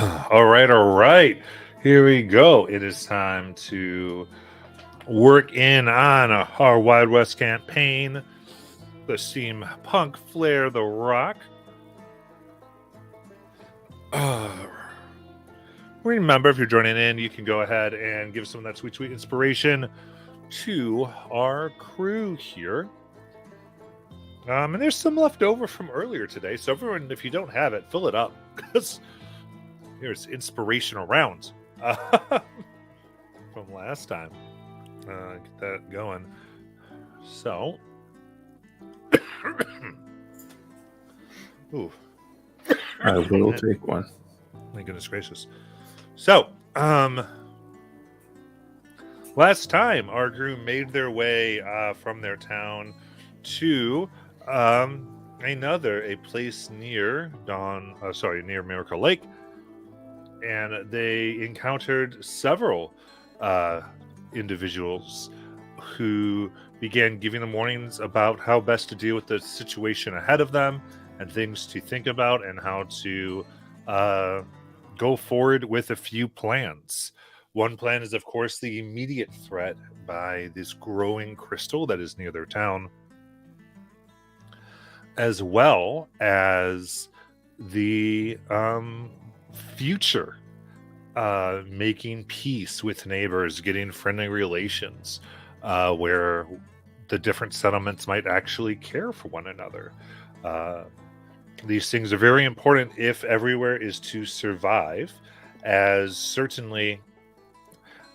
All right, all right. Here we go. It is time to work in on our Wild West campaign, the steampunk flair, the rock. Remember, if you're joining in, you can go ahead and give some of that sweet, sweet inspiration to our crew here. And there's some left over from earlier today. So everyone, if you don't have it, fill it up because there's inspirational rounds from last time. Get that going. So, ooh, I will take one. my goodness gracious. So, last time our crew made their way from their town to a place near near Miracle Lake, and they encountered several individuals who began giving them warnings about how best to deal with the situation ahead of them and things to think about and how to go forward with a few plans. One plan is, of course, the immediate threat by this growing crystal that is near their town, as well as the future, making peace with neighbors, getting friendly relations, where the different settlements might actually care for one another. These things are very important if everywhere is to survive, as certainly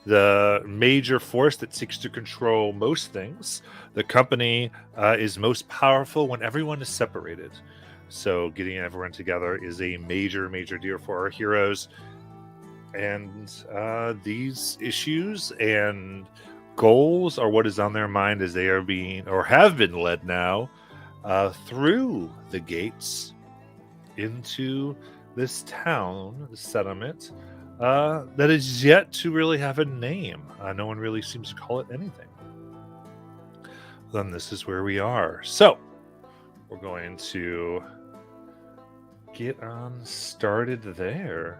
the major force that seeks to control most things, the company, is most powerful when everyone is separated. So getting everyone together is a major, major deal for our heroes. And these issues and goals are what is on their mind as they are being, or have been led now, through the gates into this town, settlement, that is yet to really have a name. No one really seems to call it anything. Then this is where we are. So we're going to get on started there.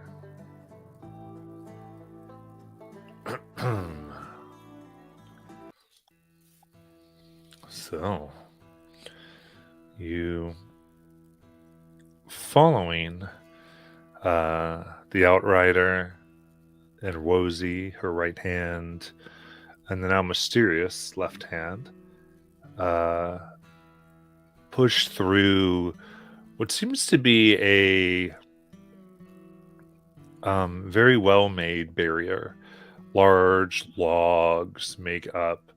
So you following the Outrider and Wozy, her right hand, and the now mysterious left hand, push through what seems to be a very well-made barrier. Large logs make up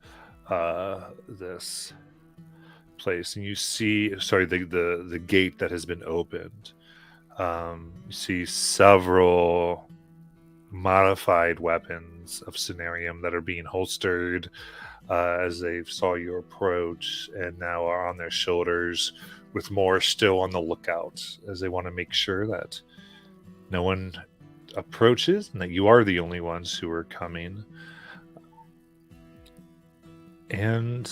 this place, and you see, the gate that has been opened. You see several modified weapons of Cenarium that are being holstered as they saw you approach, and now are on their shoulders, with more still on the lookout, as they want to make sure that no one approaches and that you are the only ones who are coming. And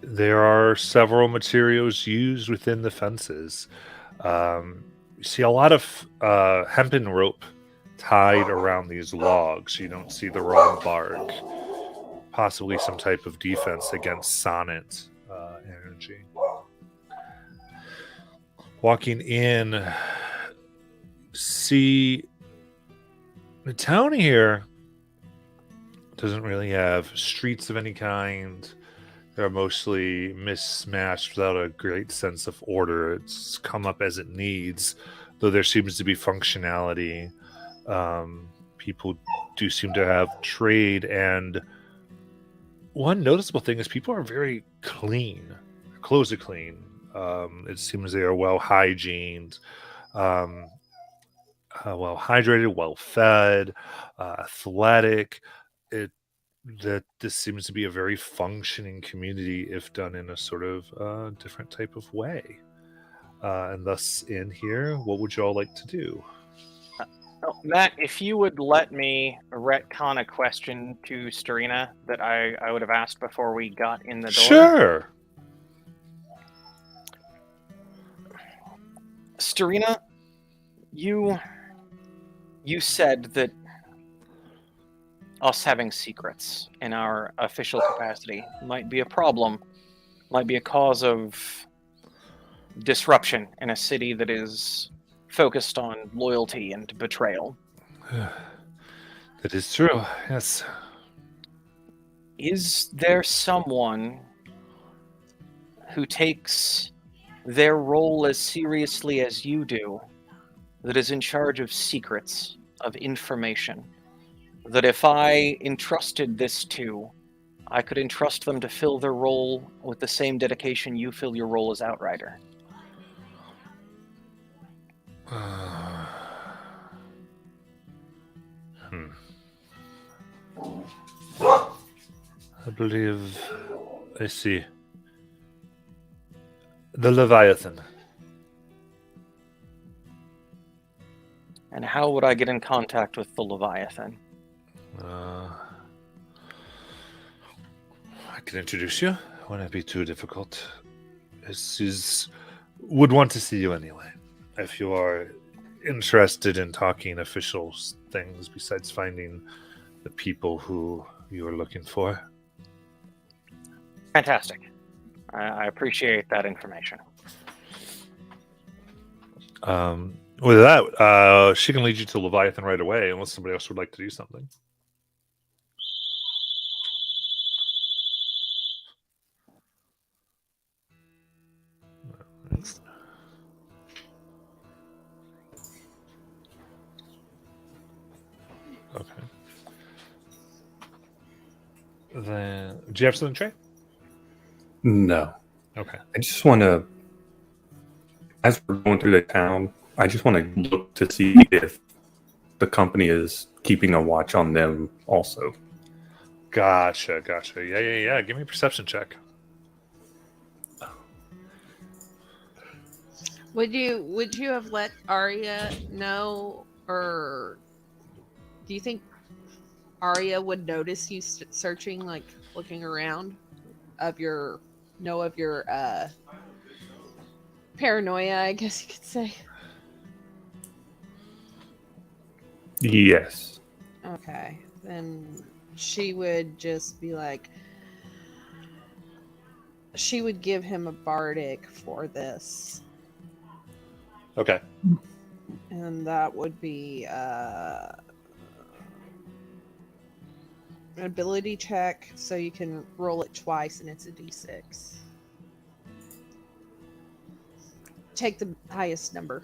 there are several materials used within the fences. You see a lot of hempen rope tied around these logs. You don't see the raw bark. Possibly some type of defense against sonnet energy. Walking in, see the town here doesn't really have streets of any kind. They're mostly mismatched without a great sense of order. It's come up as it needs, though there seems to be functionality. People do seem to have trade, and one noticeable thing is people are very clean. Their clothes are clean. It seems they are well hygiened, well hydrated, well fed, athletic. That this seems to be a very functioning community if done in a sort of different type of way. And thus, in here, what would you all like to do? Matt, if you would let me retcon a question to Starina that I would have asked before we got in the door. Sure. Starina, You said that us having secrets in our official capacity might be a problem, might be a cause of disruption in a city that is focused on loyalty and betrayal. That is true, yes. Is there someone who takes their role as seriously as you do, that is in charge of secrets, of information, that if I entrusted this to, I could entrust them to fill their role with the same dedication you fill your role as Outrider? I believe I see. The Leviathan. And how would I get in contact with the Leviathan? I can introduce you. Wouldn't be too difficult. Would want to see you anyway. If you are interested in talking official things besides finding the people who you are looking for. Fantastic. I appreciate that information. With that, she can lead you to Leviathan right away, unless somebody else would like to do something. Okay. Then, do you have something, Trey? No. Okay. I just want to, as we're going through the town, I just want to look to see if the company is keeping a watch on them also. Gotcha. Yeah. Give me a perception check. Would you have let Arya know, or do you think Arya would notice you searching, like looking around, of your paranoia, I guess you could say? Yes. Okay, then she would just be like, she would give him a bardic for this. Okay. And that would be an ability check, so you can roll it twice and it's a d6. Take the highest number.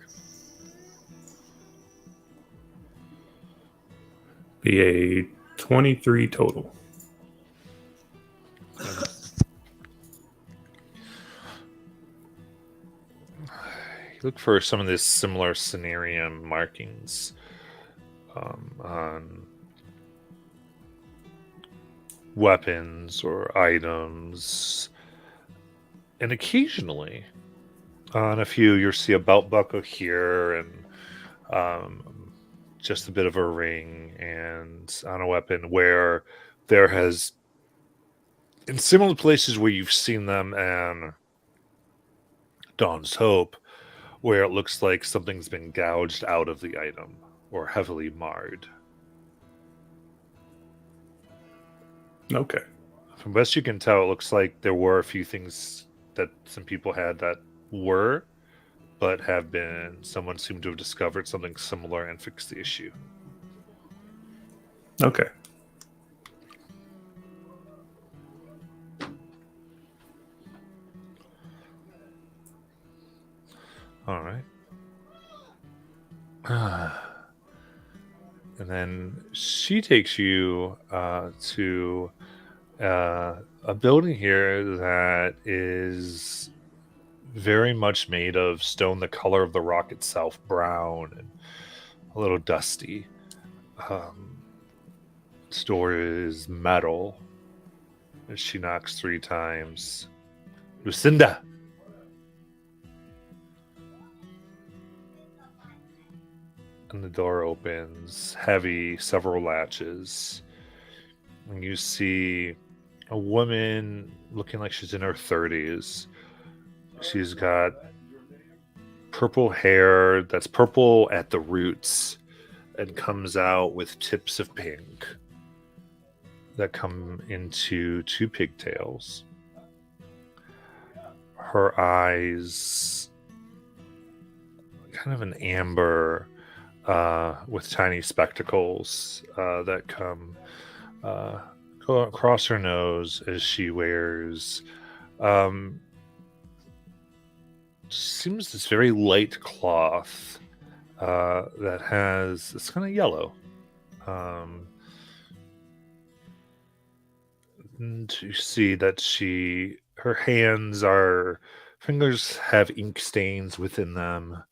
Be a 23 total. Look for some of these similar scenario markings on weapons or items, and occasionally on a few you'll see a belt buckle here and just a bit of a ring, and on a weapon where there has, in similar places where you've seen them in Dawn's Hope, where it looks like something's been gouged out of the item or heavily marred. Okay. From best you can tell, it looks like there were a few things that some people had that were, but someone seemed to have discovered something similar and fixed the issue. Okay. All right. And then she takes you to a building here that is very much made of stone, the color of the rock itself, brown and a little dusty. Its door is metal. As she knocks 3 times. Lucinda! And the door opens, heavy, several latches. And you see a woman looking like she's in her 30s. She's got purple hair that's purple at the roots and comes out with tips of pink that come into two pigtails. Her eyes, kind of an amber with tiny spectacles that go across her nose as she wears seems this very light cloth that has it's kind of yellow. And you see that her fingers have ink stains within them.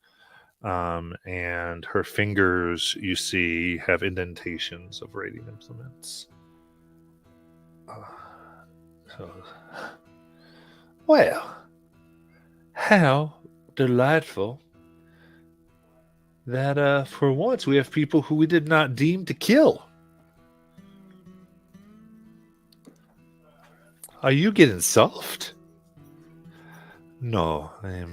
And her fingers, you see, have indentations of writing implements. So, well, how delightful that for once we have people who we did not deem to kill. Are you getting soft? No, I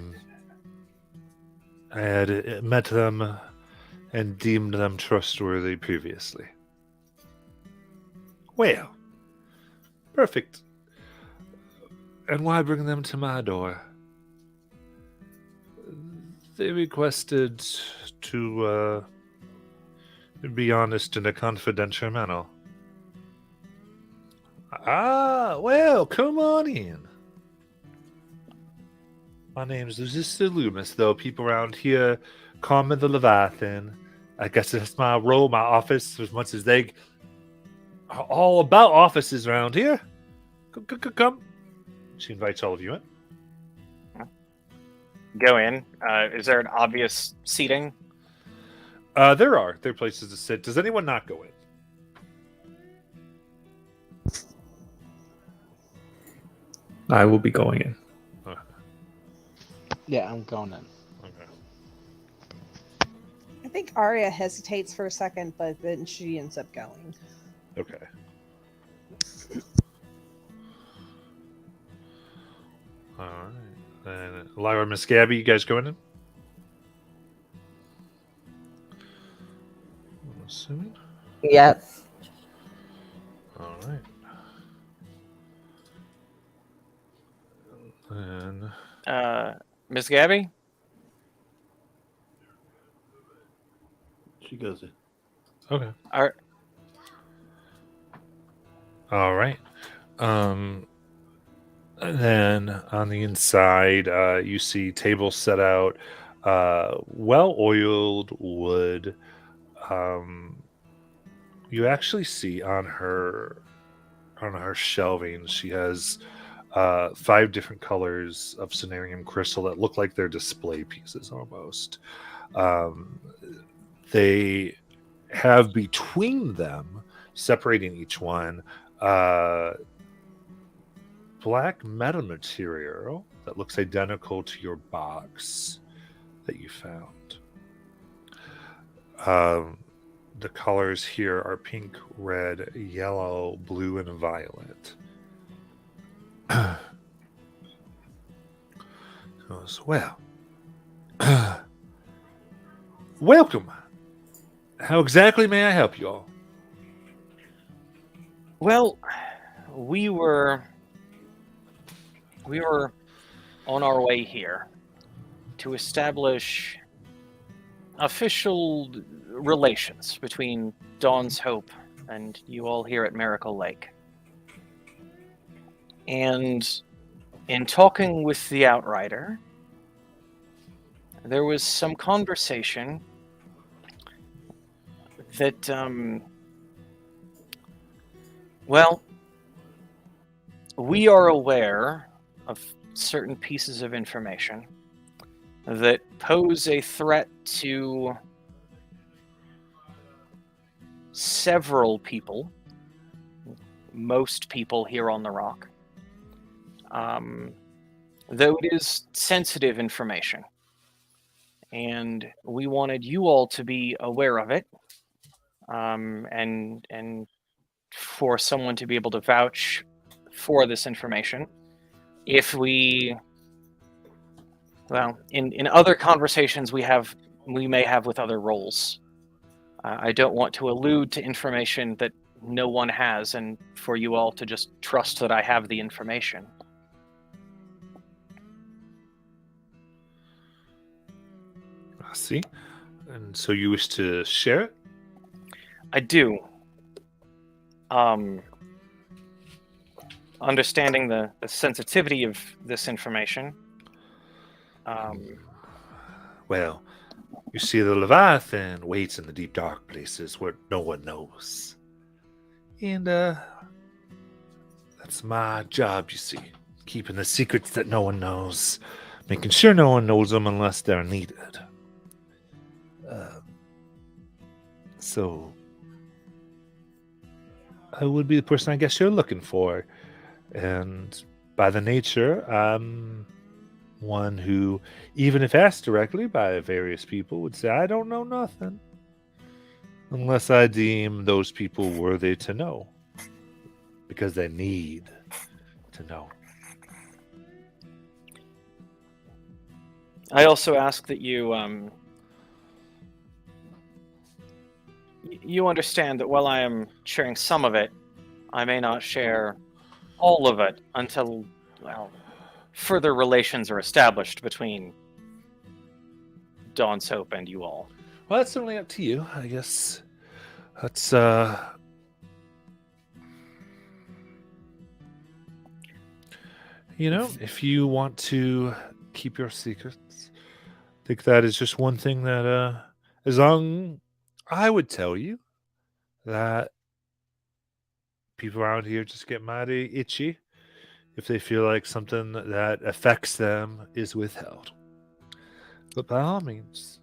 had met them and deemed them trustworthy previously. Well, perfect. And why bring them to my door? They requested to be honest in a confidential manner. Ah, well, come on in. My name's Lucister Loomis, though people around here call me the Leviathan. I guess that's my role, my office, as much as they are all about offices around here. Come. She invites all of you in. Go in. Is there an obvious seating? There are places to sit. Does anyone not go in? I will be going in. Yeah, I'm going in. Okay. I think Arya hesitates for a second, but then she ends up going. Okay. All right. And Lyra, Miss Gabby, you guys going in? I'm assuming. Yes. All right. And Miss Gabby? She goes in. okay. All All right. And then on the inside, you see tables set out, well-oiled wood. You actually see on her shelving, she has 5 different colors of cenarium crystal that look like they're display pieces almost. They have between them, separating each one, black metamaterial that looks identical to your box that you found. The colors here are pink, red, yellow, blue, and violet. Goes, well, welcome. How exactly may I help you all? Well, we were on our way here to establish official relations between Dawn's Hope and you all here at Miracle Lake. And in talking with the Outrider, there was some conversation that, well, we are aware of certain pieces of information that pose a threat to several people, most people here on the rock, though it is sensitive information. And we wanted you all to be aware of it, and for someone to be able to vouch for this information if we well, in other conversations we may have with other roles. I don't want to allude to information that no one has, and for you all to just trust that I have the information. I see. And so you wish to share it? I do. Understanding the sensitivity of this information. Well, you see, the Leviathan waits in the deep dark places where no one knows. And, that's my job, you see. Keeping the secrets that no one knows. Making sure no one knows them unless they're needed. So, I would be the person I guess you're looking for. And by the nature, I'm one who, even if asked directly by various people, would say, I don't know nothing. Unless I deem those people worthy to know. Because they need to know. I also ask that you you understand that while I am sharing some of it, I may not share all of it until, well, further relations are established between Dawn's Hope and you all. Well, that's certainly up to you, I guess. That's, you know, if you want to keep your secrets, I think that is just one thing that, as long I would tell you that people around here just get mighty itchy if they feel like something that affects them is withheld. But by all means,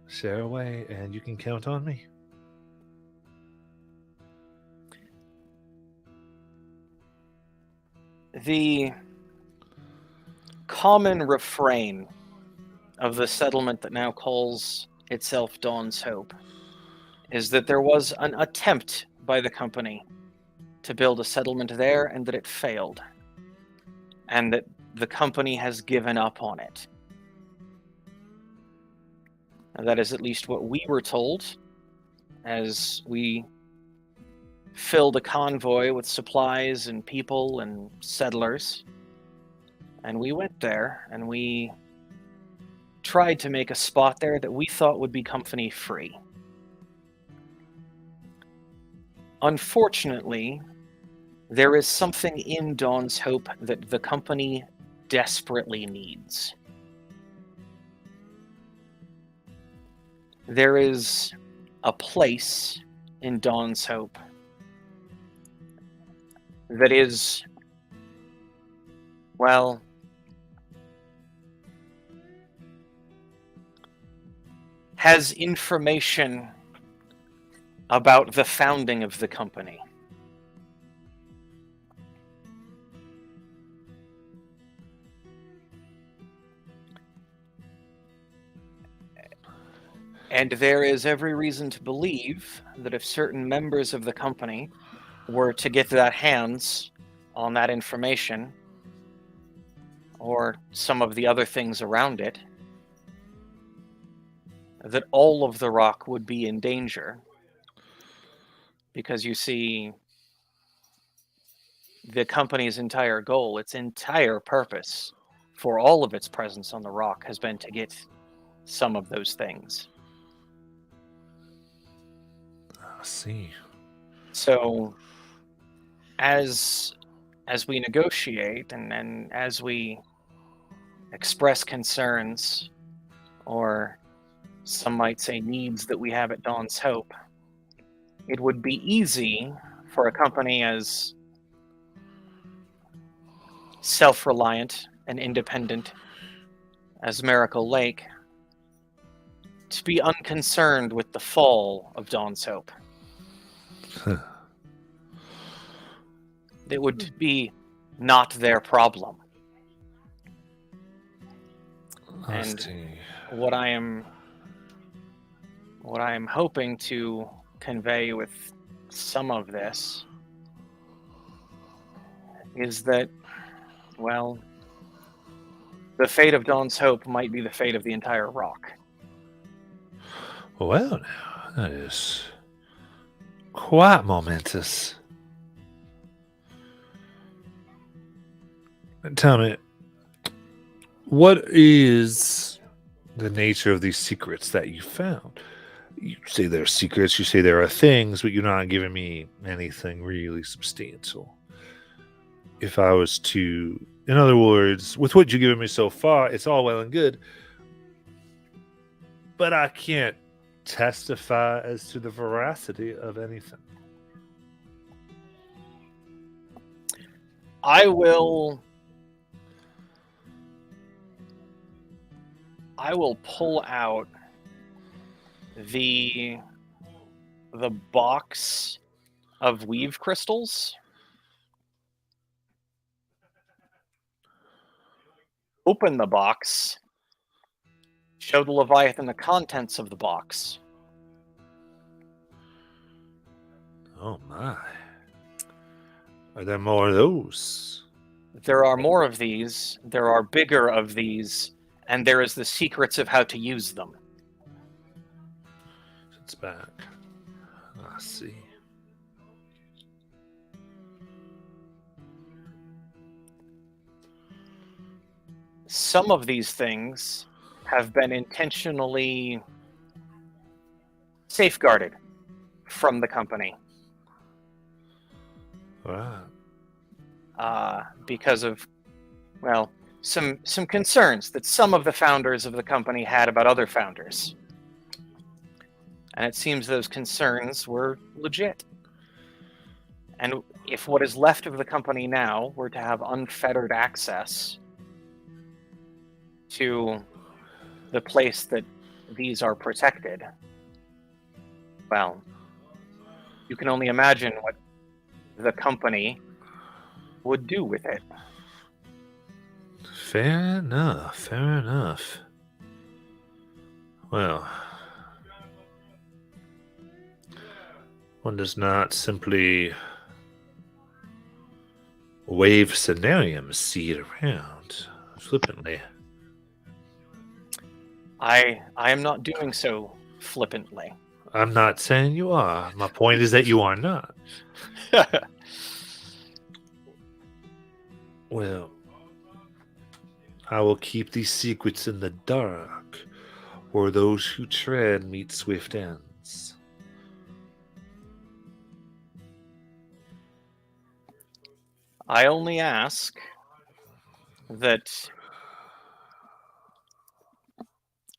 share away and you can count on me. The common refrain of the settlement that now calls itself Dawn's Hope is that there was an attempt by the company to build a settlement there and that it failed, and that the company has given up on it. And that is at least what we were told as we filled a convoy with supplies and people and settlers. And we went there and we tried to make a spot there that we thought would be company free. Unfortunately, there is something in Dawn's Hope that the company desperately needs. There is a place in Dawn's Hope that is, well, has information about the founding of the company. And there is every reason to believe that if certain members of the company were to get their hands on that information, or some of the other things around it, that all of the rock would be in danger. Because you see, the company's entire goal, its entire purpose for all of its presence on the rock has been to get some of those things. I see. So, as we negotiate and as we express concerns, or some might say needs that we have at Dawn's Hope, it would be easy for a company as self-reliant and independent as Miracle Lake to be unconcerned with the fall of Dawn's Hope. It would be not their problem. I And see. what I am hoping to convey with some of this is that, well, the fate of Dawn's Hope might be the fate of the entire rock. Well, now, that is quite momentous. Tell me, what is the nature of these secrets that you found? You say there are secrets, you say there are things, but you're not giving me anything really substantial. If I was to, in other words, with what you've given me so far, it's all well and good, but I can't testify as to the veracity of anything. I will pull out the box of weave crystals. Open the box. Show the Leviathan the contents of the box. Oh my. Are there more of those? There are more of these, there are bigger of these, and there is the secrets of how to use them. It's back. I see. Some of these things have been intentionally safeguarded from the company. Right. Because of, well, some concerns that some of the founders of the company had about other founders. And it seems those concerns were legit. And if what is left of the company now were to have unfettered access to the place that these are protected, well, you can only imagine what the company would do with it. Fair enough, fair enough. Well, one does not simply wave scenarium seed around flippantly. I am not doing so flippantly. I'm not saying you are. My point is that you are not. Well, I will keep these secrets in the dark, where those who tread meet swift ends. I only ask that,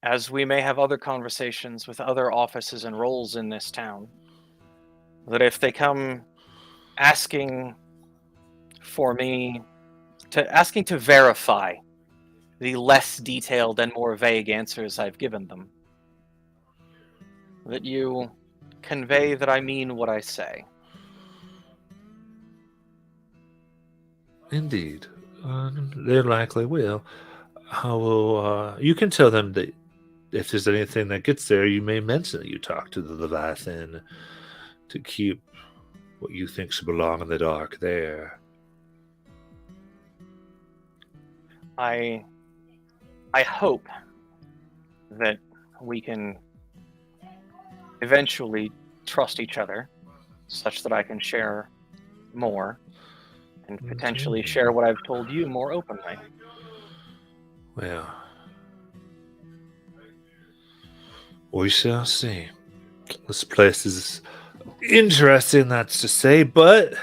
as we may have other conversations with other offices and roles in this town, that if they come asking to verify the less detailed and more vague answers I've given them, that you convey that I mean what I say. Indeed. They likely will. I will, you can tell them that if there's anything that gets there, you may mention that you talked to the Leviathan to keep what you think should belong in the dark there. I hope that we can eventually trust each other such that I can share more and potentially share what I've told you more openly. Well, we shall see. This place is interesting, that's to say, but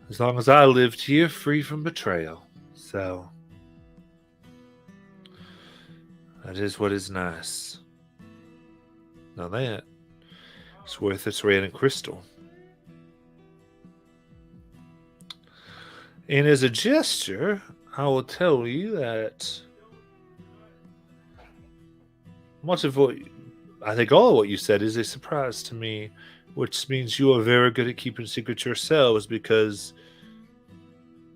as long as I lived here, free from betrayal. So, that is what is nice. Now that is worth its weight in crystal. And as a gesture, I will tell you that much of what, I think all of what you said is a surprise to me, which means you are very good at keeping secrets yourselves because,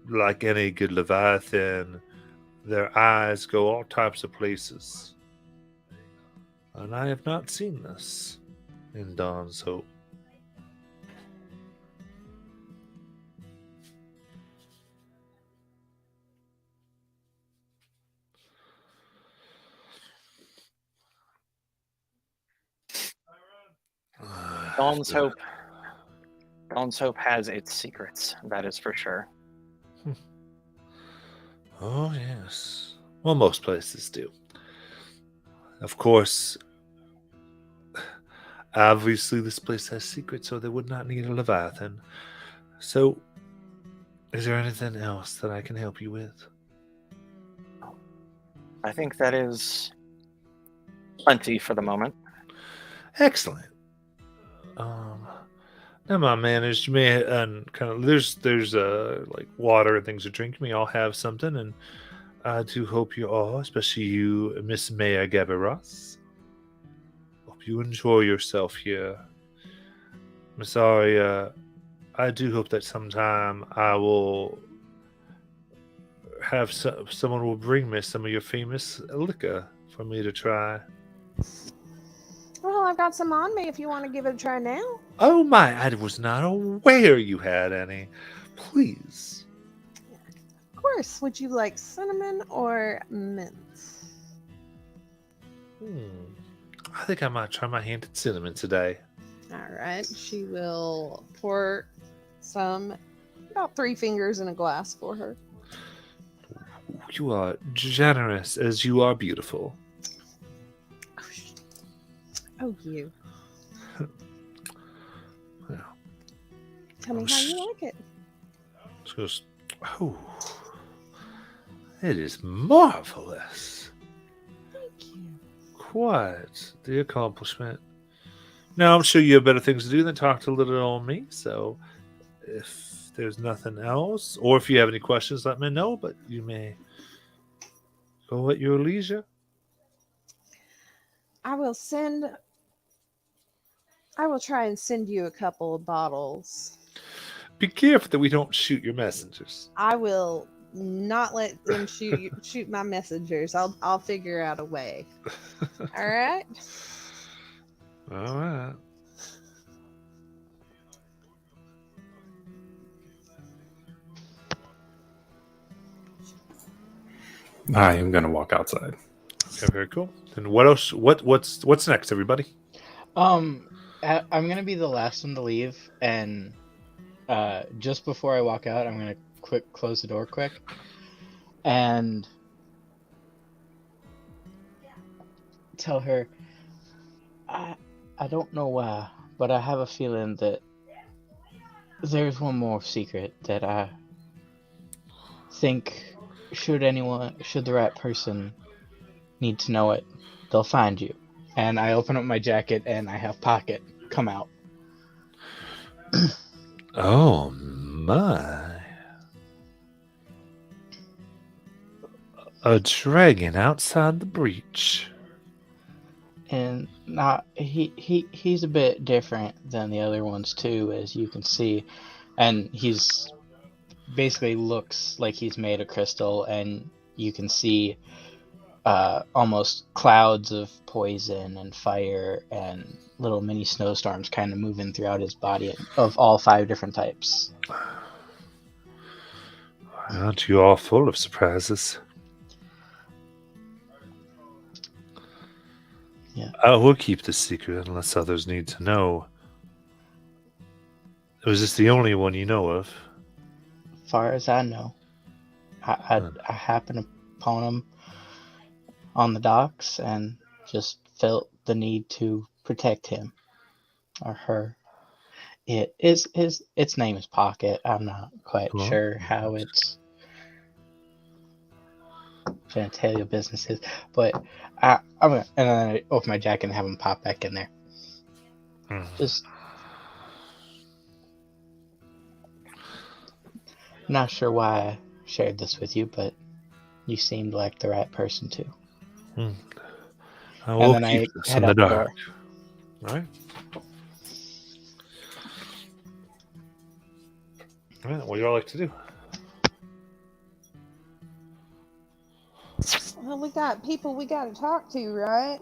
like any good Leviathan, their eyes go all types of places. And I have not seen this in Dawn's Hope. Dawn's Hope. Dawn's Hope has its secrets. That is for sure. Oh, yes. Well, most places do. Of course, obviously, this place has secrets, so they would not need a Leviathan. So, is there anything else that I can help you with? I think that is plenty for the moment. Excellent. Now my managed may and kind of there's like water and things to drink. You may all have something, and I do hope you all, especially you, Miss Maya Gabaros, hope you enjoy yourself here. Miss Aria, I do hope that sometime I will have someone will bring me some of your famous liquor for me to try. Well, I've got some on me if you want to give it a try now. Oh my, I was not aware you had any. Please. Of course. Would you like cinnamon or mint? I think I might try my hand at cinnamon today. All right. She will pour some, about 3 fingers in a glass for her. You are generous as you are beautiful. Oh, you. Well, Tell me how you like it. she goes, oh, it is marvelous. Thank you. Quite the accomplishment. Now, I'm sure you have better things to do than talk to little old me, so if there's nothing else, or if you have any questions, let me know, but you may go at your leisure. I will try and send you a couple of bottles. Be careful that we don't shoot your messengers. I will not let them shoot my messengers. I'll figure out a way. All right. All right. I am gonna walk outside. Okay, very cool. And what else? What's next, everybody? I'm gonna be the last one to leave, and just before I walk out, I'm gonna close the door quick, and tell her, I don't know why, but I have a feeling that there's one more secret that I think should the right person need to know it, they'll find you. And I open up my jacket and I have Pocket come out. Oh my. A dragon outside the breach. And not he's a bit different than the other ones too, as you can see. And he's basically looks like he's made of crystal, and you can see almost clouds of poison and fire and little mini snowstorms kind of moving throughout his body of all 5 different types. Aren't you all full of surprises? Yeah. I will keep this secret unless others need to know. Was this the only one you know of? Far as I know, I happened upon him on the docks and just felt the need to protect him or her. Its name is Pocket. I'm not quite sure how it's genitalia business is, but I'm gonna, and then I open my jacket and have him pop back in there. Just not sure why I shared this with you, but you seemed like the right person to. I will and then keep I this head in the out the dark. door. All right. All right. What do y'all like to do? Well, we got people we got to talk to, right?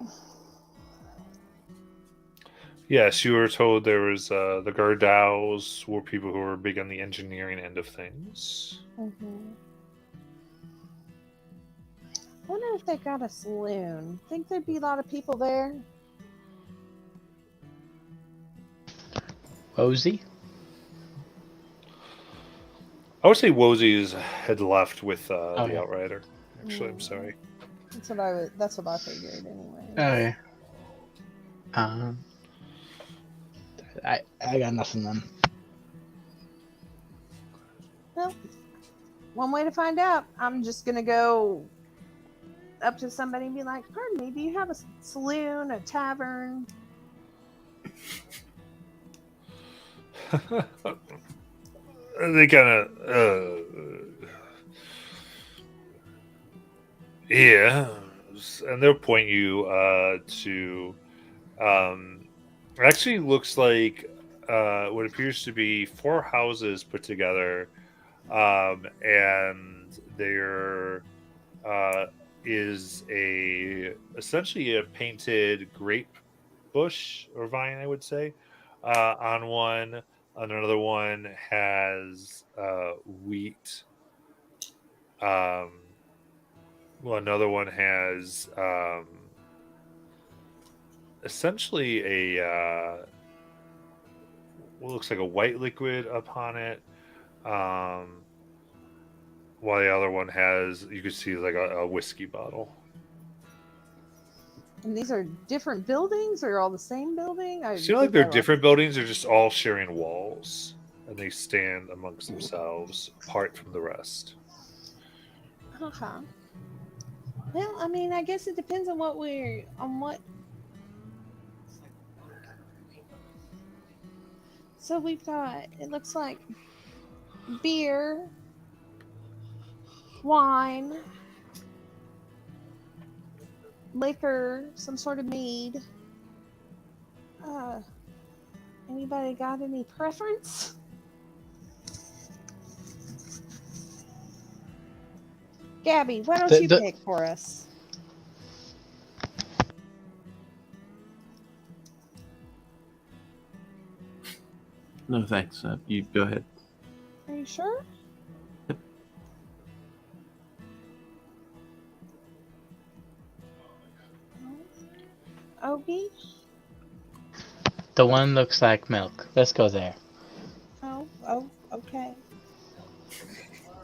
Yes, you were told there was the Gardows were people who were big on the engineering end of things. Mm-hmm. I wonder if they got a saloon. Think there'd be a lot of people there? Wozy? I would say Wozy's had left with the Okay. Outrider. Actually, I'm sorry. That's what I figured anyway. Okay. I got nothing then. Well, one way to find out, I'm just gonna go up to somebody and be like, "Pardon me, do you have a saloon, a tavern?" They kind of, yeah, and they'll point you to. It actually looks like what appears to be 4 houses put together, and there is essentially a painted grape bush or vine, I would say, on one. Another one has wheat. Another one has essentially what looks like a white liquid upon it. While the other one has, you can see like a whiskey bottle. And these are different buildings, or all the same building? I Seem like they're different buildings. They're just all sharing walls, and they stand amongst themselves, apart from the rest. Uh-huh. Well, I mean, I guess it depends on what. So we've got, it looks like beer, wine, liquor, some sort of mead. Anybody got any preference? Gabby, why don't you pick for us? No, thanks. You go ahead. Are you sure? Yep. Ogie? The one looks like milk. Let's go there. Oh, okay.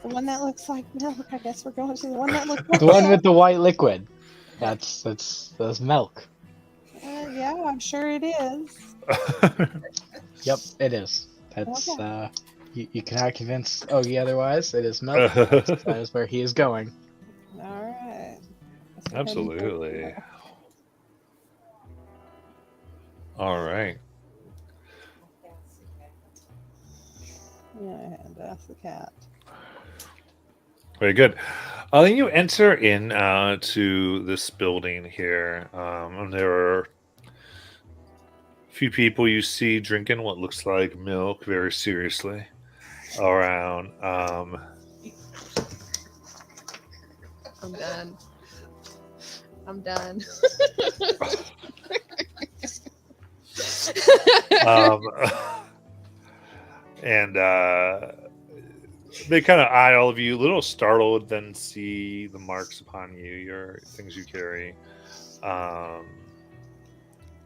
The one that looks like milk. I guess we're going to the one that looks like The one with the white liquid. That's milk. yeah, I'm sure it is. Yep, it is. That's Okay. you cannot convince Ogie otherwise. It is milk. That is where he is going. All right. Absolutely. All right. Yeah, and that's the cat. Very good. Then you enter in to this building here. And there are a few people you see drinking what looks like milk very seriously around. I'm done. I'm done. And they kind of eye all of you, a little startled, then see the marks upon you, your things you carry.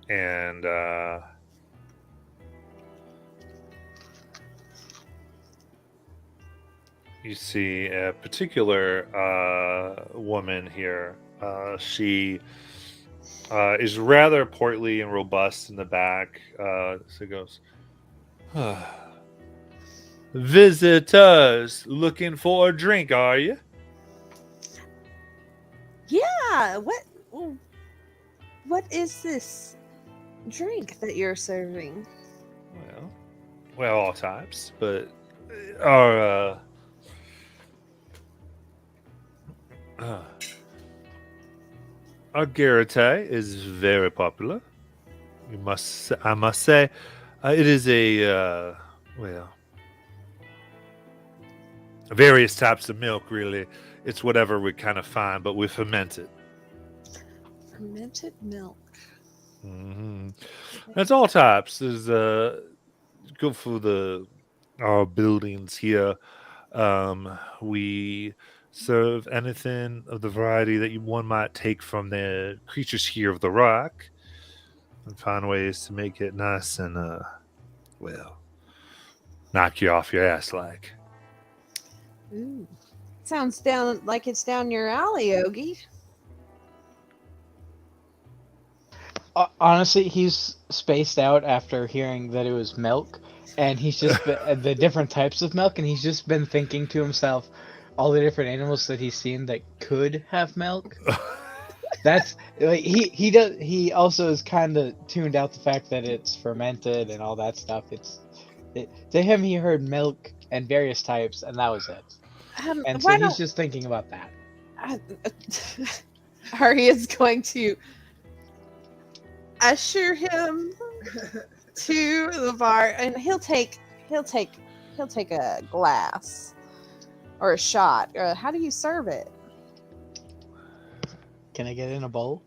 And you see a particular woman here. She is rather portly and robust in the back. So it goes, visitors looking for a drink, are you? Yeah. What is this drink that you're serving? Well, all types, but our Garate is very popular. I must say, it is various types of milk. Really, it's whatever we kind of find, but we ferment it. Fermented milk. Mm-hmm. That's all types. There's good for our buildings here. We serve anything of the variety that one might take from the creatures here of the rock, and find ways to make it nice and knock you off your ass like. Ooh. Sounds down like it's down your alley, Ogie. Honestly, he's spaced out after hearing that it was milk, and he's just been, the different types of milk, and he's just been thinking to himself all the different animals that he's seen that could have milk. That's like he also is kind of tuned out the fact that it's fermented and all that stuff. To him, he heard milk and various types, and that was it. And so Why he's don't just thinking about that. Arya's going to usher him to the bar, and he'll take a glass or a shot. How do you serve it? Can I get in a bowl?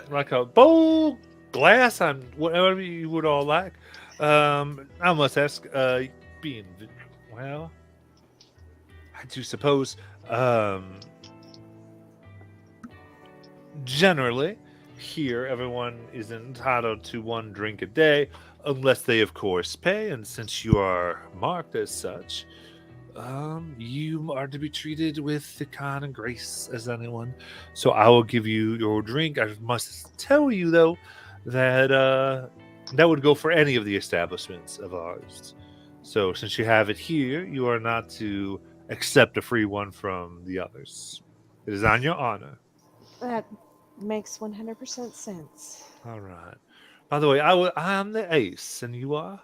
Like a bowl, glass, on whatever you would all like. I must ask, being well, I do suppose, generally, here everyone is entitled to one drink a day, unless they, of course, pay. And since you are marked as such, you are to be treated with the kind of grace as anyone. So I will give you your drink. I must tell you, though, that that would go for any of the establishments of ours. So since you have it here, you are not to accept a free one from the others. It is on your honor. That makes 100% sense. All right. By the way, I am the ace, and you are?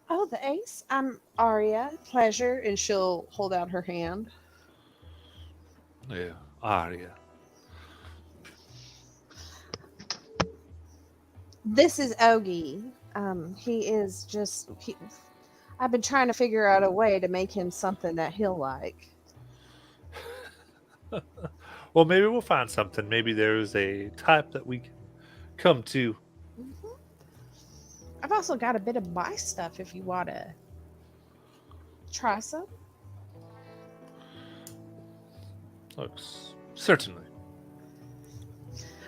Oh, the ace. I'm Arya. Pleasure, and she'll hold out her hand. Yeah, Arya. This is Ogie. He is just. I've been trying to figure out a way to make him something that he'll like. Well, maybe we'll find something. Maybe there's a type that we can come to. Mhm. I've also got a bit of my stuff if you want to try some. Looks certainly.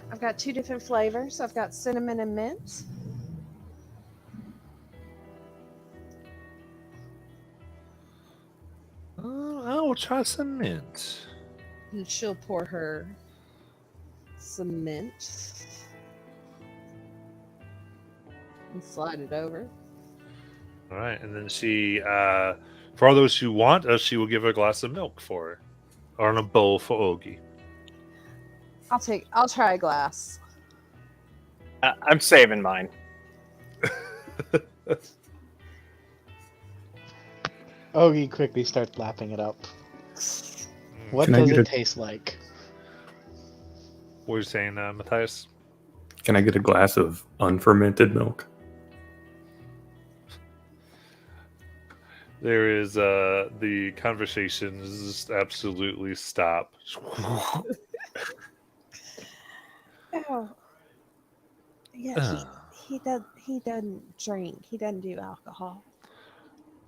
I've got 2 different flavors. I've got cinnamon and mint. I will try some mint. And she'll pour her some mint and slide it over. All right, and then she, for all those who want, she will give a glass of milk for her, or in a bowl for Ogie. I'll try a glass. I'm saving mine. Ogie quickly starts lapping it up. What Can I does get it a- taste like? What are you saying, Matthias? Can I get a glass of unfermented milk? There is the conversations just absolutely stop. Oh, yeah. He doesn't drink. He doesn't do alcohol.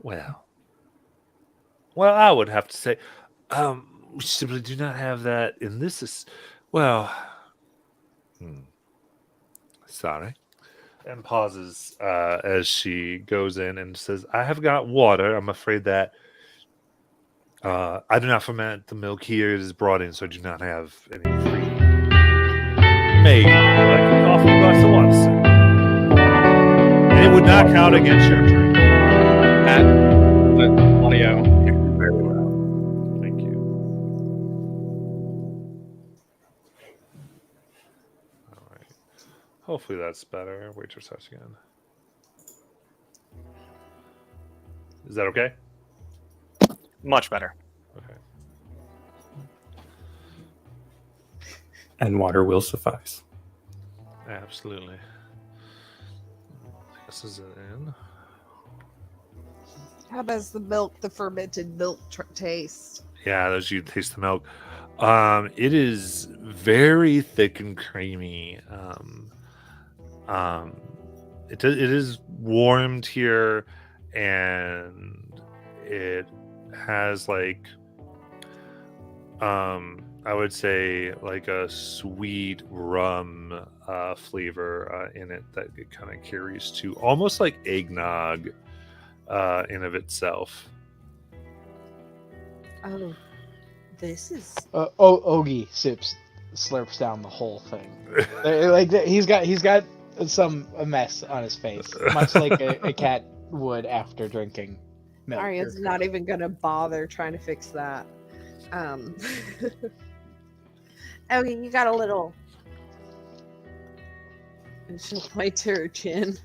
Well, I would have to say, we simply do not have that in this. Well, sorry. And pauses as she goes in and says, I have got water. I'm afraid that I do not ferment the milk here. It is brought in, so I do not have any free. Maybe like a coffee glass of water, sir. And it would not count against your drink. The audio. Very loud. Thank you. All right. Hopefully that's better. Wait till starts again. Is that okay? Much better. Okay. And water will suffice. Absolutely. This is it in. How does the fermented milk taste? Yeah, as you taste the milk, it is very thick and creamy. It is warmed here, and it has like, I would say like a sweet rum flavor in it that it kind of carries to almost like eggnog in of itself. Oh, this is. Ogie slurps down the whole thing. He's got a mess on his face, much like a cat would after drinking milk. Arya's not even gonna bother trying to fix that. Okay, you got a little. And she'll point to her chin.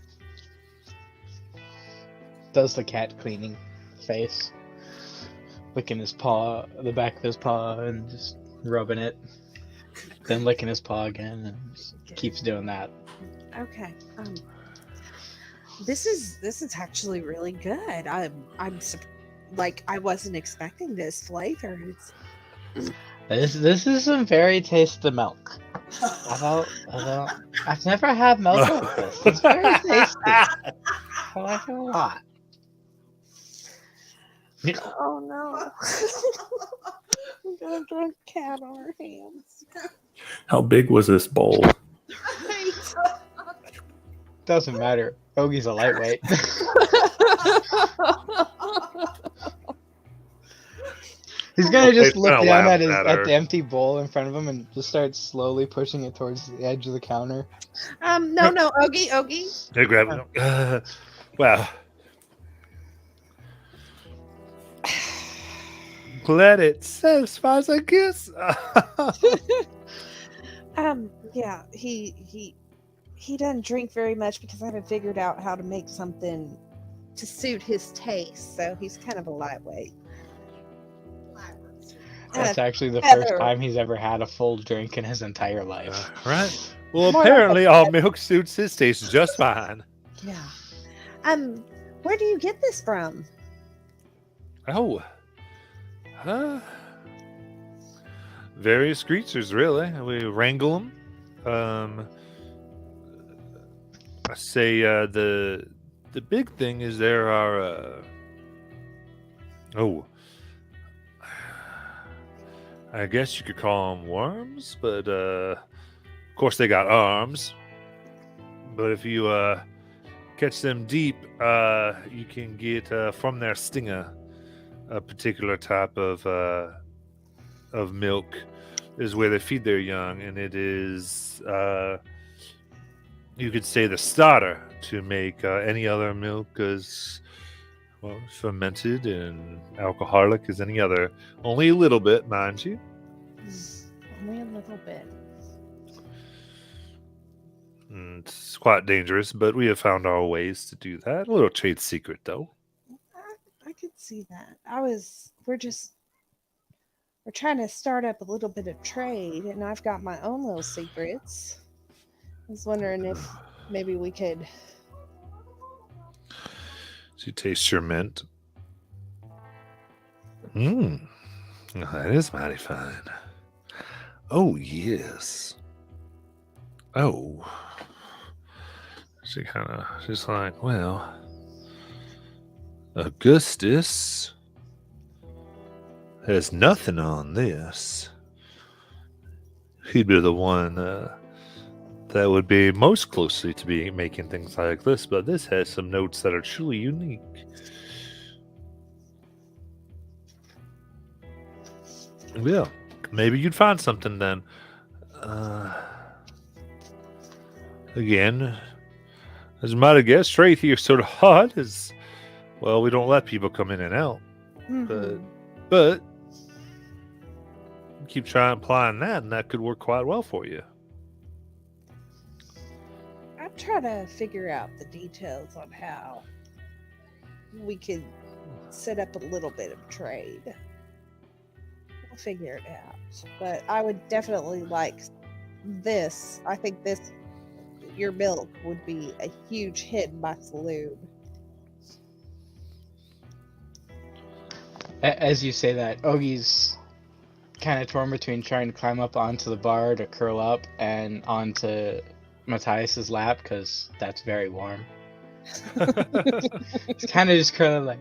Does the cat cleaning face, licking his paw, the back of his paw, and just rubbing it, then licking his paw again, and just keeps doing that. Okay. This is actually really good. Like I wasn't expecting this flavor. This is some very tasty milk. I've never had milk like this. It's very tasty. I like it a lot. Oh no. We got a drunk cat on our hands. How big was this bowl? Doesn't matter. Ogie's a lightweight. He's gonna just look down at the empty bowl in front of him and just start slowly pushing it towards the edge of the counter. No, Ogie. They grab it. Well, glad it satisfies, I guess. Yeah, he doesn't drink very much because I haven't figured out how to make something to suit his taste, so he's kind of a lightweight. That's actually the first time he's ever had a full drink in his entire life. Right. Well, apparently all milk suits his taste just fine. Yeah. Where do you get this from? Oh. Various creatures, really. We wrangle them. I say the big thing is there are I guess you could call them worms, but of course they got arms. But if you catch them deep, you can get from their stinger a particular type of milk is where they feed their young, and it is you could say the starter to make any other milk as well fermented and alcoholic as any other. Only a little bit, mind you. Only a little bit. And it's quite dangerous, but we have found our ways to do that. A little trade secret, though. I could see that. We're trying to start up a little bit of trade, and I've got my own little secrets. I was wondering if maybe we could. So you taste your mint. That is mighty fine. Oh, yes. Oh. She's like, well, Augustus has nothing on this. He'd be the one that would be most closely to be making things like this, but this has some notes that are truly unique. Yeah, maybe you'd find something then. Again, as you might have guessed, trade here sort of hard as well. We don't let people come in and out, but keep trying applying that, and that could work quite well for you. I'm trying to figure out the details on how we could set up a little bit of trade. We'll figure it out. But I would definitely like this. I think your milk would be a huge hit in my saloon. As you say that, Ogie's kind of torn between trying to climb up onto the bar to curl up and onto Matthias's lap because that's very warm. He's kind of just curling like,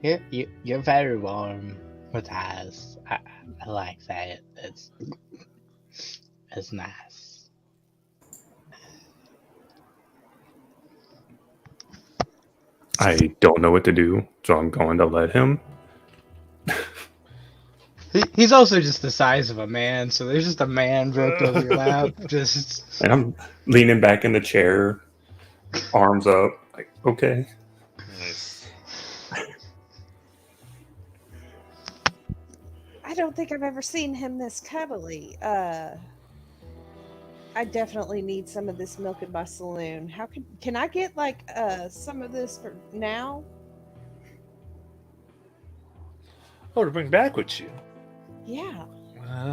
you're very warm, Matthias. I like that. It's nice. I don't know what to do, so I'm going to let him. He's also just the size of a man, so there's just a man draped over your lap. Just And I'm leaning back in the chair, arms up, like, okay. Nice. I don't think I've ever seen him this cuddly. I definitely need some of this milk in my saloon. How can I get like some of this for now? Oh, to bring back with you. Yeah.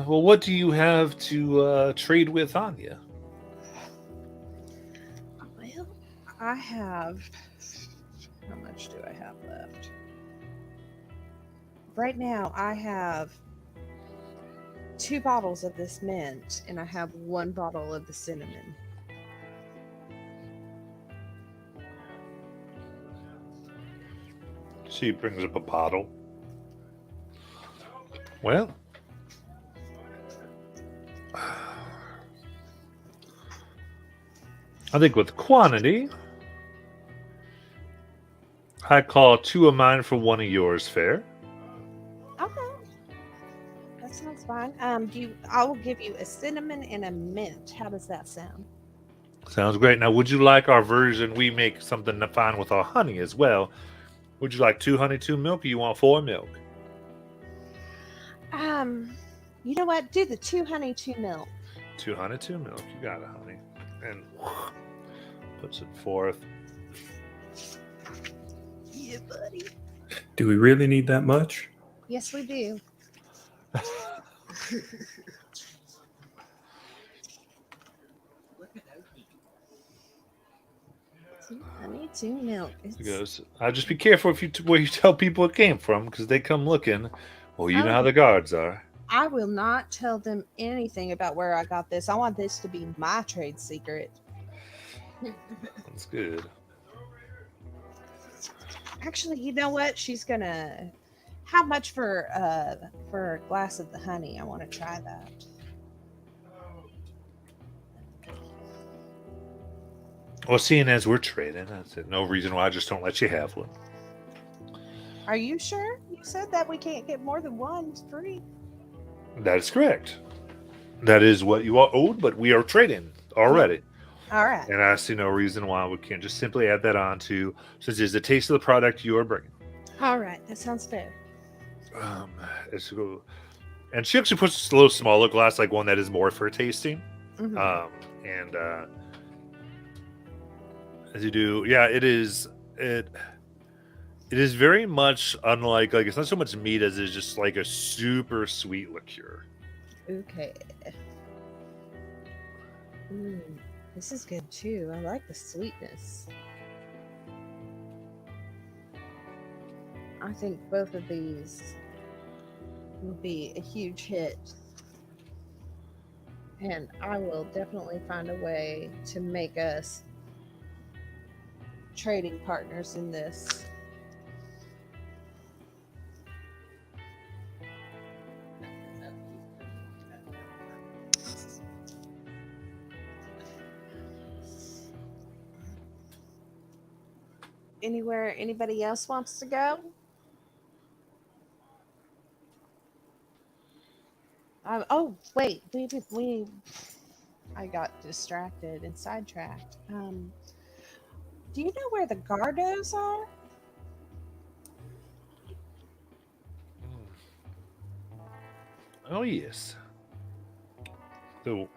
Well, what do you have to trade with on you? Well, I have. How much do I have left? Right now, I have 2 bottles of this mint, and I have 1 bottle of the cinnamon. She brings up a bottle. Well, I think with quantity, I call 2 of mine for 1 of yours fair. Okay, that sounds fine. I will give you a cinnamon and a mint. How does that sound? Sounds great. Now, would you like our version? We make something fine with our honey as well. Would you like 2 honey, 2 milk, or you want 4 milk? You know what? Do the 2 honey, 2 milk. 2 honey, 2 milk. You got it, honey. And puts it forth. Yeah, buddy. Do we really need that much? Yes, we do. 2 honey, 2 milk. He goes, just be careful where you tell people it came from, because they come looking. Well, you know how the guards are. I will not tell them anything about where I got this. I want this to be my trade secret. That's good. Actually, you know what? She's gonna. How much for a glass of the honey? I want to try that. Well, seeing as we're trading, that's it. No reason why I just don't let you have one. Are you sure? You said that we can't get more than one. It's free. That is correct. That is what you are owed, but we are trading already. All right. And I see no reason why we can't just simply add that on to, since it's the taste of the product you are bringing. All right. That sounds fair. And she actually puts a little smaller glass, like one that is more for tasting. Mhm. As you do, yeah, it is very much unlike, like, it's not so much meat as it's just like a super sweet liqueur. Okay. This is good too. I like the sweetness. I think both of these will be a huge hit. And I will definitely find a way to make us trading partners in this. Anywhere anybody else wants to go? Oh wait, we I got distracted and sidetracked. Do you know where the Gardos are? Oh, yes. So,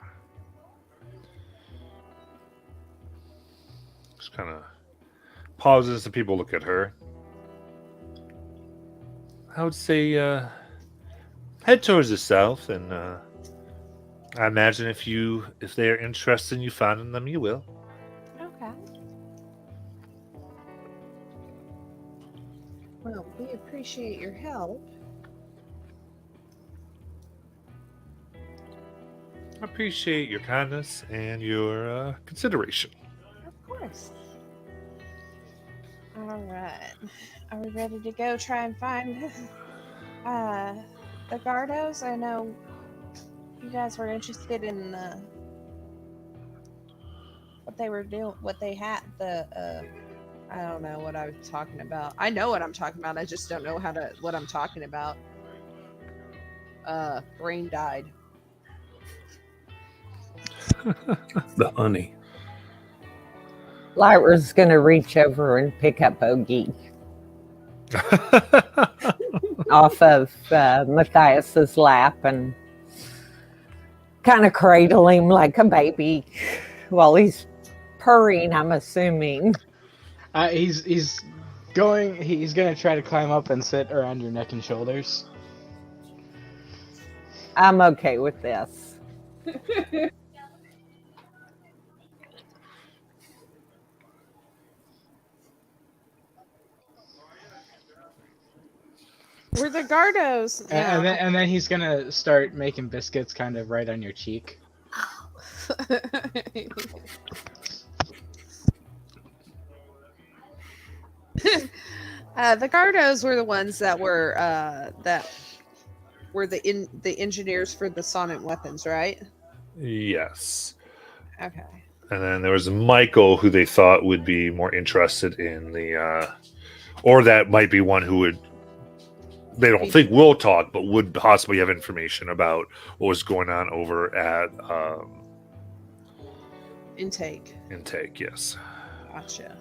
just kind of pauses and people look at her. I would say head towards the south, and I imagine if they're interested in you finding them, you will. Okay. Well, we appreciate your help. I appreciate your kindness and your consideration. Of course. All right. Are we ready to go try and find the Gardos? I know you guys were interested in what they were doing, what they had, the I don't know what I'm talking about. I know what I'm talking about. I just don't know what I'm talking about. Brain died. The honey. Lyra's going to reach over and pick up Ogie off of Matthias's lap and kind of cradle him like a baby while he's purring, I'm assuming. He's gonna try to climb up and sit around your neck and shoulders. I'm okay with this. We're the Gardos. And then he's gonna start making biscuits kind of right on your cheek. The Gardos were the ones that were the engineers for the sonant weapons, right? Yes. Okay. And then there was Michael, who they thought would be more interested in the, or that might be one who would, they don't think will talk, but would possibly have information about what was going on over at Intake. Yes. Gotcha.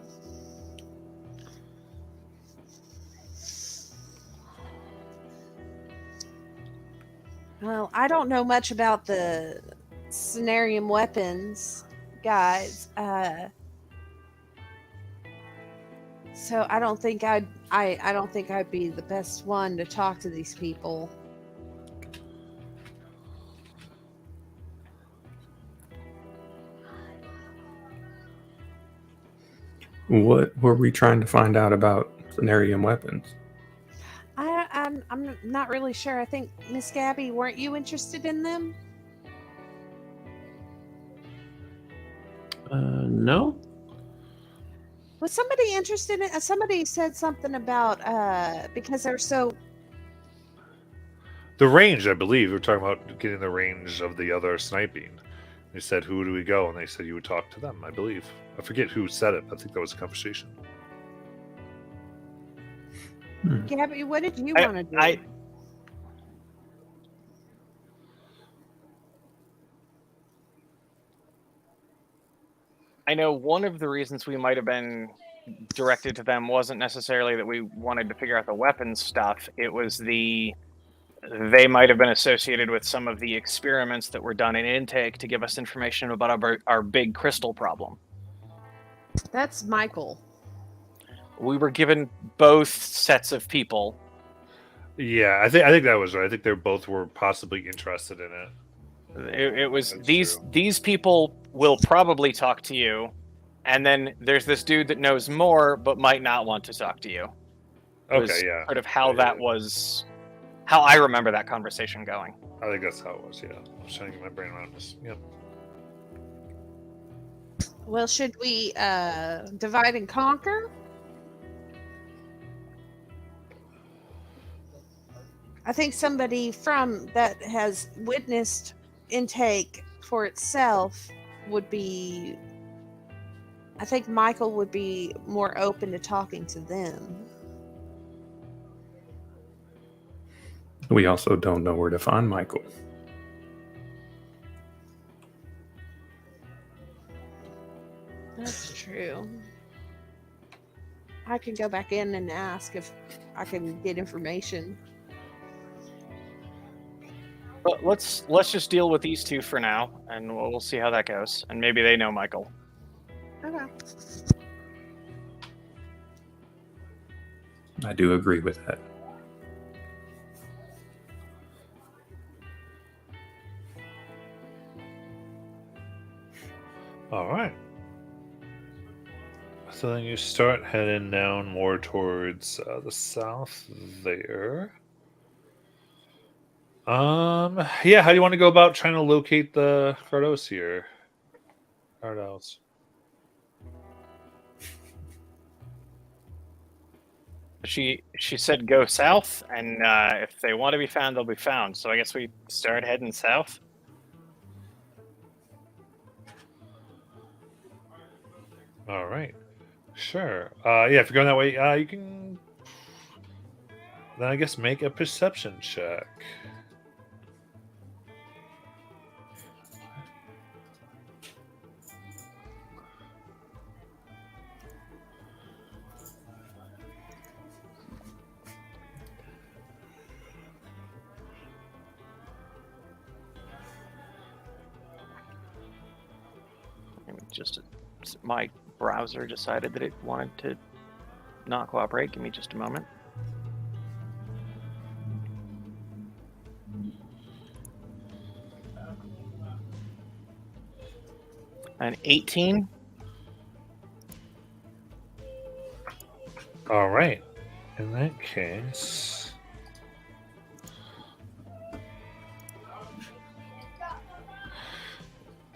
Well, I don't know much about the Cenarium weapons, guys. So I don't think I don't think I'd be the best one to talk to these people. What were we trying to find out about Cenarium weapons? I'm not really sure. I think Miss Gabby, weren't you interested in them? No. Was somebody interested in? Somebody said something about because they're so. The range, I believe. We were talking about getting the range of the other sniping. They said, "Who do we go?" And they said you would talk to them. I believe. I forget who said it. I think that was a conversation. Gabby, what did you want to do? I know one of the reasons we might have been directed to them wasn't necessarily that we wanted to figure out the weapons stuff. It was they might have been associated with some of the experiments that were done in intake to give us information about our big crystal problem. That's Michael. We were given both sets of people. Yeah, I think that was right. I think they both were possibly interested in it. It was That's these people will probably talk to you, and then there's this dude that knows more but might not want to talk to you. Okay, yeah. Sort of how that was, how I remember that conversation going. I think that's how it was. Yeah, I was trying to get my brain around this. Yep. Well, should we divide and conquer? I think somebody from that has witnessed intake for itself would be. I think Michael would be more open to talking to them. We also don't know where to find Michael. That's true. I can go back in and ask if I can get information. But let's just deal with these two for now, and we'll see how that goes. And maybe they know Michael. Okay. I do agree with that. All right. So then you start heading down more towards the south there. Yeah, how do you want to go about trying to locate the Cardos here? Cardos. She said go south, and if they want to be found, they'll be found. So I guess we start heading south. All right. Sure. Yeah, if you're going that way, you can then I guess make a perception check. Just my browser decided that it wanted to not cooperate. Give me just a moment. An 18. All right. In that case,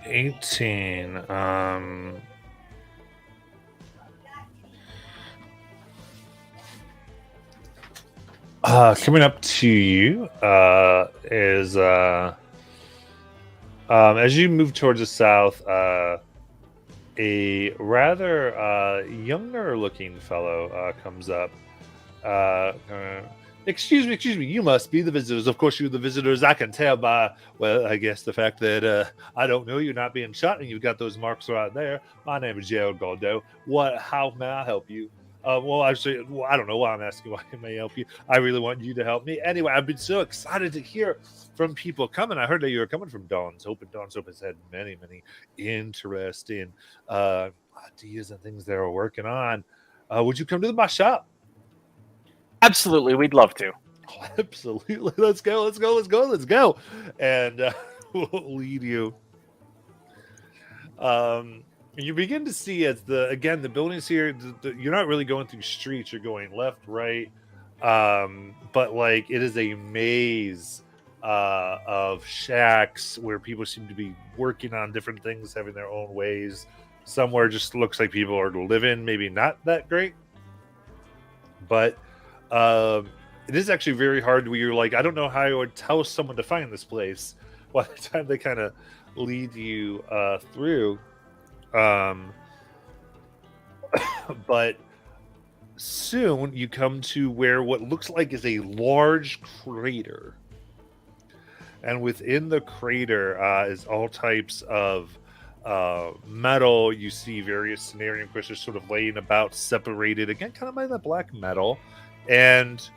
$18. Coming up to you is as you move towards the south, a rather younger looking fellow comes up. Excuse me, you must be the visitors. Of course, you're the visitors. I can tell by, well, I guess the fact that I don't know you're not being shot and you've got those marks right there. My name is Gerald Galdo. How may I help you? Well, actually, I don't know why I'm asking why I may help you. I really want you to help me. Anyway, I've been so excited to hear from people coming. I heard that you were coming from Dawn's Hope, and Dawn's Hope has had many, many interesting ideas and things they're working on. Would you come to my shop? Absolutely, we'd love to. Oh, absolutely. Let's go. And we'll lead you. You begin to see as the buildings here, you're not really going through streets, you're going left, right. But like it is a maze of shacks where people seem to be working on different things, having their own ways. Somewhere just looks like people are living, maybe not that great. But it is actually very hard where you're like, I don't know how I would tell someone to find this place by the time they kind of lead you through. But soon you come to where what looks like is a large crater. And within the crater is all types of metal. You see various scenario crystals sort of laying about, separated again, kind of by the black metal. And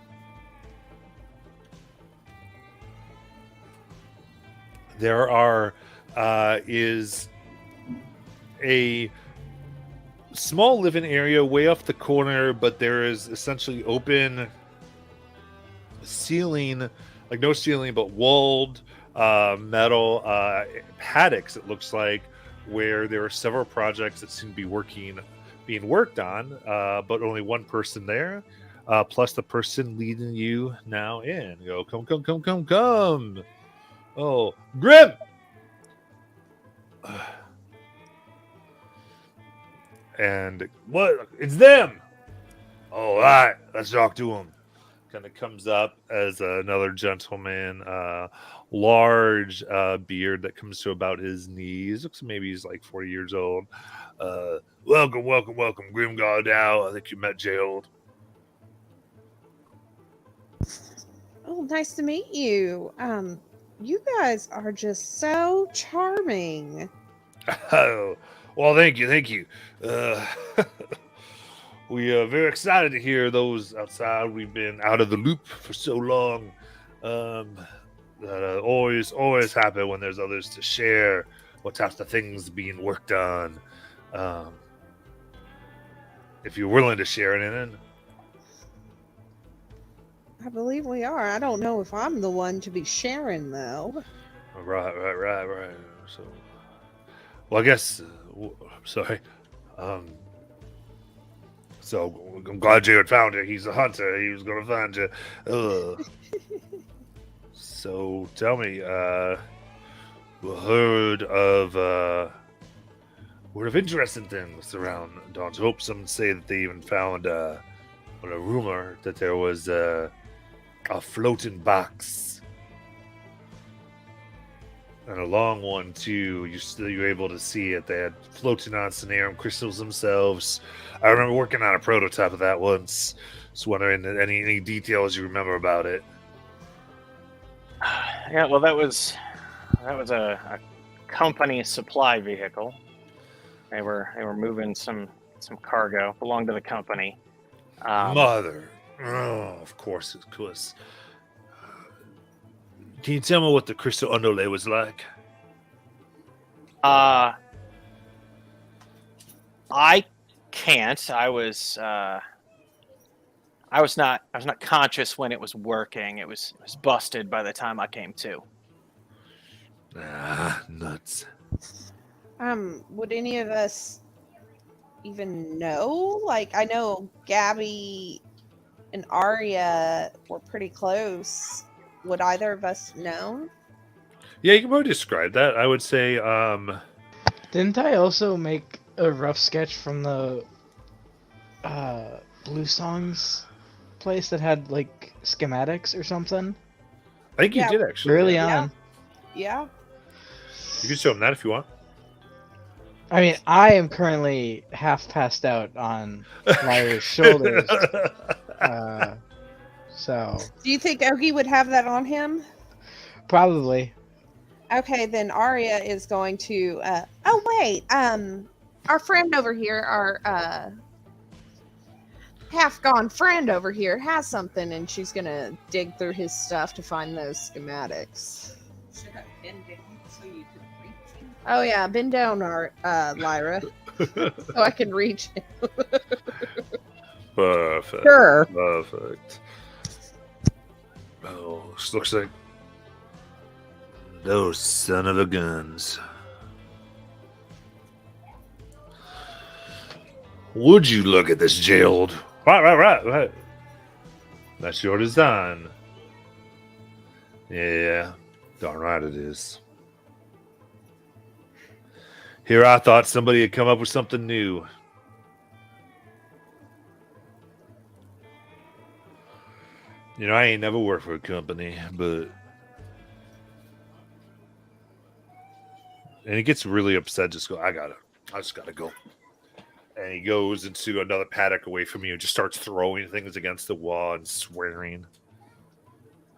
there is a small living area way off the corner, but there is essentially open ceiling, like no ceiling, but walled metal paddocks, it looks like, where there are several projects that seem to be being worked on, but only one person there, plus the person leading you now in. Go, come. Oh, Grim! And what? It's them! All right, let's talk to them. Kind of comes up as another gentleman, large beard that comes to about his knees. Looks maybe he's like 40 years old. Welcome, Grim Gardow. I think you met Gerald. Oh, nice to meet you. You guys are just so charming. Oh, well, thank you. We are very excited to hear those outside. We've been out of the loop for so long. Always happy when there's others to share what types of things being worked on. If you're willing to share anything. I believe we are. I don't know if I'm the one to be sharing, though. Right. So, well, I guess. Sorry. So I'm glad Jared found you. He's a hunter. He was going to find you. So tell me, we heard of interesting things around Dawn's Hope. Some say that they even found a rumor that there was a floating box and a long one too. You're able to see it. They had floating on Sonarum crystals themselves. I remember working on a prototype of that once. Just wondering any details you remember about it. Yeah, well, that was a company supply vehicle. They were moving some cargo, belonged to the company. Mother, oh, of course. Can you tell me what the crystal underlay was like? I can't. I was not conscious when it was working. It was busted by the time I came to. Ah, nuts. Would any of us even know? Like, I know Gabby and Arya were pretty close. Would either of us know? Yeah, you can probably describe that. I would say, Didn't I also make a rough sketch from the Blue Songs place that had like schematics or something I think Yeah. you did actually. early yeah. on? Yeah. You can show them that if you want. I mean, I am currently half passed out on Lyra's shoulders, so Do you think Ogie would have that on him? probably. Okay, then Arya is going to. Oh wait, our friend over here, our half-gone friend over here, has something, and she's gonna dig through his stuff to find those schematics. Should have been down so you could reach him. Oh yeah, bend down, Lyra, so I can reach him. Perfect. Sure. Perfect. Oh, this looks like those son of a guns. Would you look at this, jailed? Right. That's your design. Yeah, darn right it is. Here I thought somebody had come up with something new. You know, I ain't never worked for a company, but... And he gets really upset, just go, I just gotta go. And he goes into another paddock away from you and just starts throwing things against the wall and swearing.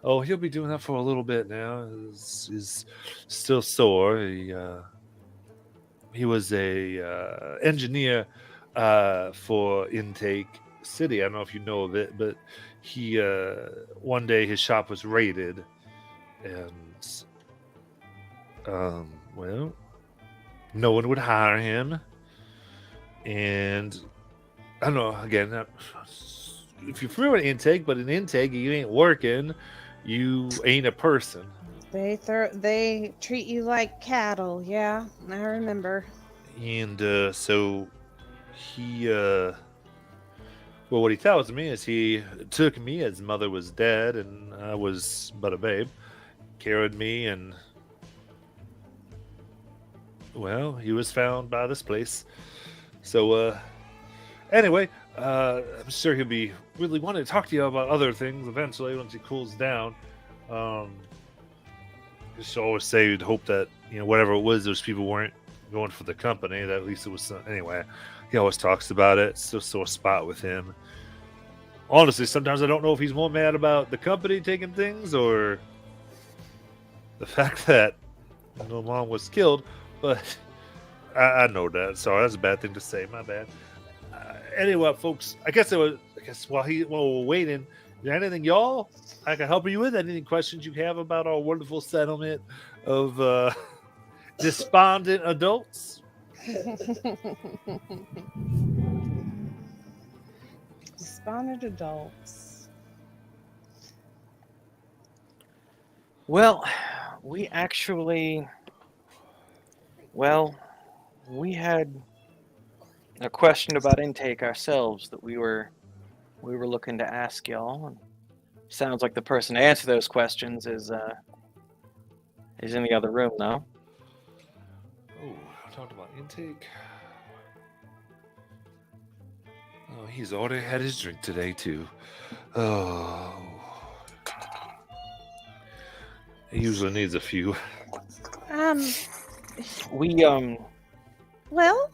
Oh, he'll be doing that for a little bit now. He's still sore. He was a engineer for Intake City. I don't know if you know of it, but he one day his shop was raided, and well, no one would hire him. And I don't know, again, if you're familiar with Intake, but in Intake, you ain't working, you ain't a person. They treat you like cattle. Yeah, I remember. And so he, well, what he tells me is he took me as mother was dead and I was but a babe, carried me, and well, he was found by this place. So, anyway, I'm sure he'll be really wanting to talk to you about other things eventually once he cools down. Just always say you'd hope that, you know, whatever it was, those people weren't going for the company. That at least it was some, anyway. He always talks about it. It's still sore spot with him. Honestly, sometimes I don't know if he's more mad about the company taking things or the fact that no mom was killed, but I know that. Sorry, that's a bad thing to say. My bad. Anyway, folks, I guess while we're waiting, is there anything y'all I can help you with? Any questions you have about our wonderful settlement of despondent adults? Despondent adults. Well, we had a question about intake ourselves that we were looking to ask y'all. And sounds like the person to answer those questions is in the other room now. Oh, talked about intake. Oh, he's already had his drink today too. Oh, he usually needs a few. We Well,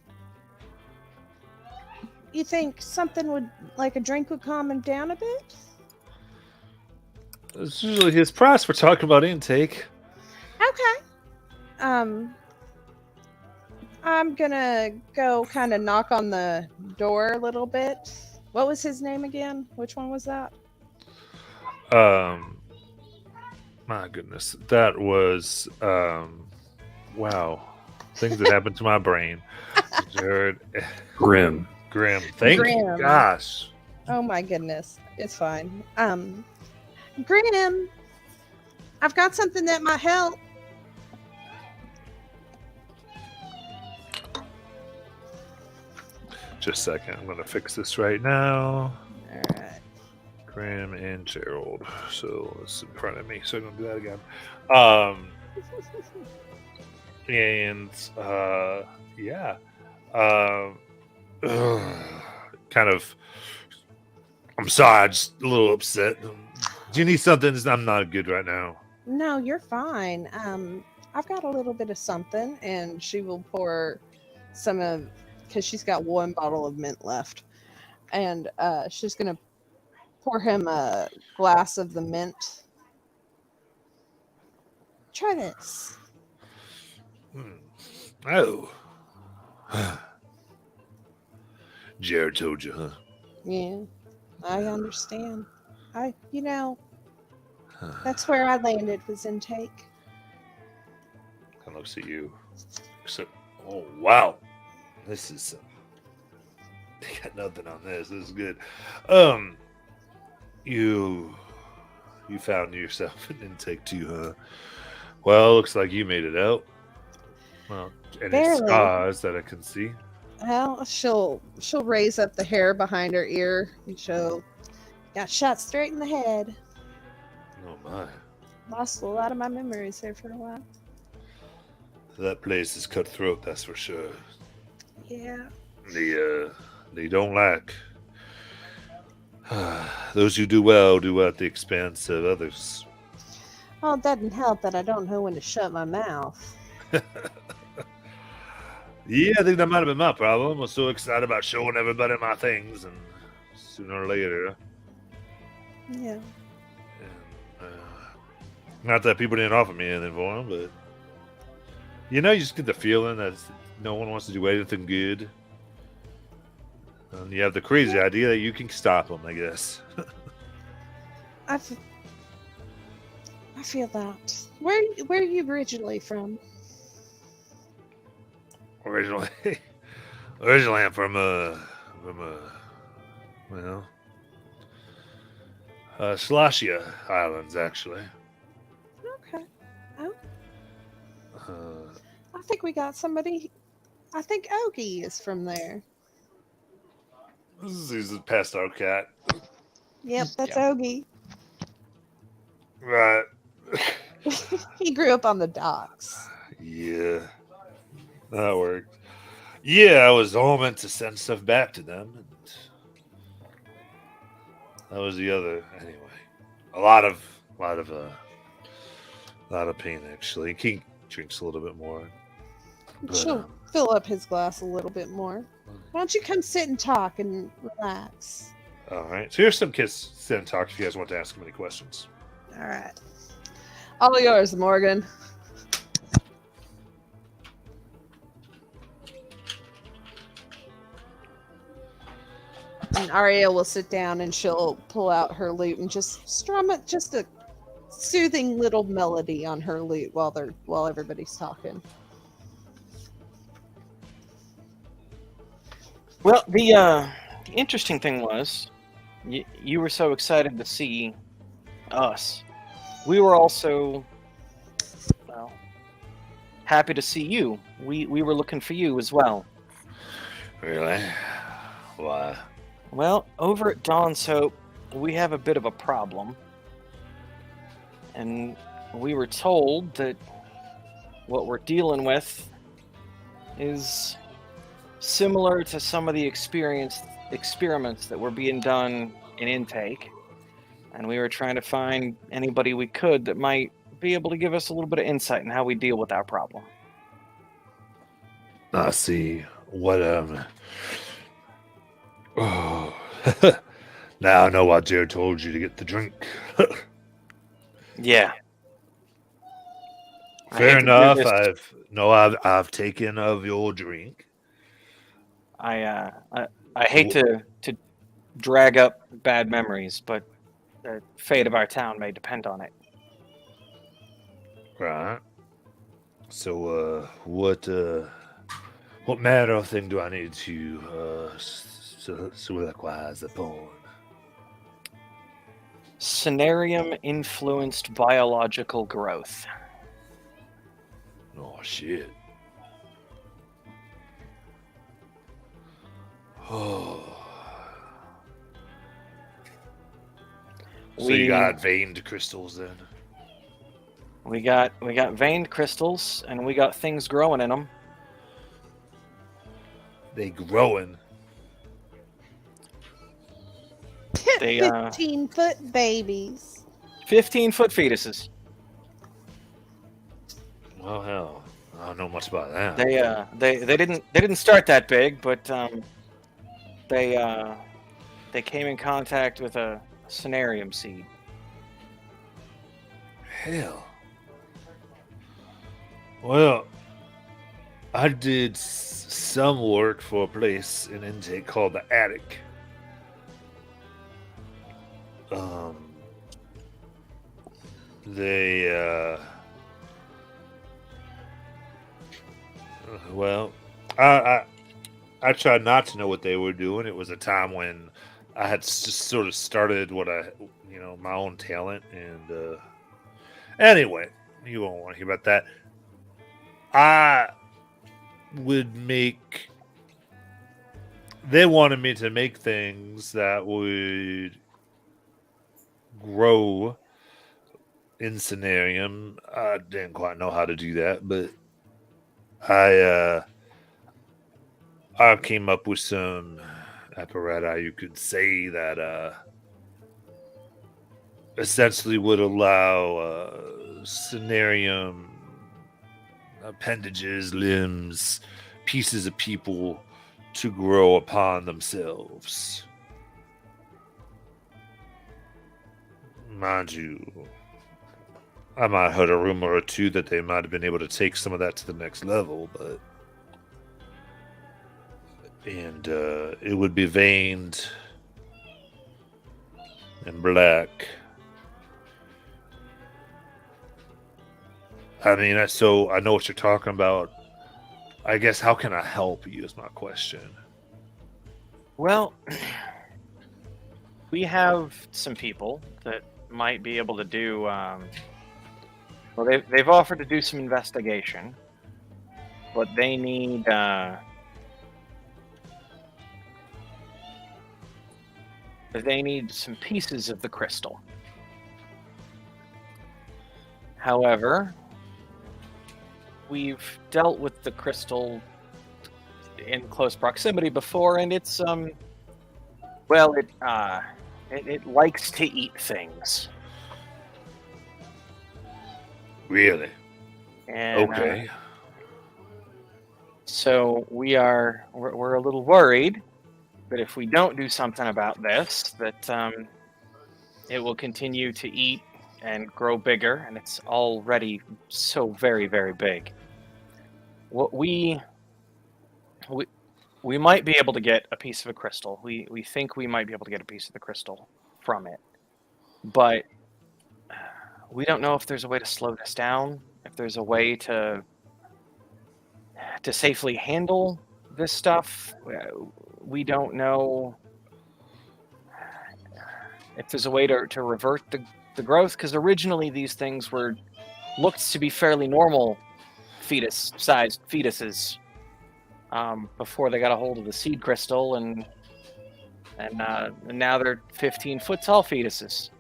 you think something would, like a drink, would calm him down a bit? It's usually his price. We're talking about intake. Okay. I'm gonna go kind of knock on the door a little bit. What was his name again? Which one was that? My goodness, that was wow. Things that happened to my brain. Jared Grim. Grim. Thank you. Grim. Gosh. Oh my goodness. It's fine. Grim, I've got something that might help. Just a second. I'm gonna fix this right now. All right. Graham and Gerald. So it's in front of me, so I'm gonna do that again. Yeah. Kind of. I'm sorry, I'm just a little upset. Do you need something? I'm not good right now. No, you're fine. I've got a little bit of something, and she will pour some of, because she's got one bottle of mint left, and she's gonna pour him a glass of the mint. Try this. Oh. Jared told you, huh? Yeah, I understand. That's where I landed, was intake. Kind of looks at you. So, oh wow, this is. They got nothing on this. This is good. You found yourself an intake too, huh? Well, looks like you made it out. Well, any Barely. scars that I can see. Well, she'll raise up the hair behind her ear, and she'll got shot straight in the head. Oh my. Lost a lot of my memories there for a while. That place is cutthroat, that's for sure. Yeah. They don't like those who do well do at the expense of others. Well, it doesn't help that I don't know when to shut my mouth. Yeah, I think that might have been my problem. I was so excited about showing everybody my things, and sooner or later, Yeah. not that people didn't offer me anything for them, but you just get the feeling that no one wants to do anything good. And you have the crazy idea that you can stop them, I guess. I feel that. Where are you originally from? Originally I'm from Slashia Islands, actually. Okay. Oh. I think we got somebody. I think Ogie is from there. This is a pesto cat. Yep, that's Yeah. Ogie. Right. He grew up on the docks. Yeah. That worked. Yeah, I was all meant to send stuff back to them, and that was the other. Anyway, a lot of pain actually. King drinks a little bit more. But, She'll fill up his glass a little bit more. Why don't you come sit and talk and relax? all right. So here's some kids sit and talk if you guys want to ask them any questions. All right. All yours, Morgan. And Arya will sit down and she'll pull out her lute and just strum it, just a soothing little melody on her lute while everybody's talking. Well, the interesting thing was, you were so excited to see us. We were also, well, happy to see you. We were looking for you as well. Really? Why? Well, over at Dawn's Hope, we have a bit of a problem. And we were told that what we're dealing with is similar to some of the experiments that were being done in intake. And we were trying to find anybody we could that might be able to give us a little bit of insight in how we deal with our problem. I see. What Oh. Now I know why Jared told you to get the drink. Yeah. I hate Fair to do enough. this. I've taken of your drink. I hate to drag up bad memories, but the fate of our town may depend on it. Right. So what matter of thing do I need to soliloquize upon? Cenarium influenced biological growth. Oh shit. Oh. So you got veined crystals then? We got veined crystals, and we got things growing in them. They growing. They 15-foot babies. 15-foot fetuses. Well, hell, I don't know much about that. They didn't start that big, but they came in contact with a cenarium seed. Hell. Well, I did some work for a place in intake called the Attic. They well, I tried not to know what they were doing. It was a time when I had just sort of started my own talent, and anyway, you won't want to hear about that. I would make. They wanted me to make things that would grow in Cenarium. I didn't quite know how to do that, but I came up with some apparatus, you could say, that essentially would allow Cenarium appendages, limbs, pieces of people to grow upon themselves. Mind you, I might have heard a rumor or two that they might have been able to take some of that to the next level, but it would be veined and black. I mean, so I know what you're talking about. I guess, how can I help you is my question. Well, we have some people that might be able to do. Well, they've offered to do some investigation, but they need. They need some pieces of the crystal. However, we've dealt with the crystal in close proximity before, and it's well, it likes to eat things. Really? And, okay. So we're a little worried that if we don't do something about this, that it will continue to eat and grow bigger, and it's already so very, very big. What we might be able to get a piece of a crystal. We think we might be able to get a piece of the crystal from it, but we don't know if there's a way to slow this down, if there's a way to safely handle this stuff. We don't know if there's a way to revert the growth, because originally these things looked to be fairly normal fetus-sized fetuses before they got a hold of the seed crystal, and now they're 15-foot tall fetuses.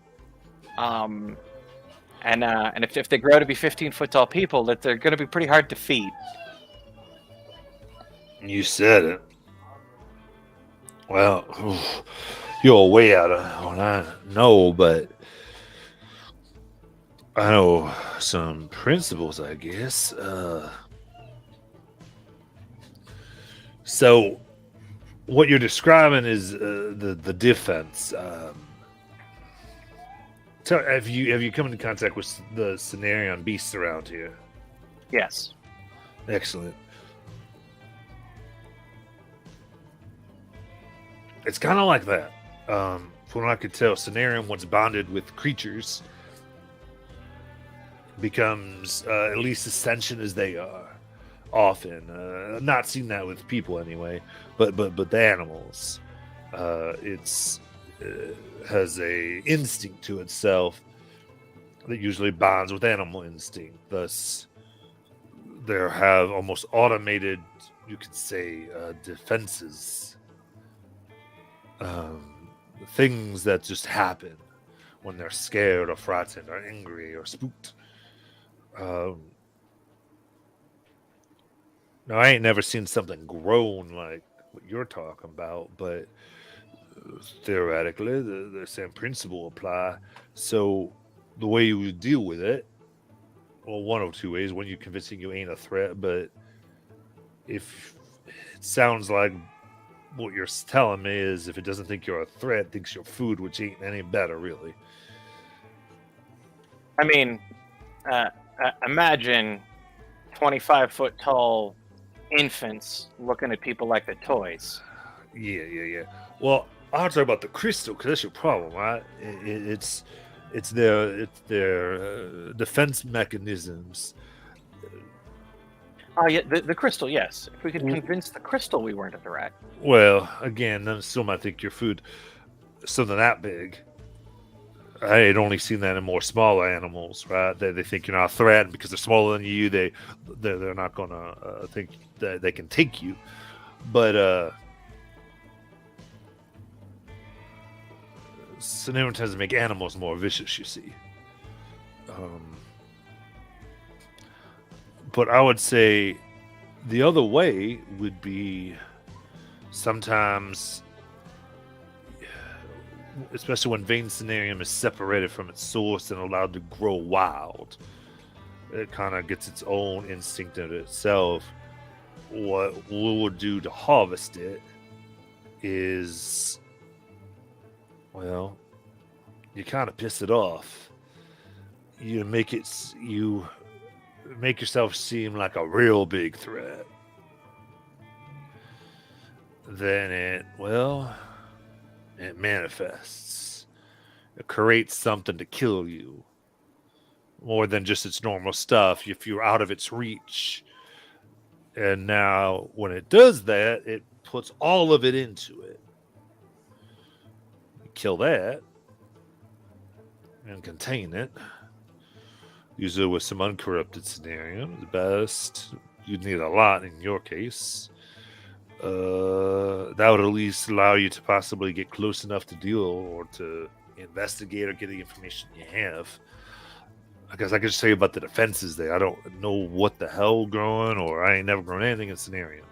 And if they grow to be 15-foot tall people, that they're going to be pretty hard to feed. You said it. Well, you're way out of what I know, but I know some principles, I guess. So what you're describing is the defense. So have you come into contact with the Cenarion beasts around here? Yes. Excellent. It's kind of like that. From what I could tell, Cenarion, once bonded with creatures, becomes at least as sentient as they are. Often, not seen that with people anyway, but the animals. It's has a instinct to itself that usually bonds with animal instinct. Thus, there have almost automated, you could say, defenses. Things that just happen when they're scared or frightened or angry or spooked. Now, I ain't never seen something grown like what you're talking about, but theoretically, the same principle apply. So, the way you would deal with it, well, one of two ways. One, you convincing you ain't a threat, but if it sounds like what you're telling me is if it doesn't think you're a threat, thinks you're food, which ain't any better, really. I mean, imagine 25-foot tall infants looking at people like they're toys. Yeah. Well, I'll talk about the crystal because that's your problem, right? It's their defense mechanisms. Oh, yeah, the crystal, yes. If we could convince the crystal we weren't a threat. Well, again, then still might think your food something that big. I had only seen that in more smaller animals, right? They think you're not a threat, and because they're smaller than you, they're not gonna think that they can take you. But Cenarion tends to make animals more vicious, you see. But I would say the other way would be sometimes, especially when vein Cenarium is separated from its source and allowed to grow wild, it kind of gets its own instinct in itself. What we will do to harvest it is, well, you kind of piss it off. You make yourself seem like a real big threat. Then it manifests. It creates something to kill you. More than just its normal stuff, if you're out of its reach. And now, when it does that, it puts all of it into it. You kill that and contain it. Usually with some uncorrupted scenario, the best. You'd need a lot in your case. That would at least allow you to possibly get close enough to deal or to investigate or get the information you have. I guess I could just tell you about the defenses there. I don't know what the hell growing, or I ain't never grown anything in scenario.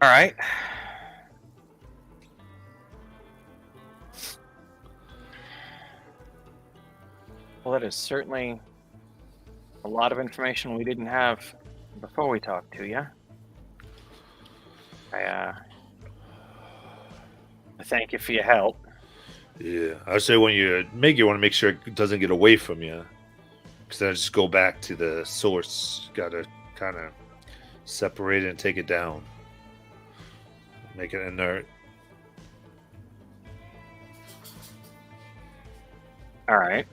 All right. Well, that is certainly a lot of information we didn't have before we talked to you. I thank you for your help. Yeah, I would say when you want to make sure it doesn't get away from you. Because then just go back to the source. Got to kind of separate it and take it down. Make it inert. All right.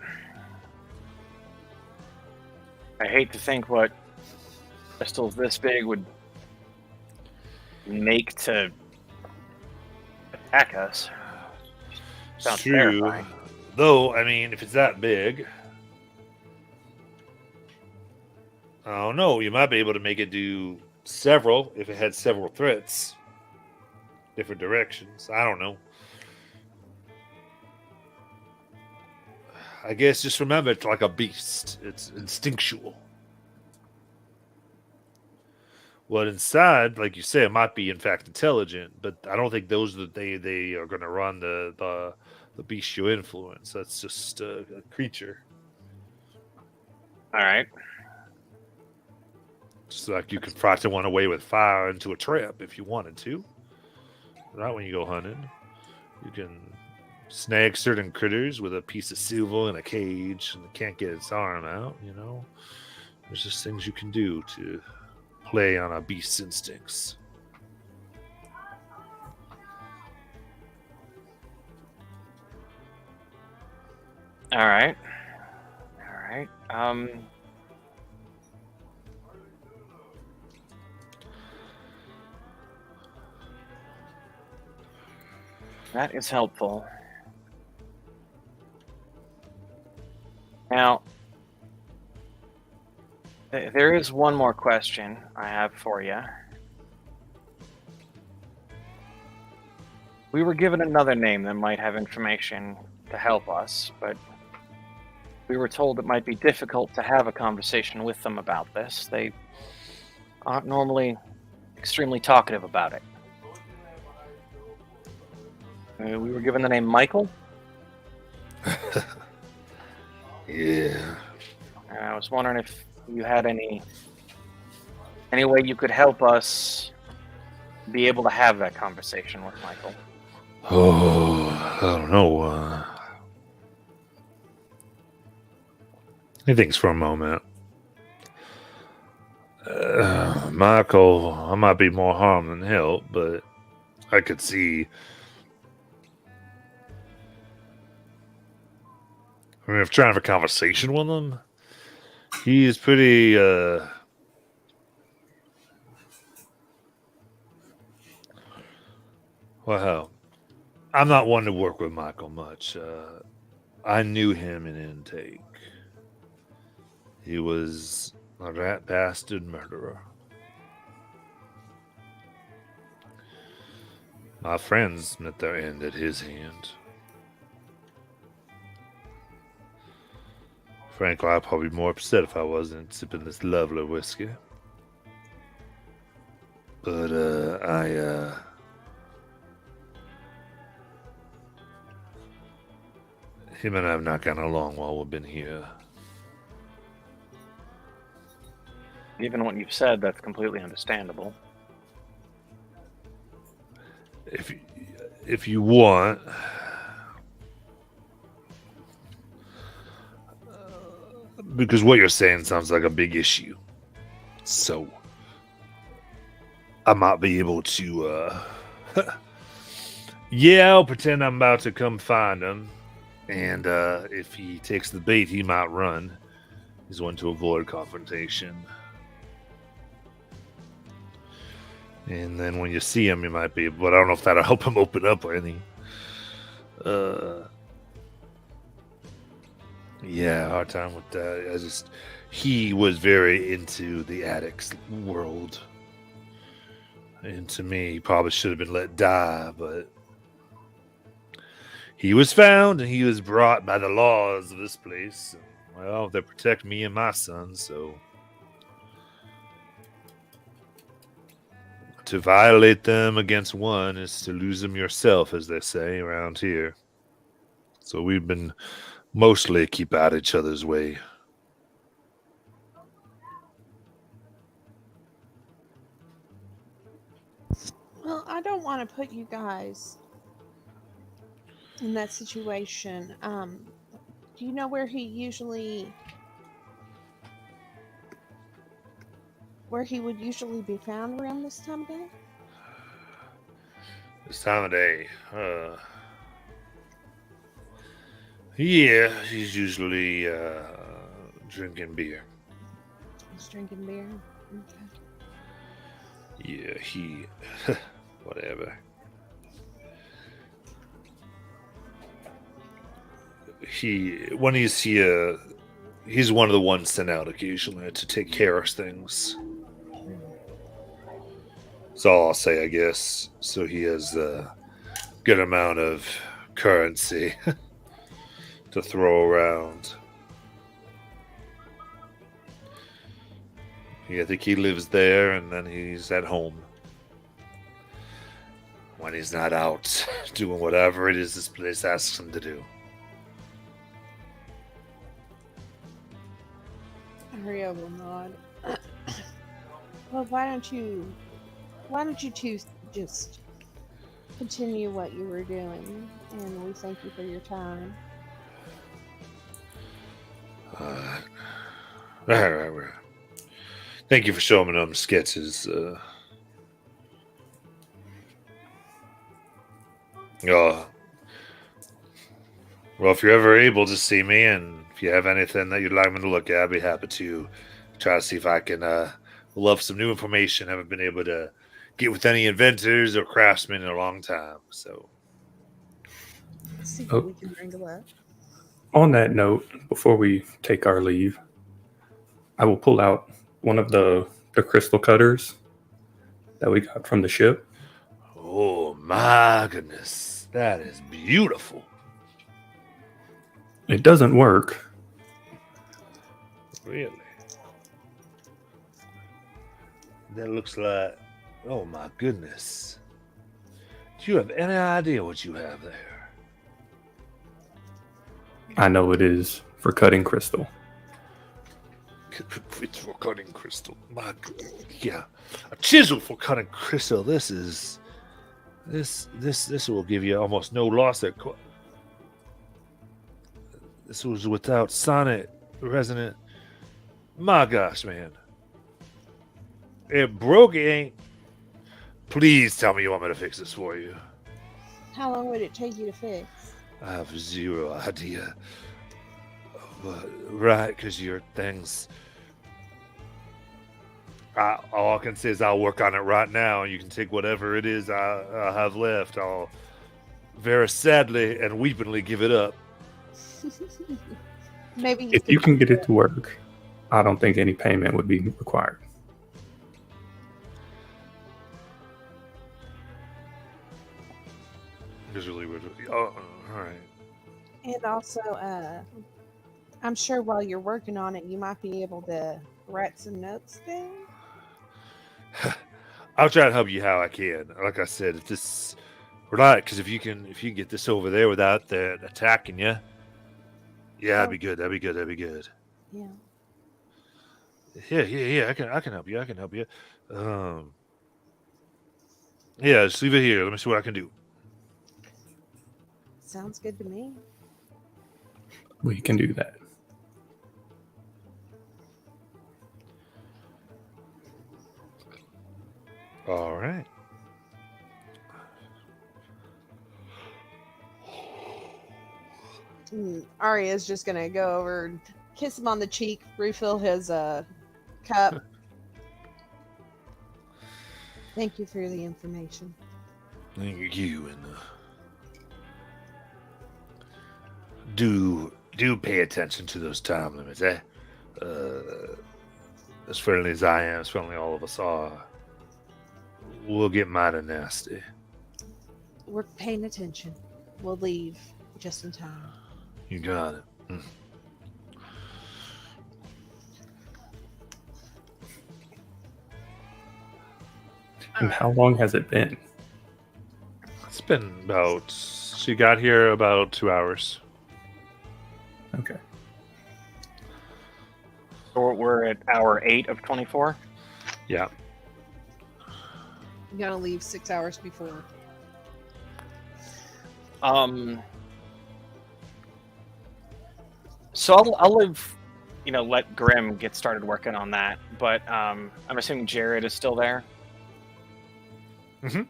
I hate to think what crystals this big would make to attack us. Sounds True. terrifying. Though, I mean, if it's that big, I don't know. You might be able to make it do several if it had several threats, different directions. I don't know. I guess just remember it's like a beast. It's instinctual. Well, inside, like you say, it might be in fact intelligent, but I don't think those that they are going to run the the beast you influence. That's just a creature. All right. Just like you can frighten one away with fire into a trap if you wanted to. Right when you go hunting, you can snag certain critters with a piece of silver in a cage and it can't get its arm out, you know. There's just things you can do to play on a beast's instincts. All right. All right. That is helpful. Now, there is one more question I have for you. We were given another name that might have information to help us, but we were told it might be difficult to have a conversation with them about this. They aren't normally extremely talkative about it. We were given the name Michael. Yeah. And I was wondering if you had any way you could help us be able to have that conversation with Michael. Oh, I don't know. He thinks for a moment. Michael, I might be more harm than help, but I could see. I mean, if trying to have a conversation with him, he's pretty. Well, I'm not one to work with Michael much. I knew him in intake. He was a rat bastard murderer. My friends met their end at his hand. Frankly, I'd probably be more upset if I wasn't sipping this lovely whiskey. But, him and I have not gotten along while we've been here. Given what you've said, that's completely understandable. If you want, because what you're saying sounds like a big issue, so I might be able to. Yeah, I'll pretend I'm about to come find him, and if he takes the bait, he might run. He's one to avoid confrontation. And then when you see him, you might be, but I don't know if that'll help him open up or anything. Yeah, hard time with that. He was very into the addict's world. And to me, he probably should have been let die, but he was found and he was brought by the laws of this place. Well, they protect me and my son, so to violate them against one is to lose them yourself, as they say around here. So we've been mostly keep out each other's way. Well, I don't want to put you guys in that situation. Do you know where he would usually be found around this time of day? This time of day, yeah, he's usually drinking beer. He's drinking beer. Okay. Yeah, he whatever. When he's here, he's one of the ones sent out occasionally to take care of things. That's all I'll say, I guess. So he has a good amount of currency to throw around. Yeah, I think he lives there and then he's at home. when he's not out doing whatever it is this place asks him to do. Aria will nod. Well, why don't you two just continue what you were doing, and we thank you for your time. Right. Thank you for showing me them sketches. Well, if you're ever able to see me, and if you have anything that you'd like me to look at, I'd be happy to try to see if I can love some new information. I haven't been able to get with any inventors or craftsmen in a long time. So, Let's see what we can wrangle up. On that note, before we take our leave, I will pull out one of the crystal cutters that we got from the ship. oh my goodness, that is beautiful. It doesn't work. Really? That looks like, oh my goodness. Do you have any idea what you have there? I know it is for cutting crystal. It's for cutting crystal. My God. Yeah. A chisel for cutting crystal. This will give you almost no loss at this was without sonic resonant. My gosh, man. It broke, it ain't. Please tell me you want me to fix this for you. How long would it take you to fix? I have zero idea. But, right, because your things. All I can say is I'll work on it right now, and you can take whatever it is I have left. I'll very sadly and weepingly give it up. Maybe If you can get it to work, I don't think any payment would be required. Visually, oh, all right. And also, I'm sure while you're working on it, you might be able to write some notes down. I'll try to help you how I can. Like I said, if this right, because if you can get this over there without that attacking you, yeah, that'd be good. That'd be good. Yeah. Yeah. I can help you. Yeah, just leave it here. Let me see what I can do. Sounds good to me. We can do that. All right. Arya's just gonna go over and kiss him on the cheek, refill his cup. Thank you for the information. Thank you, and do pay attention to those time limits, eh? As friendly as I am, as friendly all of us are, we'll get mighty nasty. We're paying attention. We'll leave just in time. You got it. And how long has it been? It's been about. She got here about 2 hours. Okay. So we're at hour 8 of 24. Yeah. You gotta leave 6 hours before. So I'll leave, let Grim get started working on that. But I'm assuming Jared is still there. Mm-hmm.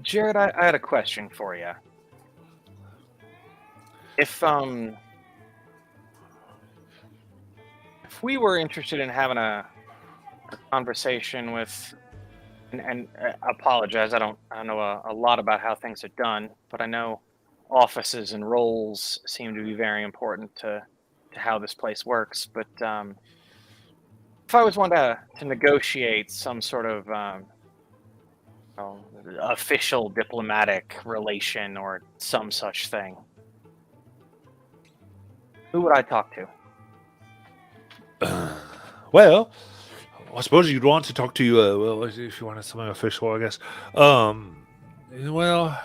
Jared, I had a question for you. If we were interested in having a conversation with, and I apologize, I don't know a lot about how things are done, but I know offices and roles seem to be very important to how this place works. But if I was one to negotiate some sort of official diplomatic relation or some such thing, who would I talk to? Well, I suppose you'd want to talk to well, if you wanted something official, I guess. Well,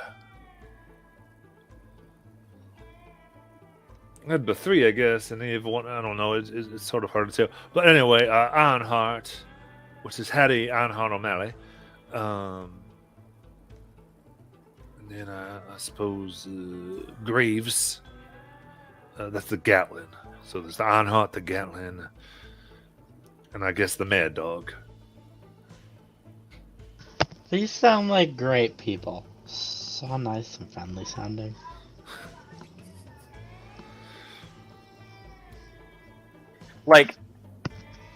the three, I guess, and if one, I don't know. It's sort of hard to tell. But anyway, Ironheart, which is Hattie Ironheart O'Malley. And then I suppose Graves. That's the Gatlin. So there's the Ironheart, the Gatlin, and I guess the Mad Dog. These sound like great people. So nice and friendly sounding. Like,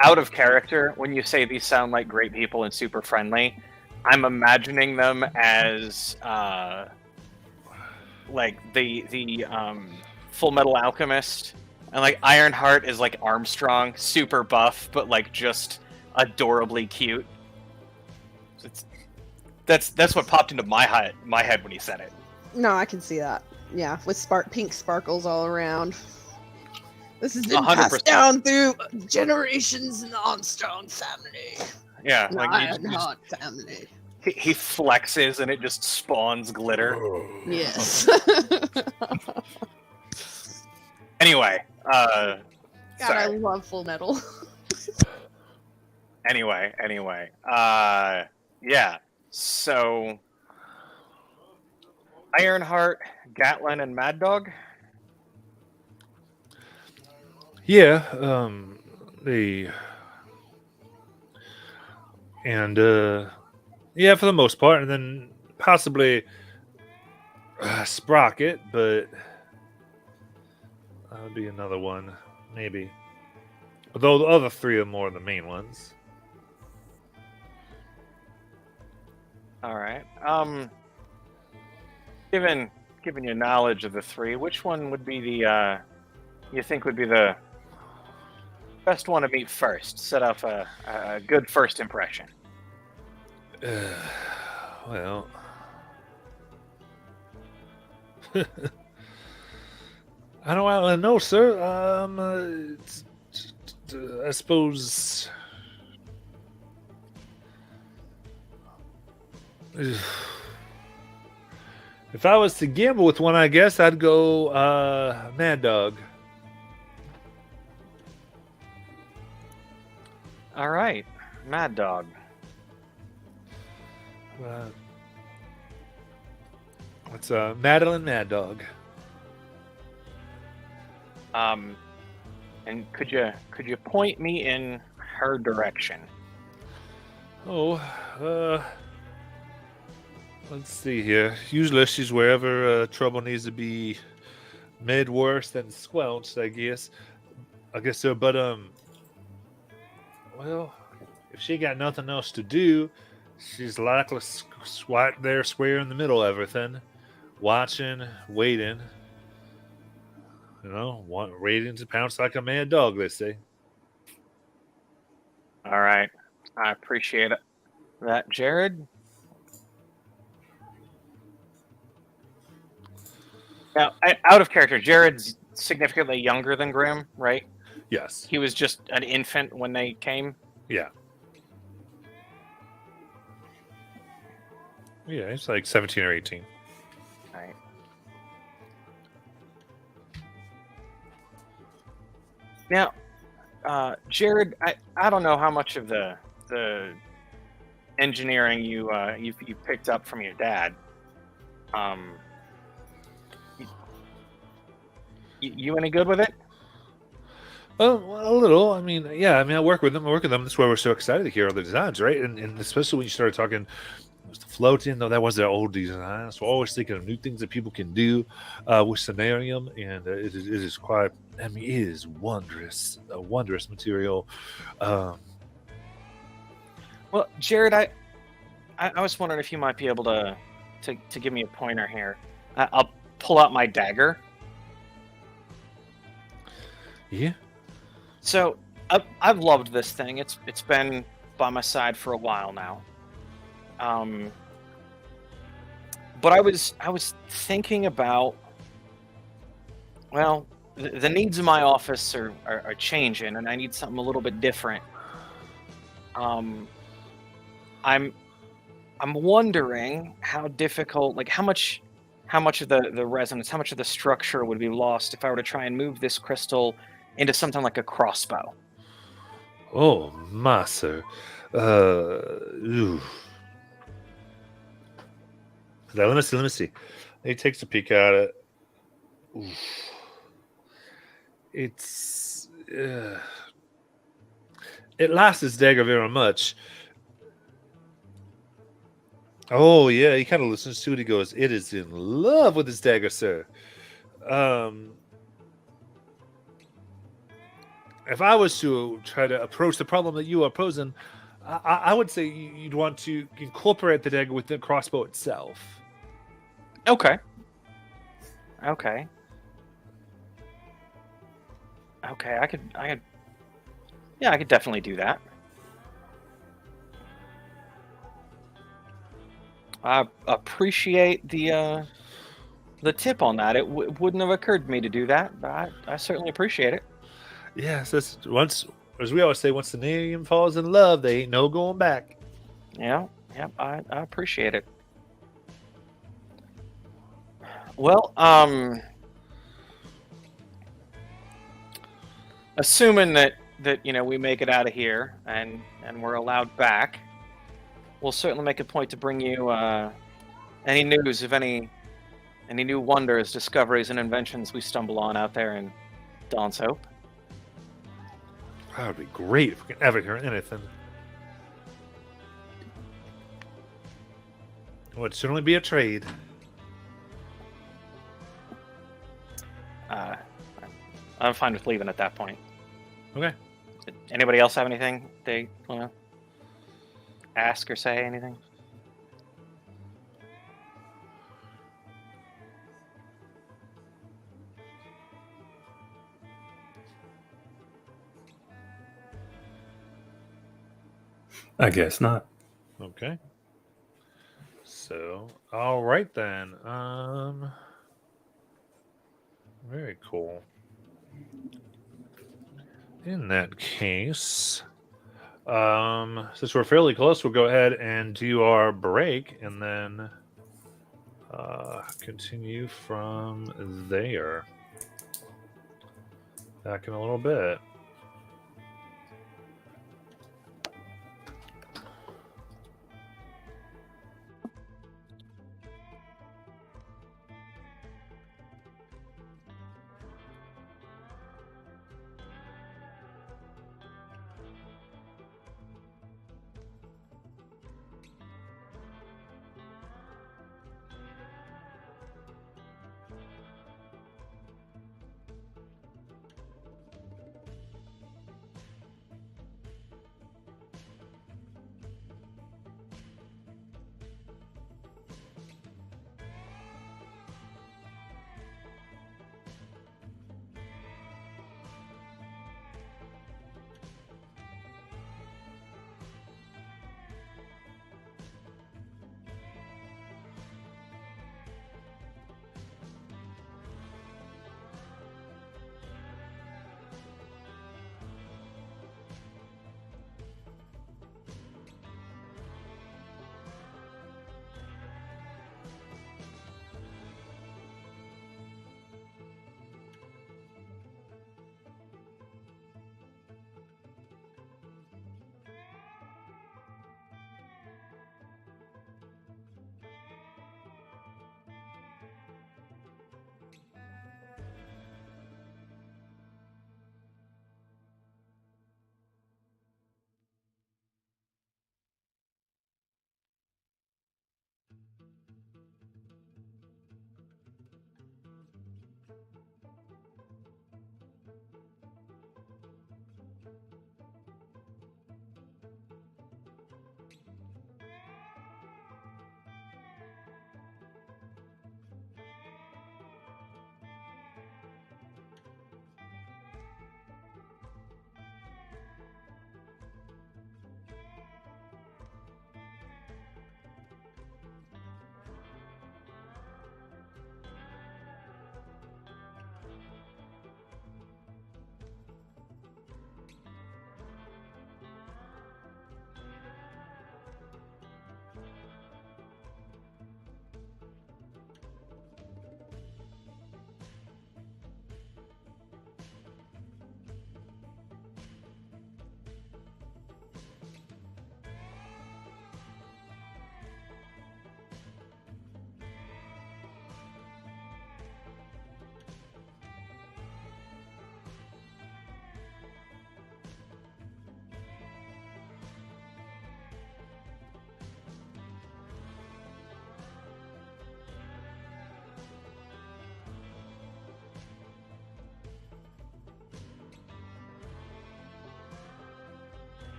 out of character, when you say these sound like great people and super friendly, I'm imagining them as like the Full Metal Alchemist, and like Ironheart is like Armstrong, super buff, but like just adorably cute. That's what popped into my head when he said it. No, I can see that. Yeah, with pink sparkles all around. This has been 100%. passed down through generations in the Armstrong family. Yeah, The like Ironheart family. he flexes and it just spawns glitter. Yes. Anyway, God, I sorry. love Full Metal. Anyway, yeah. So, Ironheart, Gatlin, and Mad Dog. Yeah, yeah, for the most part, and then possibly Sprocket, but that would be another one, maybe. Although the other three are more the main ones. All right. Given your knowledge of the three, which one would be the you think would be the best one to meet first? Set off a good first impression. Well, I don't know, sir. I suppose. If I was to gamble with one, I guess I'd go Mad Dog. All right, Mad Dog. It's Madeline Mad Dog. And could you point me in her direction? Oh, let's see here. Usually she's wherever trouble needs to be made worse than squelched, I guess. I guess so, but well, if she got nothing else to do, she's likely right there square in the middle of everything, watching, waiting. You know, waiting to pounce like a mad dog, they say. All right, I appreciate it. That, Jared. Now, out of character, Jared's significantly younger than Grim, right? Yes. He was just an infant when they came. Yeah. Yeah, it's like 17 or 18. All right. Now, Jared, I don't know how much of the engineering you picked up from your dad. You any good with it? Well, a little. I mean, yeah. I mean, I work with them. That's why we're so excited to hear all the designs, right? And especially when you started talking, the floating, though, that was their old design. So always thinking of new things that people can do with Scenarium, and it is quite. I mean, it is wondrous, a wondrous material. Well, Jared, I was wondering if you might be able to give me a pointer here. I'll pull out my dagger. Yeah. So I've loved this thing. It's been by my side for a while now. But I was thinking about, well, the needs of my office are changing, and I need something a little bit different. I'm wondering how difficult, like how much of the resonance, how much of the structure would be lost if I were to try and move this crystal into something like a crossbow. Oh, master. Ooh. Now, let me see. He takes a peek at it. Oof. It's it lasts his dagger very much. Oh yeah, he kind of listens to it. He goes, "It is in love with his dagger, sir." Um, if I was to try to approach the problem that you are posing, I would say you'd want to incorporate the dagger with the crossbow itself. Okay. Okay. Okay, I could, yeah, I could definitely do that. I appreciate the tip on that. It wouldn't have occurred to me to do that, but I certainly appreciate it. Yes, that's once, as we always say, once the name falls in love, they ain't no going back. Yeah, I appreciate it. Well, assuming that we make it out of here and we're allowed back, we'll certainly make a point to bring you any news of any new wonders, discoveries, and inventions we stumble on out there in Dawn's Hope. That would be great if we can ever hear anything. It would certainly be a trade. I'm fine with leaving at that point. Okay. Anybody else have anything they want to ask or say? Anything? I guess not. Okay. So, all right then. Very cool. In that case, since we're fairly close, we'll go ahead and do our break and then continue from there. Back in a little bit.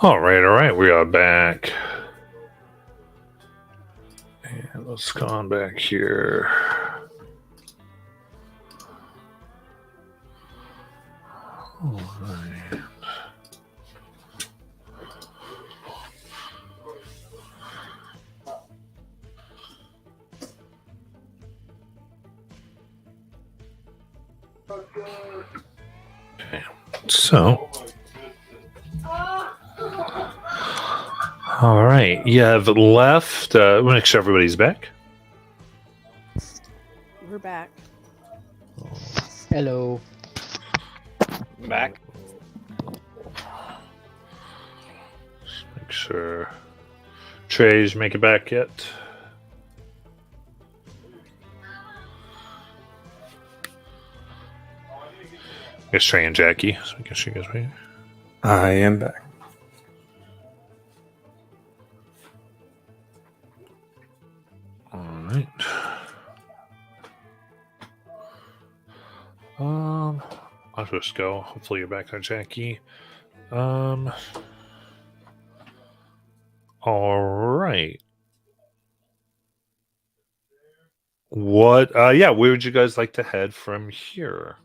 All right. We are back. And let's go on back here. All right. Okay. So, all right. You have left. Make sure everybody's back. We're back. Hello. Back. Just make sure. Trey's make it back yet? I guess Trey and Jackie. So I guess you guys wait. I am back. All right. I'll just go. Hopefully you're back on Jackie. All right. What? Yeah. Where would you guys like to head from here?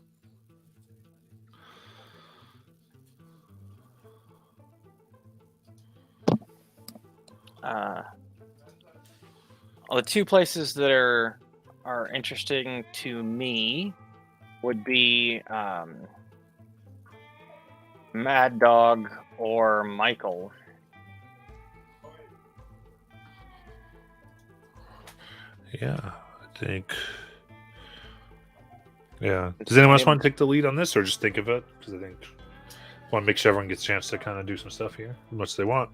Well, the two places that are interesting to me would be Mad Dog or Michael. Yeah, I think. Yeah. Does anyone else want to take the lead on this, or just think of it? Because I think I want to make sure everyone gets a chance to kind of do some stuff here, as much as they want.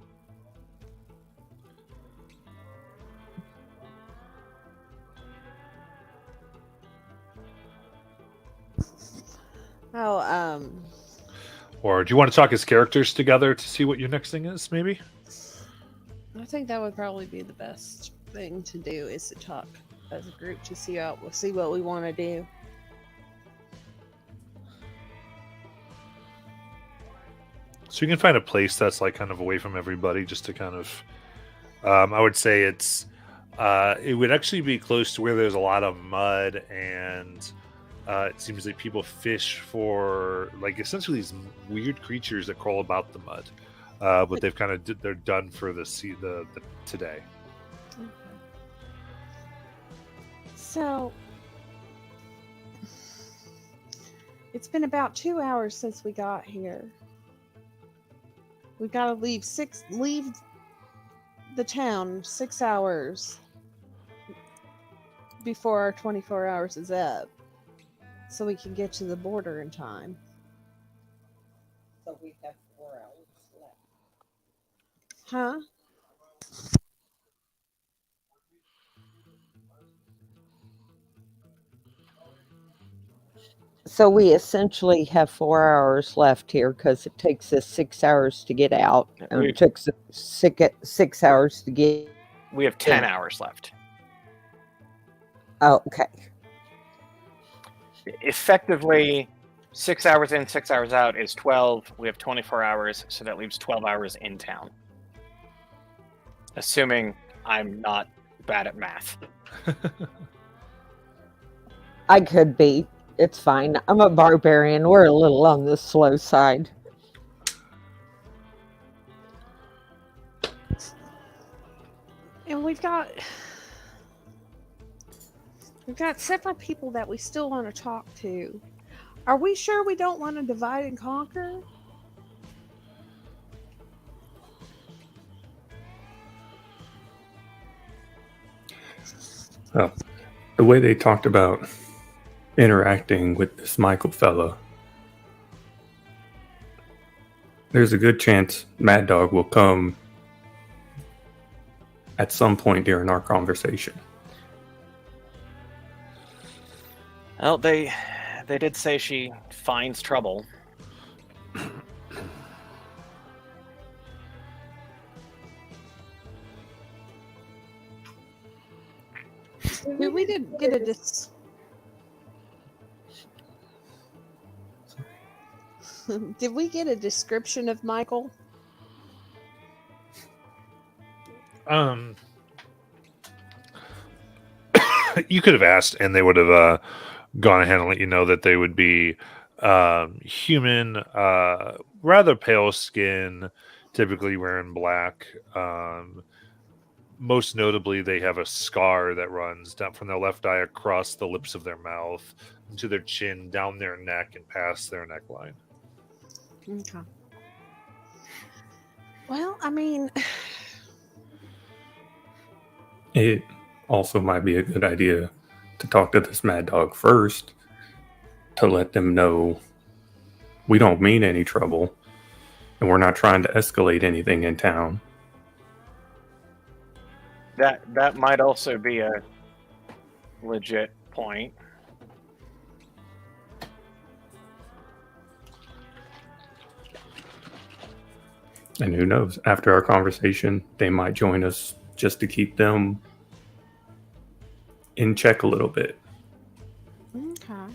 Oh, Or do you want to talk as characters together to see what your next thing is, maybe? I think that would probably be the best thing to do is to talk as a group to see what we want to do. So you can find a place that's like kind of away from everybody, just to kind of. I would say it's. It would actually be close to where there's a lot of mud, and it seems like people fish for like essentially these weird creatures that crawl about the mud. But they've kind of they're done for the today. Okay. So it's been about 2 hours since we got here. We've got to leave the town 6 hours before our 24 hours is up, so we can get to the border in time. So we have 4 hours left. Huh? So we essentially have 4 hours left here because it takes us 6 hours to get out, and it took us 6 hours to get. We have 10 hours left. Oh, okay. Effectively, 6 hours in, 6 hours out is 12. We have 24 hours, so that leaves 12 hours in town. Assuming I'm not bad at math. I could be. It's fine. I'm a barbarian. We're a little on the slow side. And we've got several people that we still want to talk to. Are we sure we don't want to divide and conquer? Oh, the way they talked about interacting with this Michael fella, there's a good chance Mad Dog will come at some point during our conversation. Well, they did say she finds trouble. We didn't get a Did we get a description of Michael? You could have asked, and they would have gone ahead and let you know that they would be human, rather pale skin, typically wearing black. Most notably, they have a scar that runs down from their left eye across the lips of their mouth into their chin, down their neck, and past their neckline. Okay. Well, I mean, It also might be a good idea to talk to this mad dog first to let them know we don't mean any trouble and we're not trying to escalate anything in town. That might also be a legit point. And who knows, after our conversation, they might join us just to keep them in check a little bit. okay.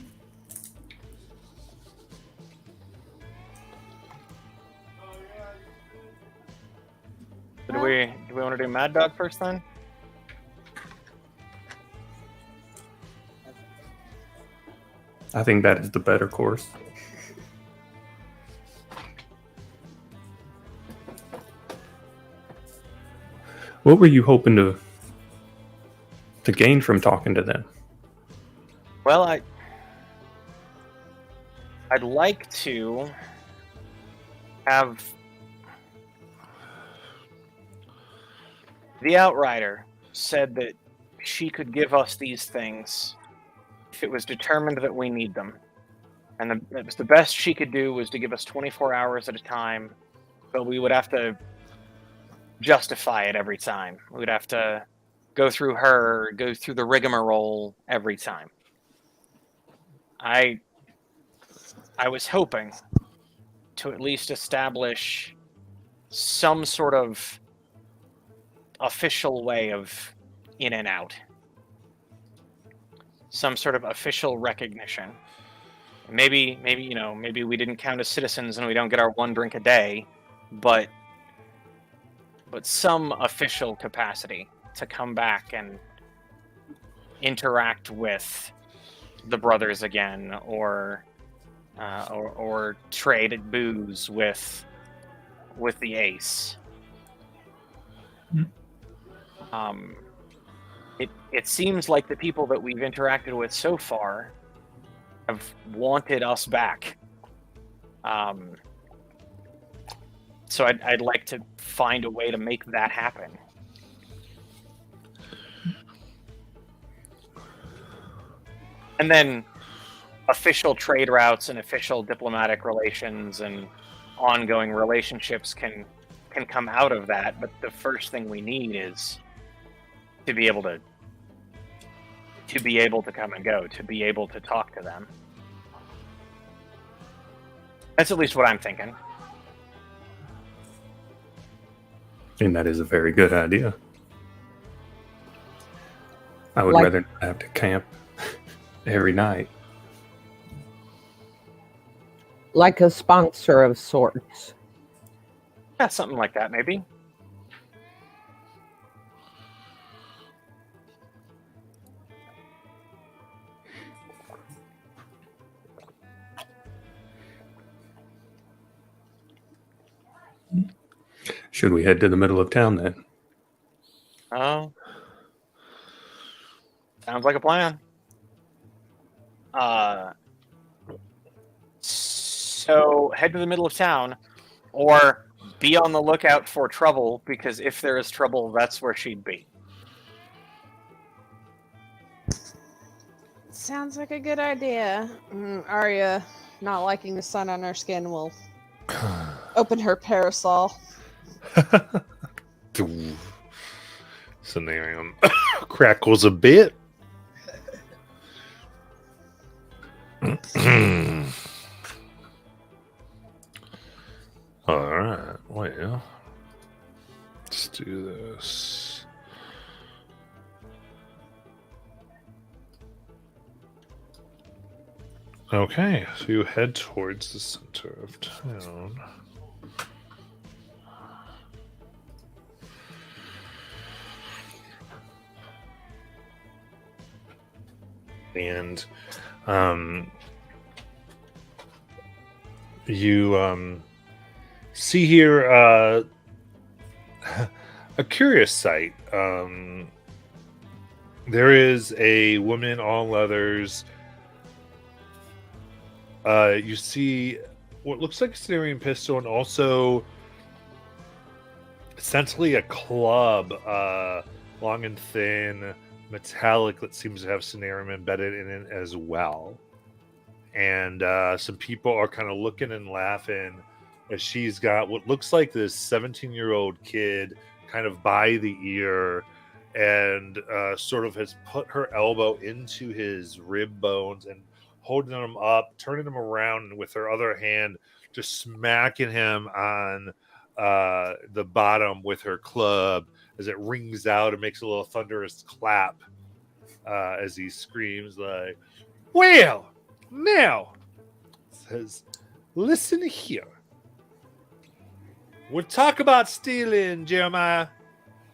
Do we want to do Mad Dog first then? I think that is the better course. What were you hoping to gain from talking to them? Well, I'd like to have the Outrider said that she could give us these things if it was determined that we need them. And it was the best she could do was to give us 24 hours at a time, but we would have to justify it every time. We'd have to go through her, go through the rigmarole every time. I was hoping to at least establish some sort of official way of in and out. Some sort of official recognition. Maybe we didn't count as citizens and we don't get our one drink a day, but some official capacity to come back and interact with the brothers again, or trade booze with the ace. It seems like the people that we've interacted with so far have wanted us back. So I'd like to find a way to make that happen. And then official trade routes and official diplomatic relations and ongoing relationships can come out of that. But the first thing we need is to be able to come and go, to be able to talk to them. That's at least what I'm thinking. And that is a very good idea. I would rather not have to camp every night. Like a sponsor of sorts. Yeah, something like that, maybe. Should we head to the middle of town then? Oh. Sounds like a plan. So head to the middle of town, or be on the lookout for trouble, because if there is trouble, that's where she'd be. Sounds like a good idea. Arya, not liking the sun on her skin, will open her parasol. Scenario crackles a bit. All right, well, let's do this. Okay, so you head towards the center of town. And you see here a curious sight. There is a woman all leathers. You see what looks like a Cenarian pistol, and also essentially a club, long and thin, metallic, that seems to have Cenarium embedded in it as well. And some people are kind of looking and laughing as she's got what looks like this 17-year-old kid kind of by the ear, and sort of has put her elbow into his rib bones and holding him up, turning him around, and with her other hand just smacking him on the bottom with her club as it rings out and makes a little thunderous clap as he screams like, "Well, now," says, "listen here. We'll talk about stealing, Jeremiah.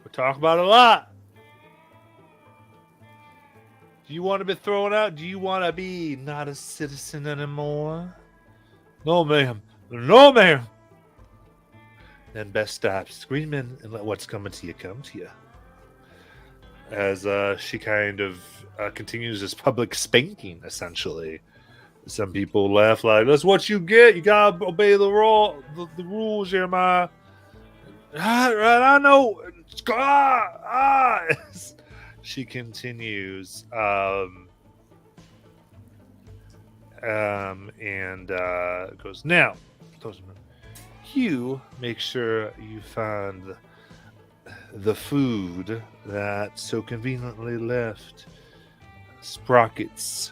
We'll talk about a lot. Do you want to be thrown out? Do you want to be not a citizen anymore? No, ma'am. No, ma'am. Then best stop screaming and let what's coming to you come to you." As she kind of continues this public spanking, essentially. Some people laugh like, "That's what you get. You gotta obey the rules, Jeremiah." Right, I know. She continues, and goes, "Now, you make sure you find the food that so conveniently left Sprocket's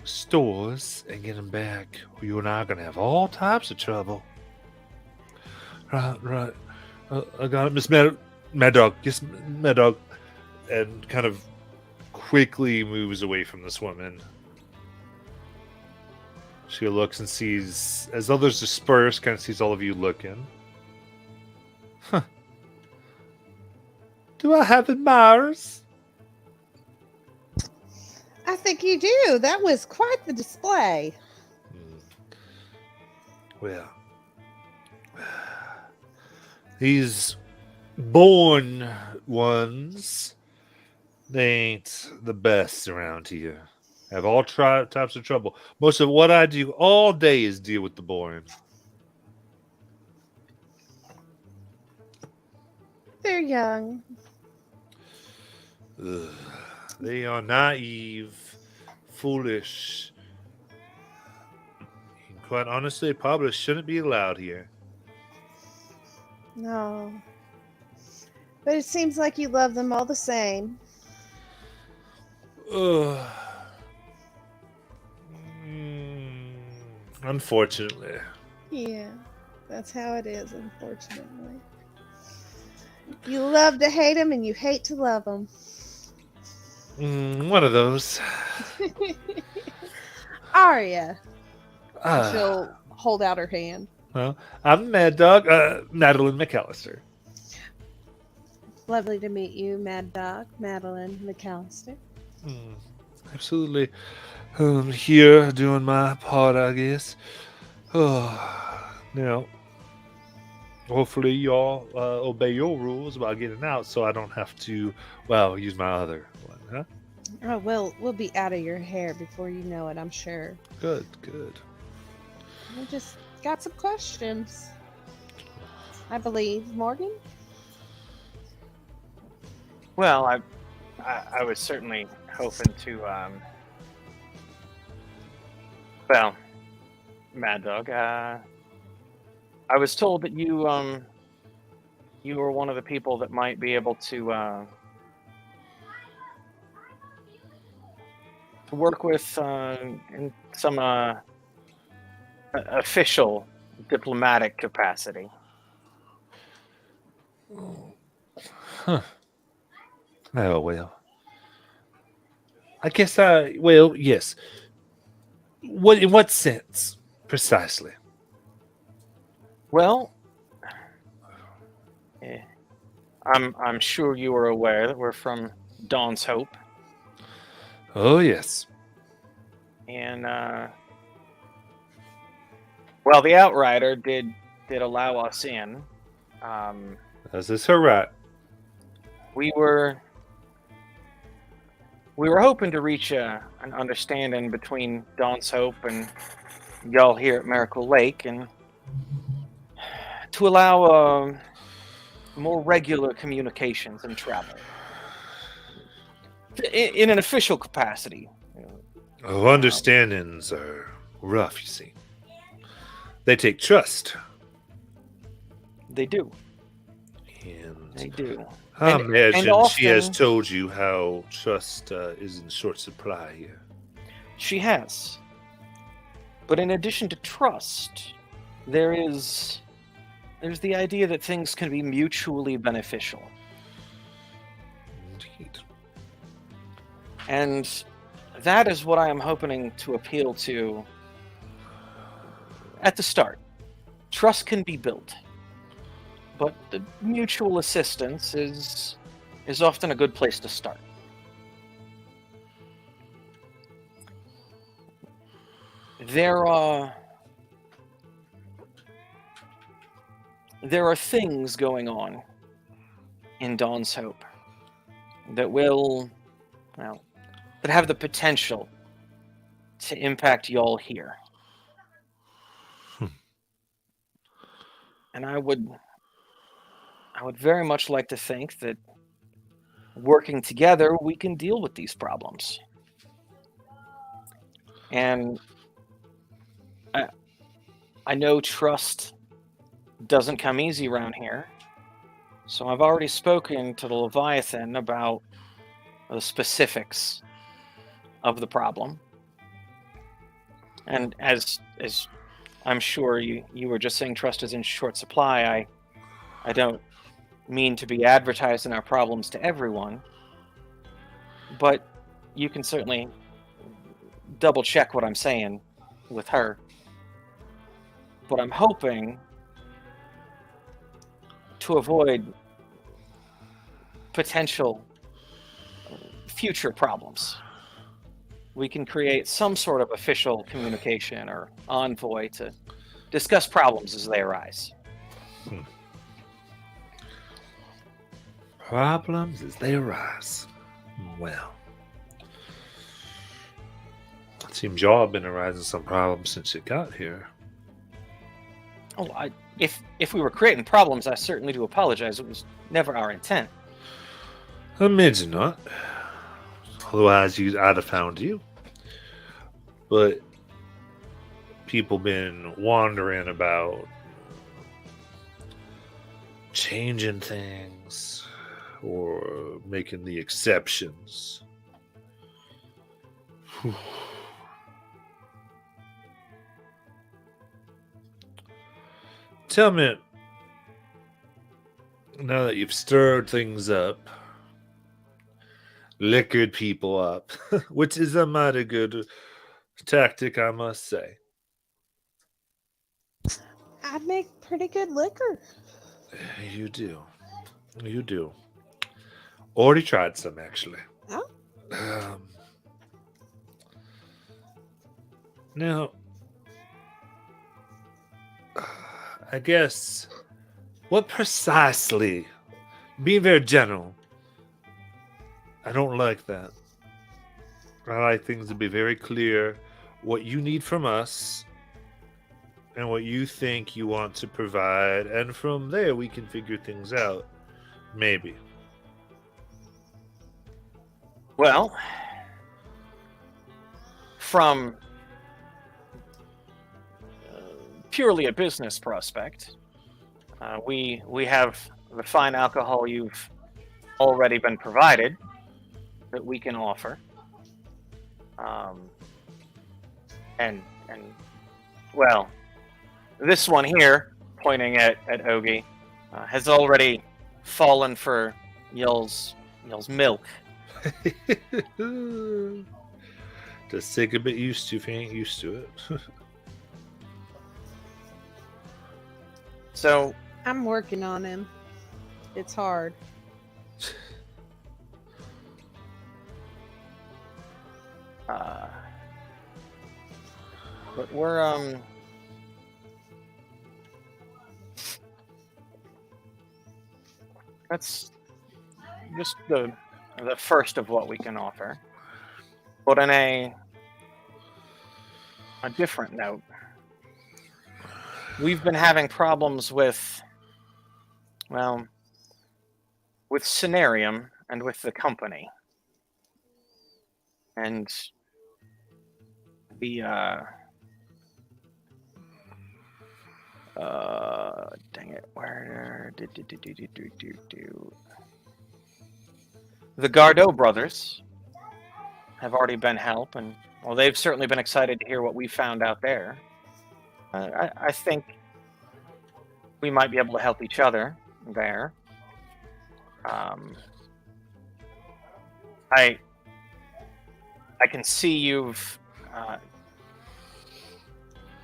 stores and get them back, or you and I are going to have all types of trouble." Right. I got it, Miss Mad Dog. Yes, Mad Dog. And kind of quickly moves away from this woman. She looks and sees, as others disperse, kind of sees all of you looking. Huh. Do I have admirers? I think you do. That was quite the display. Well, these born ones, they ain't the best around here. Have all types of trouble. Most of what I do all day is deal with the born. They're young. Ugh. They are naive, foolish. And quite honestly, probably shouldn't be allowed here. No. But it seems like you love them all the same. Ugh. Unfortunately. Yeah, that's how it is, unfortunately. You love to hate them and you hate to love them. One of those. Arya. Ah. She'll hold out her hand. Well, I'm Mad Dog, Madeline McAllister. Lovely to meet you, Mad Dog, Madeline McAllister. Absolutely. Here doing my part, I guess. Now, hopefully y'all obey your rules about getting out, so I don't have to, well, use my other one, huh? Oh, we'll be out of your hair before you know it, I'm sure. Good. We just got some questions. I believe. Morgan? Well, I was certainly hoping to, well, Mad Dog, I was told that you were one of the people that might be able to work with in some official diplomatic capacity. Huh. Oh, well. I guess well, yes. In what sense, precisely? Well, I'm sure you are aware that we're from Dawn's Hope. Oh, yes. And well, the Outrider did allow us in. This is her right. We were hoping to reach an understanding between Dawn's Hope and y'all here at Miracle Lake, and to allow more regular communications and travel in an official capacity. Oh, understandings are rough, you see. They take trust. They do. And They do. I And imagine she has often- told you how trust is in short supply here. She has. But in addition to trust, there's the idea that things can be mutually beneficial. Indeed. And that is what I am hoping to appeal to at the start. Trust can be built, but the mutual assistance is often a good place to start. There are things going on in Dawn's Hope that that have the potential to impact y'all here. And I would very much like to think that working together we can deal with these problems. And I know trust doesn't come easy around here. So I've already spoken to the Leviathan about the specifics of the problem. And as I'm sure you were just saying, trust is in short supply. I don't mean to be advertising our problems to everyone, but you can certainly double check what I'm saying with her. But I'm hoping to avoid potential future problems. We can create some sort of official communication or envoy to discuss problems as they arise. Problems as they arise. Well, it seems y'all have been arising some problems since you got here. Oh, if we were creating problems, I certainly do apologize. It was never our intent. Imagine not. Otherwise, I'd have found you. But people been wondering about changing things or making the exceptions. Tell me, now that you've stirred things up, liquored people up, which is a mighty good tactic, I must say. I make pretty good liquor. You do. You do. Already tried some, actually. Oh. Now, I guess, what precisely, being very general, I don't like that. I like things to be very clear what you need from us and what you think you want to provide, and from there we can figure things out. Maybe. Well, from purely a business prospect, we have the fine alcohol you've already been provided that we can offer, and well, this one here, pointing at Ogie, has already fallen for y'all's milk. Just take a bit used to if you ain't used to it. So I'm working on him. It's hard. But we're that's just the first of what we can offer. But on a different note, we've been having problems with, well, with Scenarium and with the company. And the dang it, where the Gardot brothers have already been help, and well, they've certainly been excited to hear what we found out there. I think we might be able to help each other there. I can see you've.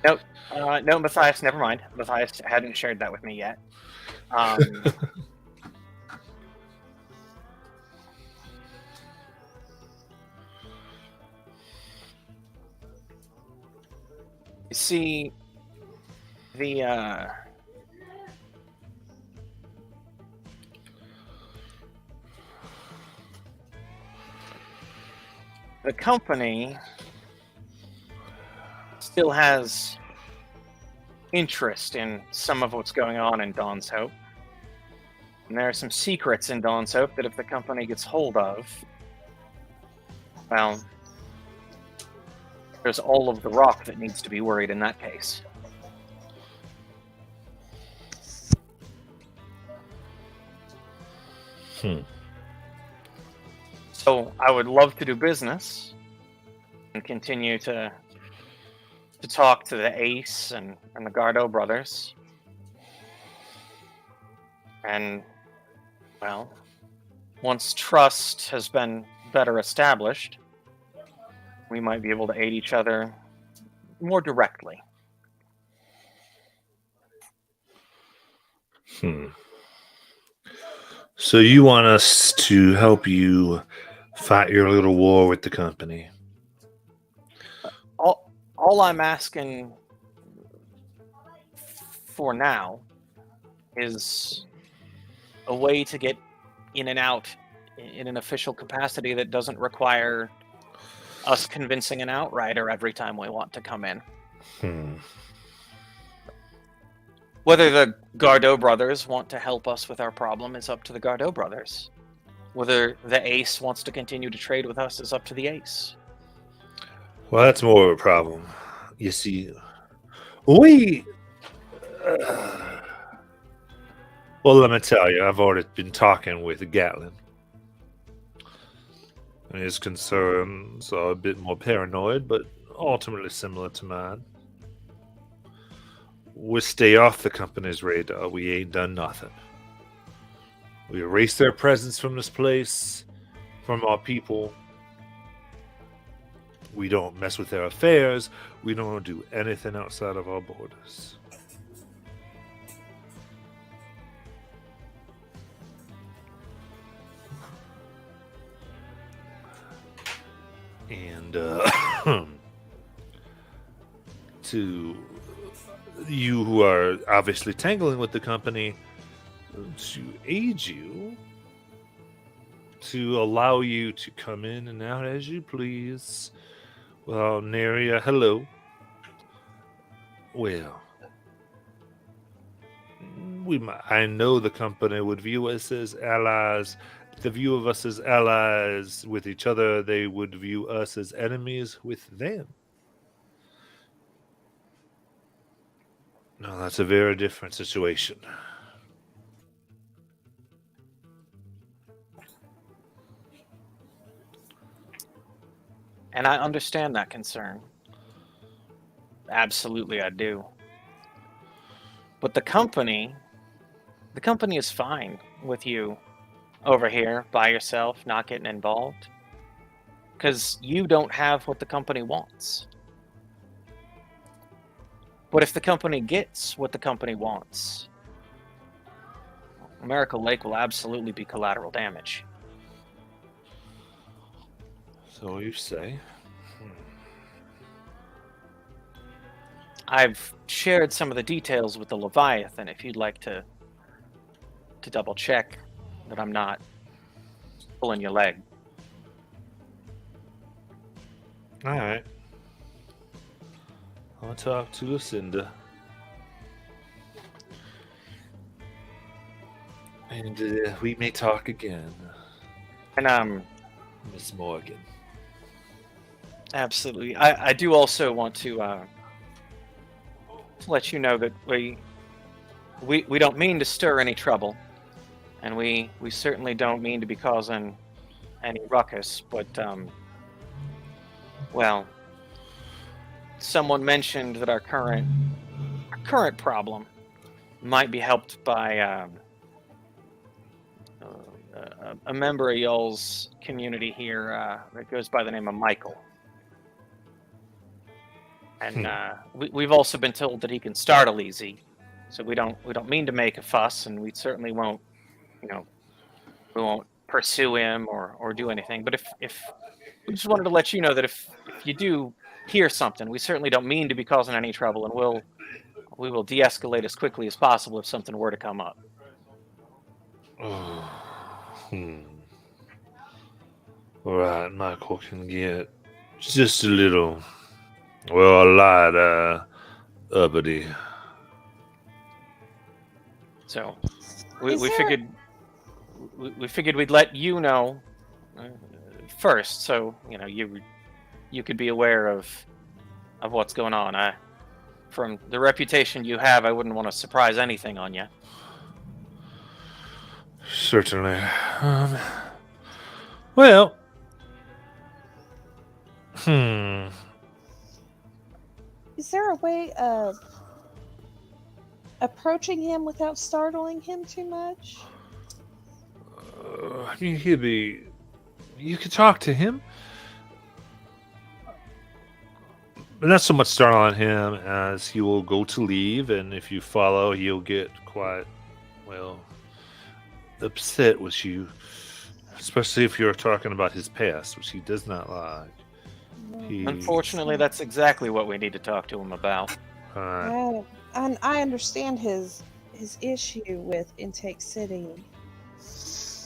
No, Matthias. Never mind. Matthias hadn't shared that with me yet. You see, the company still has interest in some of what's going on in Dawn's Hope. And there are some secrets in Dawn's Hope that if the company gets hold of, well, there's all of the rock that needs to be worried in that case. So I would love to do business and continue to talk to the Ace and the Gardot brothers. And, well, once trust has been better established, we might be able to aid each other more directly. So you want us to help you fight your little war with the company? All I'm asking for now is a way to get in and out in an official capacity that doesn't require us convincing an outrider every time we want to come in. Whether the Gardot brothers want to help us with our problem is up to the Gardot brothers. Whether the Ace wants to continue to trade with us is up to the Ace. Well, that's more of a problem. You see, we... well, let me tell you, I've already been talking with Gatlin. And his concerns are a bit more paranoid, but ultimately similar to mine. We stay off the company's radar. We ain't done nothing. We erase their presence from this place, from our people. We don't mess with their affairs. We don't do anything outside of our borders. And to you who are obviously tangling with the company, to aid you, to allow you to come in and out as you please. Well, Neria, hello. Well, I know the company would view us as allies. The view of us as allies with each other, they would view us as enemies with them. No, that's a very different situation. And I understand that concern. Absolutely, I do. But the company is fine with you over here by yourself, not getting involved. Because you don't have what the company wants. But if the company gets what the company wants, Miracle Lake will absolutely be collateral damage. So you say. I've shared some of the details with the Leviathan. If you'd like to double check that I'm not pulling your leg. All right. I'll talk to Lucinda. And we may talk again, And Miss Morgan. absolutely. I do also want to let you know that we don't mean to stir any trouble, and we certainly don't mean to be causing any ruckus. But well, someone mentioned that our current problem might be helped by a member of y'all's community here that goes by the name of Michael. And we've also been told that he can startle easy, so we don't mean to make a fuss, and we certainly won't, we won't pursue him or do anything. But if we just wanted to let you know that if you do hear something, we certainly don't mean to be causing any trouble, and we will de-escalate as quickly as possible if something were to come up. All right, Michael can get just a little, well, a lot, uppity. So we Is there- figured we figured we'd let you know first, so you could be aware of what's going on. From the reputation you have, I wouldn't want to surprise anything on you. Certainly. Well. Is there a way of approaching him without startling him too much? I mean, you could talk to him. But not so much start on him as he will go to leave, and if you follow, he'll get quite, well, upset with you. Especially if you're talking about his past, which he does not like. Unfortunately, that's exactly what we need to talk to him about. And I understand his issue with Intake City. It's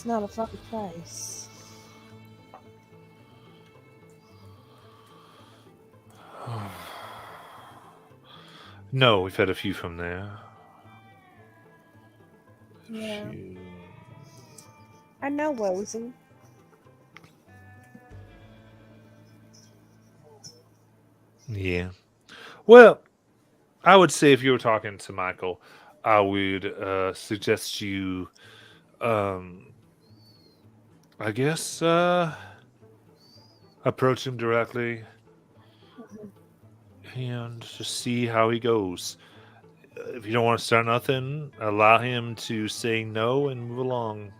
not a fun place. No, we've had a few from there. Yeah. I know Wozy. Yeah. Well, I would say if you were talking to Michael, I would suggest you, I guess, approach him directly and just see how he goes. If you don't want to start nothing, allow him to say no and move along.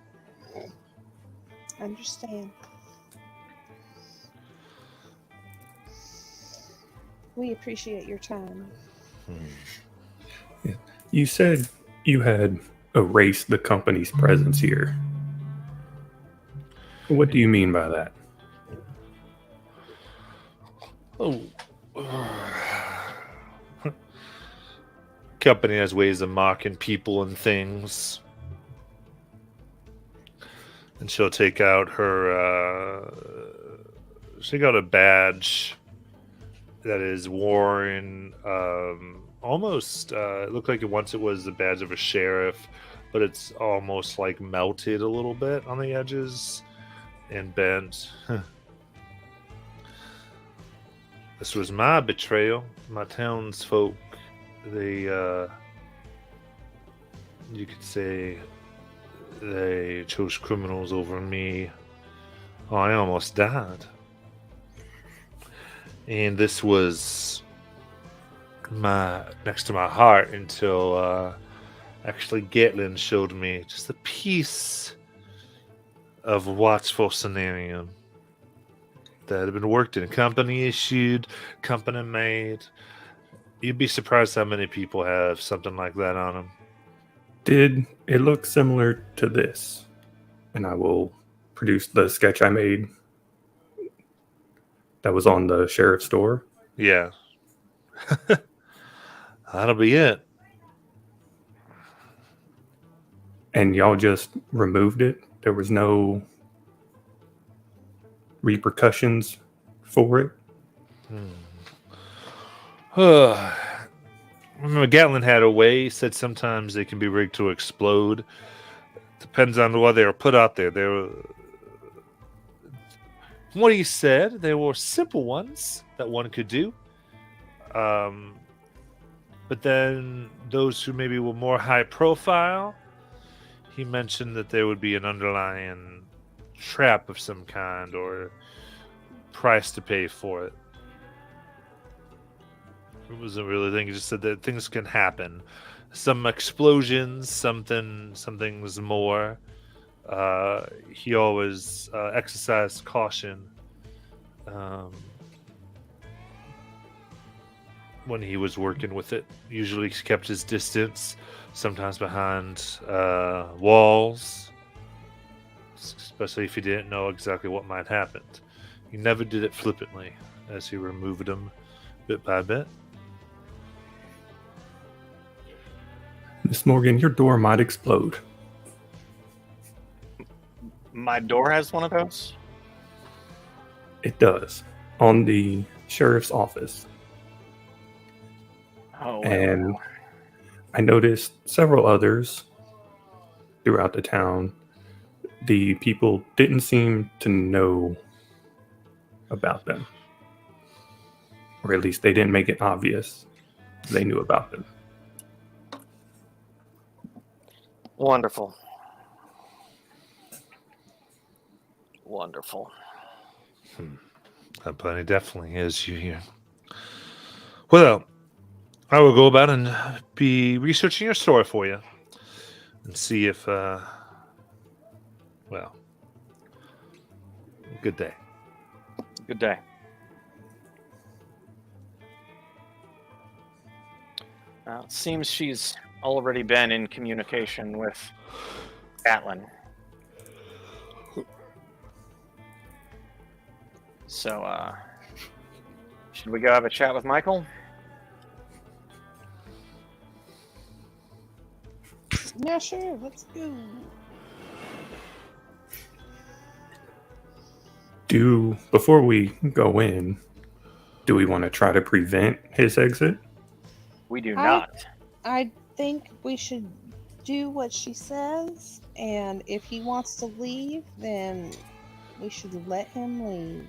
Understand. We appreciate your time. You said you had erased the company's presence here. What do you mean by that? Oh. Company has ways of mocking people and things. And she'll take out her she got a badge that is worn almost it looked like once it was the badge of a sheriff, but it's almost like melted a little bit on the edges and bent. This was my betrayal. My townsfolk, they you could say they chose criminals over me. Oh, I almost died. And this was next to my heart until actually Gatlin showed me just a piece of watchful scenario that had been worked in, company issued, company made. You'd be surprised how many people have something like that on them. Did it look similar to this? And I will produce the sketch I made. that was on the sheriff's door? Yeah. That'll be it. And y'all just removed it? There was no repercussions for it? Remember, Gatlin had a way. He said sometimes they can be rigged to explode. Depends on why they were put out there. They were, from what he said, they were simple ones that one could do. But then those who maybe were more high profile, he mentioned that there would be an underlying trap of some kind or price to pay for it. It wasn't really a thing. He just said that things can happen. Some explosions, something's more. He always exercised caution when he was working with it. Usually he kept his distance, sometimes behind walls, especially if he didn't know exactly what might happen. He never did it flippantly, as he removed them bit by bit. Miss Morgan, your door might explode. My door has one of those? It does. On the sheriff's office. Oh, And I noticed several others throughout the town. The people didn't seem to know about them. Or at least they didn't make it obvious they knew about them. Wonderful. Wonderful. But it definitely is you here. Well, I will go about and be researching your story for you and see if, well, good day. Good day. It seems she's already been in communication with Gatlin. So, should we go have a chat with Michael? Yeah, sure. Let's go. Before we go in, do we want to try to prevent his exit? We do not. I think we should do what she says, and if he wants to leave, then we should let him leave.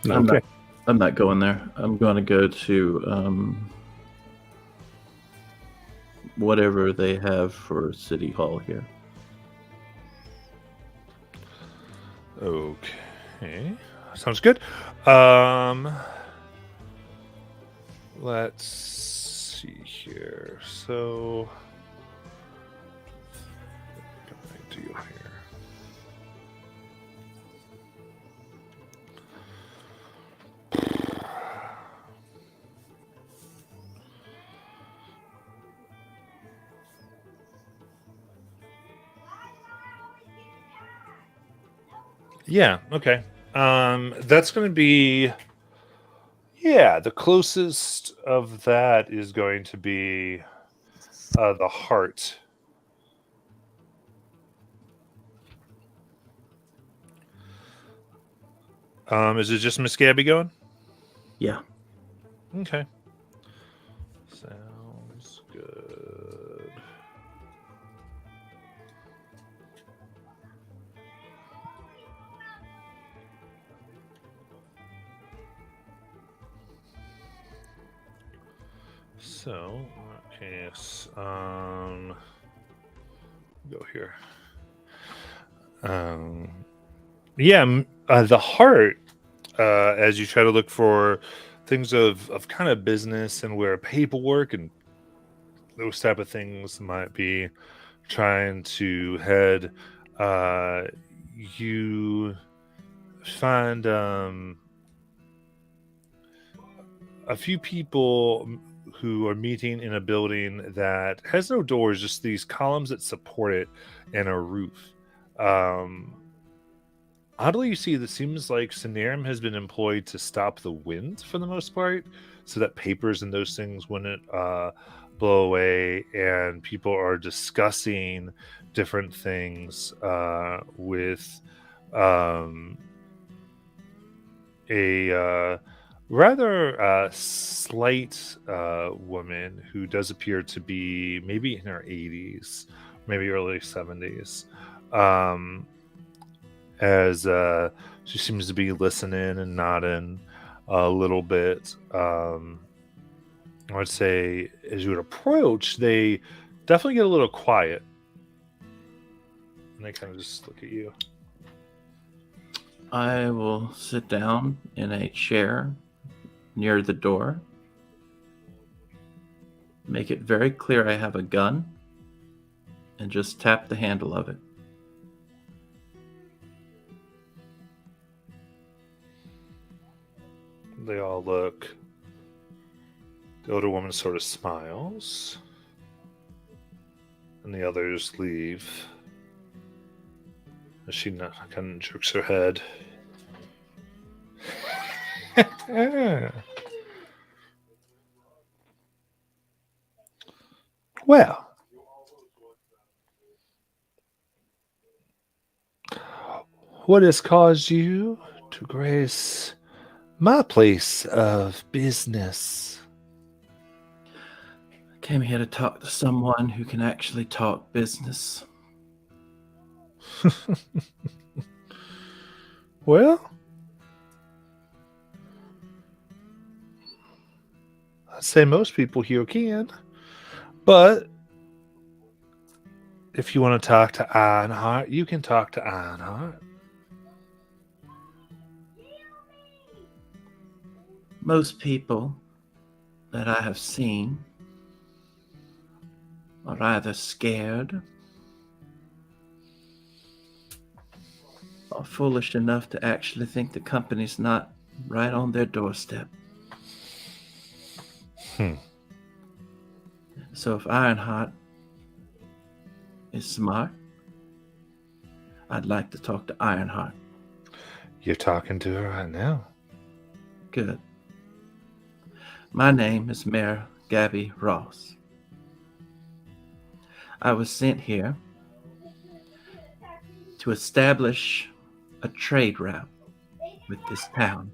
Okay. I'm not going there. I'm going to go to whatever they have for City Hall here. Okay. Sounds good. Let's see here. So, what can I do here? Yeah, okay. That's going to be, yeah, the closest of that is going to be the heart. Is it just Miss Gabby going? Yeah. Okay. Sounds good. So, okay, go here. The heart, as you try to look for things of kind of business and where paperwork and those type of things might be trying to head, you find a few people who are meeting in a building that has no doors, just these columns that support it and a roof. Oddly, you see, this seems like Cinerum has been employed to stop the wind for the most part, so that papers and those things wouldn't blow away, and people are discussing different things with um, a rather slight woman who does appear to be maybe in her 80s, maybe early 70s. Um, as she seems to be listening and nodding a little bit. I would say as you would approach, they definitely get a little quiet. And they kind of just look at you. I will sit down in a chair near the door. Make it very clear I have a gun. And just tap the handle of it. They all look. The older woman sort of smiles. And the others leave. As she kind of jerks her head. Well, what has caused you to grace my place of business? I came here to talk to someone who can actually talk business. Well, I'd say most people here can, but if you want to talk to Ironheart, you can talk to Ironheart. Most people that I have seen are either scared or foolish enough to actually think the company's not right on their doorstep. So if Ironheart is smart, I'd like to talk to Ironheart. You're talking to her right now. Good. My name is Mayor Gabby Ross. I was sent here to establish a trade route with this town.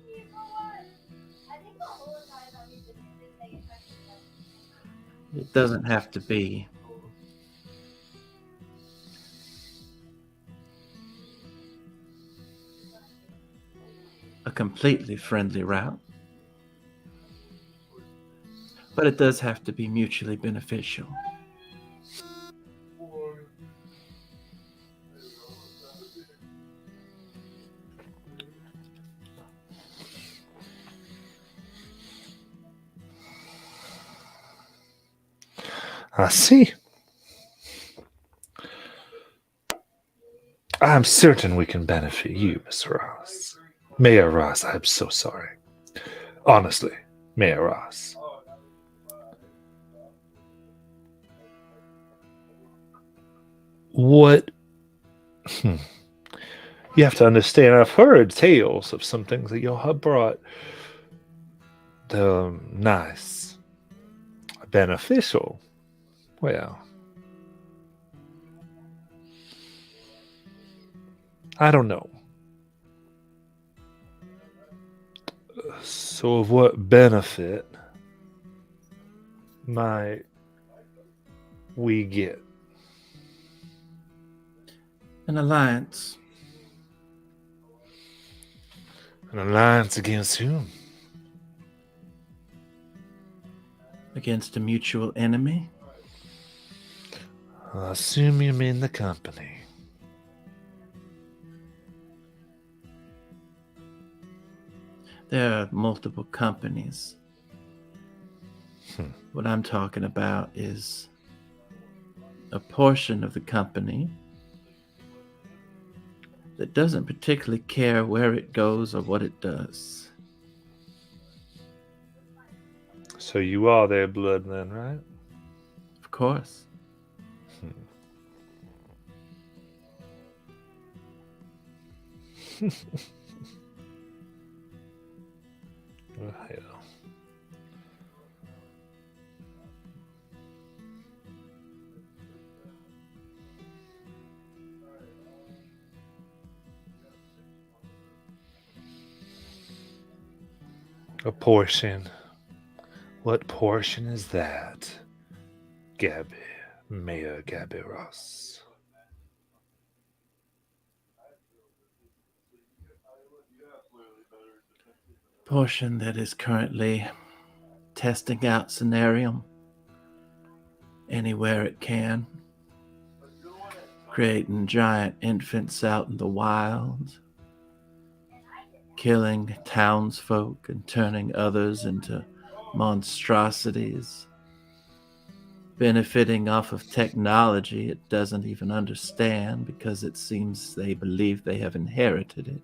It doesn't have to be a completely friendly route, but it does have to be mutually beneficial. I see. I'm certain we can benefit you, Mr. Ross. Mayor Ross, I'm so sorry. Honestly, Mayor Ross. What? You have to understand, I've heard tales of some things that y'all have brought. The nice, beneficial. Well, I don't know. So, of what benefit might we get? An alliance. An alliance against whom? Against a mutual enemy. I assume you mean the company. There are multiple companies. What I'm talking about is a portion of the company that doesn't particularly care where it goes or what it does. So you are their blood then, right? Of course. Oh, hell. A portion. What portion is that? Gabby. Mayor Gabby Ross. Portion that is currently testing out Scenarium anywhere it can, creating giant infants out in the wild, killing townsfolk and turning others into monstrosities, benefiting off of technology it doesn't even understand because it seems they believe they have inherited it.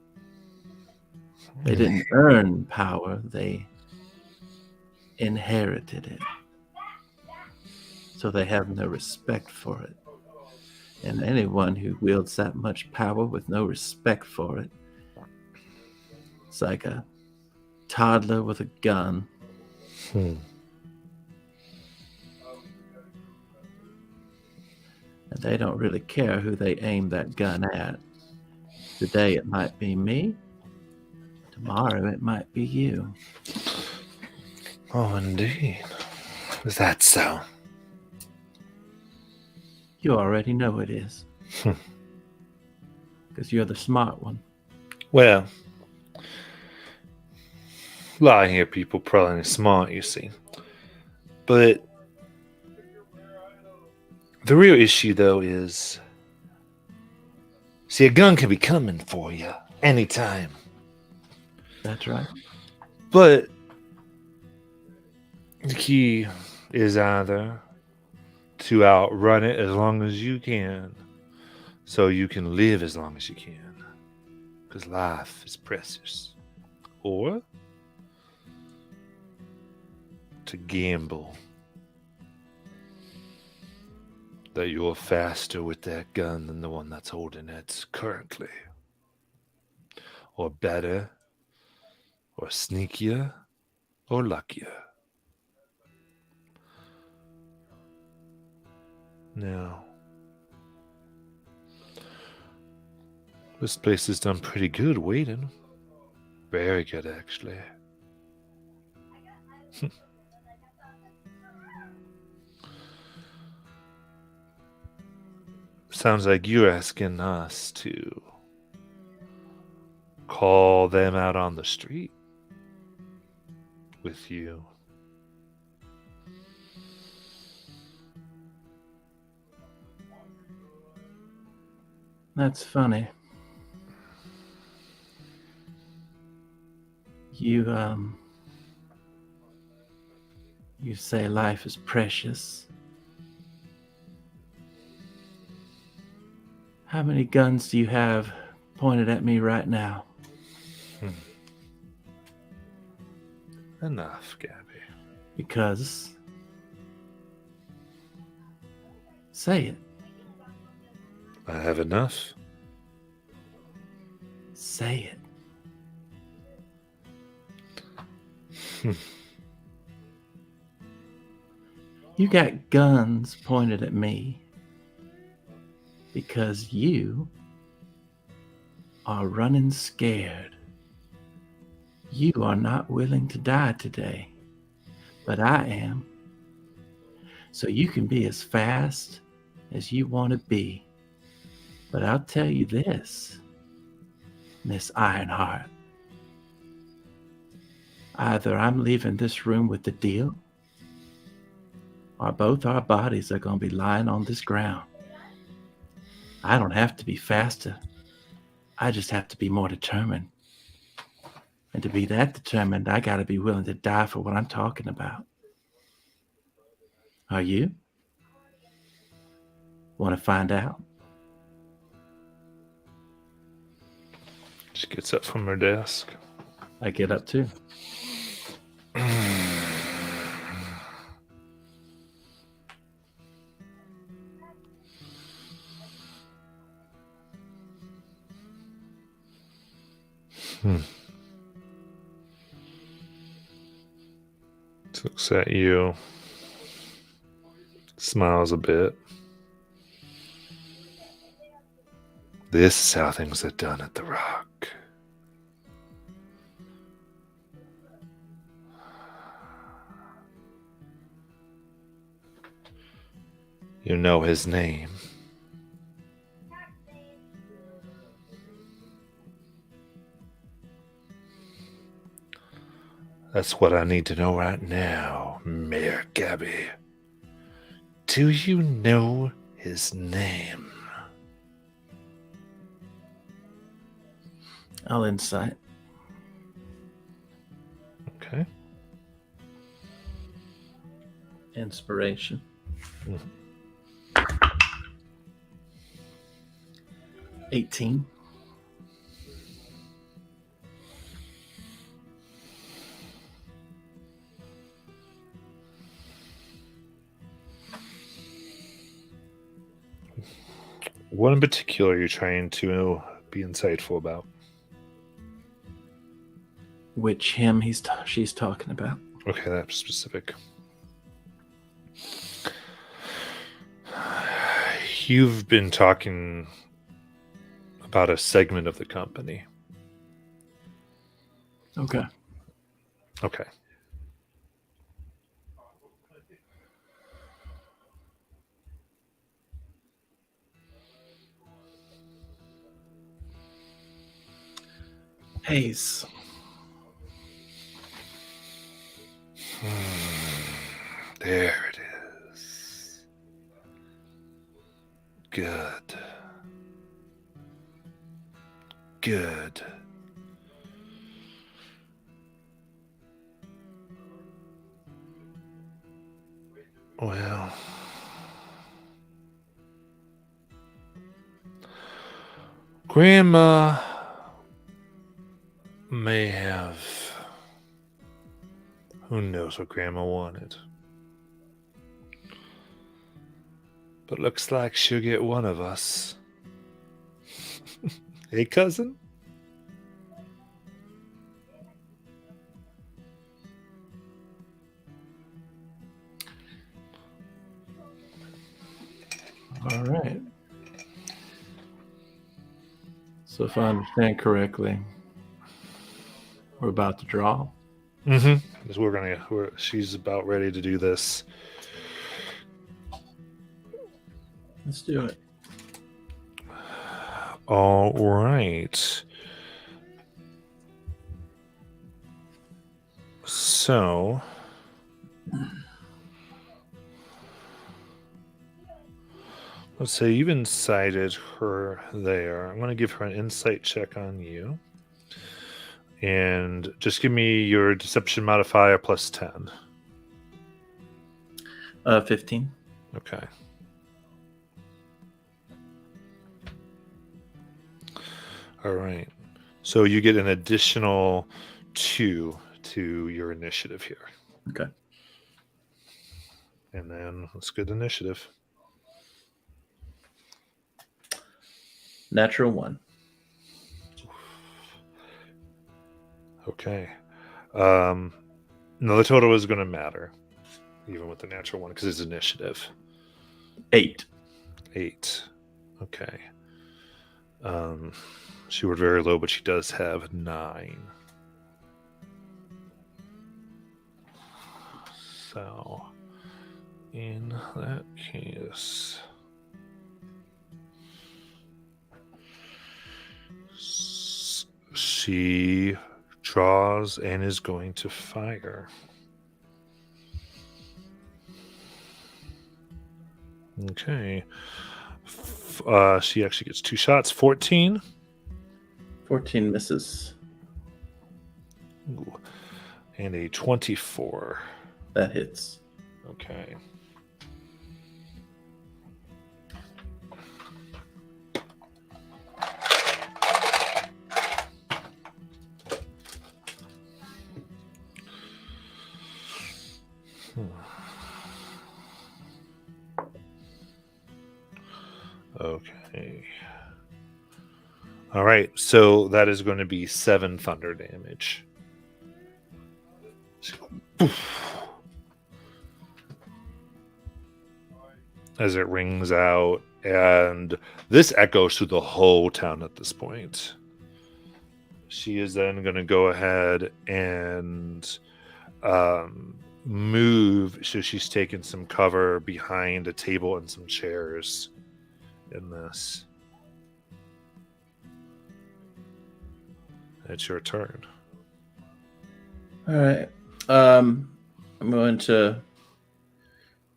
They didn't earn power, they inherited it. So they have no respect for it. And anyone who wields that much power with no respect for it, it's like a toddler with a gun. Hmm. And they don't really care who they aim that gun at. Today it might be me. Tomorrow it might be you. Oh, indeed. Is that so? You already know it is. Because you're the smart one. Well, a lot of here people probably smart, you see. But the real issue, though, is... See, a gun can be coming for you anytime. That's right. But the key is either to outrun it as long as you can, so you can live as long as you can. Because life is precious. Or to gamble that you're faster with that gun than the one that's holding it currently. Or better, or sneakier, or luckier. Now, this place has done pretty good waiting. Very good, actually. Sounds like you're asking us to call them out on the street with you. That's funny. You say life is precious. How many guns do you have pointed at me right now? Enough, Gabby. Because... Say it. I have enough. Say it. You got guns pointed at me because you are running scared. You are not willing to die today, but I am. So you can be as fast as you want to be. But I'll tell you this, Miss Ironheart. Either I'm leaving this room with the deal, or both our bodies are going to be lying on this ground. I don't have to be faster. I just have to be more determined. And to be that determined, I got to be willing to die for what I'm talking about. Are you? Want to find out? She gets up from her desk. I get up too. Looks at you. Smiles a bit. This is how things are done at the Rock. You know his name. That's what I need to know right now, Mayor Gabby. Do you know his name? I'll insight. Okay. Inspiration. 18. What in particular are you trying to be insightful about? Which him she's talking about. Okay, that's specific. You've been talking about a segment of the company. Okay. Okay. Hayes. There it is. Good. Good. Well, Grandma may have. Who knows what Grandma wanted? But looks like she'll get one of us. Hey, cousin? All right. So if I understand correctly, we're about to draw. Mm-hmm. She's about ready to do this. Let's do it. All right. So, let's say you've incited her there. I'm going to give her an insight check on you. And just give me your deception modifier plus 10. 15. Okay. All right. So you get an additional 2 to your initiative here. Okay. And then let's get initiative. Natural 1. Okay. No, the total is going to matter, even with the natural 1, because it's initiative. 8. 8. Okay. She rolled very low, but she does have 9. So, in that case, she draws and is going to fire. Okay. She actually gets 2 shots. 14. 14 misses. Ooh. And a 24. That hits. Okay. Okay. All right, so that is going to be 7 thunder damage. As it rings out, and this echoes through the whole town at this point. She is then going to go ahead and move, so she's taken some cover behind a table and some chairs in this. It's your turn. All right. I'm going to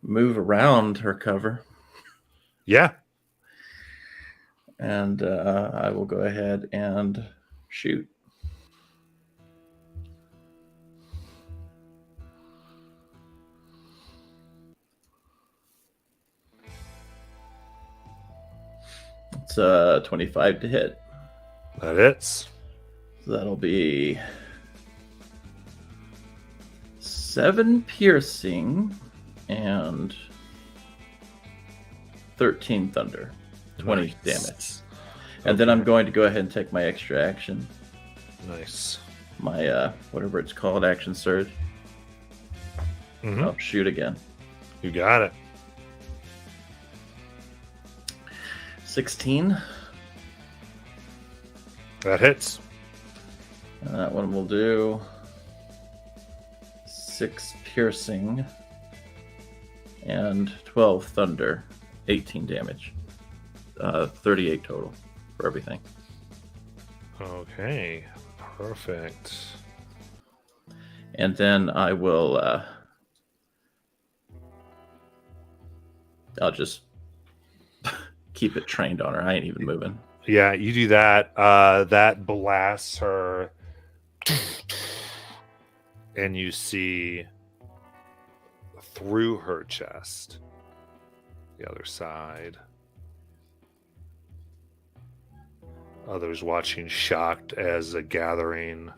move around her cover, Yeah. and I will go ahead and shoot. It's 25 to hit. That hits. So that'll be 7 piercing and 13 thunder. 20 Nice. damage. And then I'm going to go ahead and take my extra action. Nice. My, whatever it's called, action surge. Mhm. I'll shoot again. You got it. 16. That hits. And that one will do 6 piercing and 12 thunder. 18 damage. 38 total for everything. Okay. Perfect. And then I will I'll just keep it trained on her. I ain't even moving. Yeah, you do that. That blasts her, and you see through her chest, the other side. Others watching, shocked as a gathering.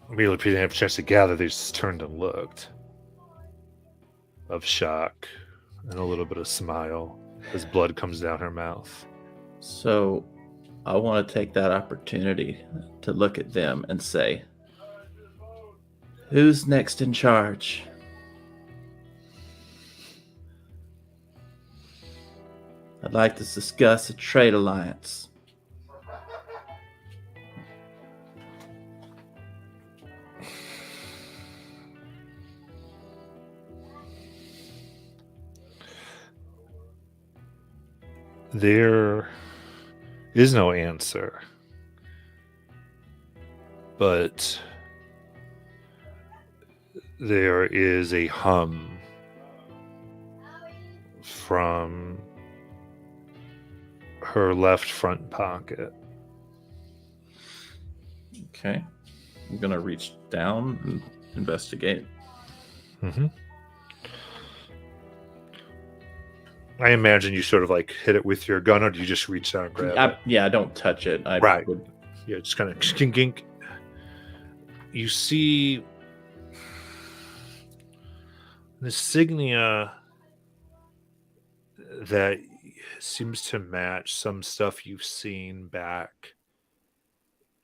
Immediately, people didn't have a chance to gather. They just turned and looked, of shock and a little bit of smile as blood comes down her mouth. So I want to take that opportunity to look at them and say, who's next in charge? I'd like to discuss a trade alliance. There is no answer, but there is a hum from her left front pocket. Okay. I'm going to reach down and investigate. Mm-hmm. I imagine you sort of like hit it with your gun, or do you just reach down and grab it? I don't touch it. I Right. would, Yeah, just kind of skink. You see an insignia that seems to match some stuff you've seen back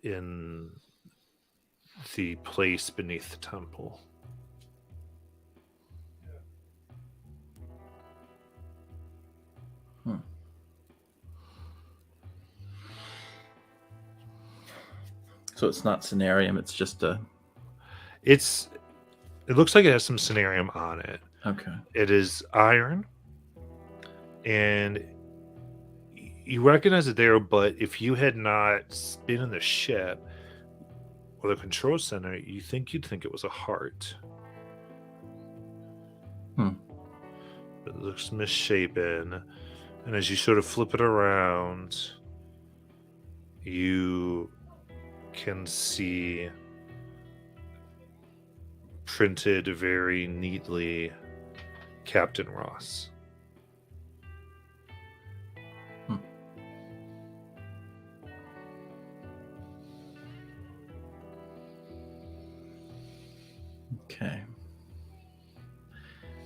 in the place beneath the temple. So it's not Cenarium, it's just a... It looks like it has some Cenarium on it. Okay. It is iron, and you recognize it there, but if you had not been in the ship or the control center, you'd think it was a heart. It looks misshapen, and as you sort of flip it around, you can see printed very neatly Captain Ross. Okay.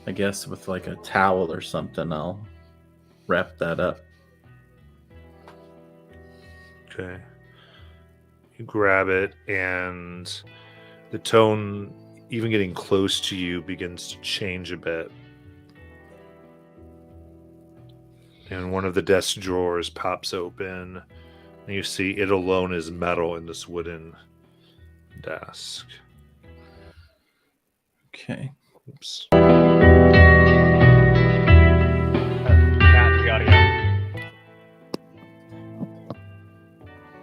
I guess with like a towel or something, I'll wrap that up. Okay. You grab it, and the tone, even getting close to you, begins to change a bit. And one of the desk drawers pops open, and you see it alone is metal in this wooden desk. Okay. Oops. Matt, the audio.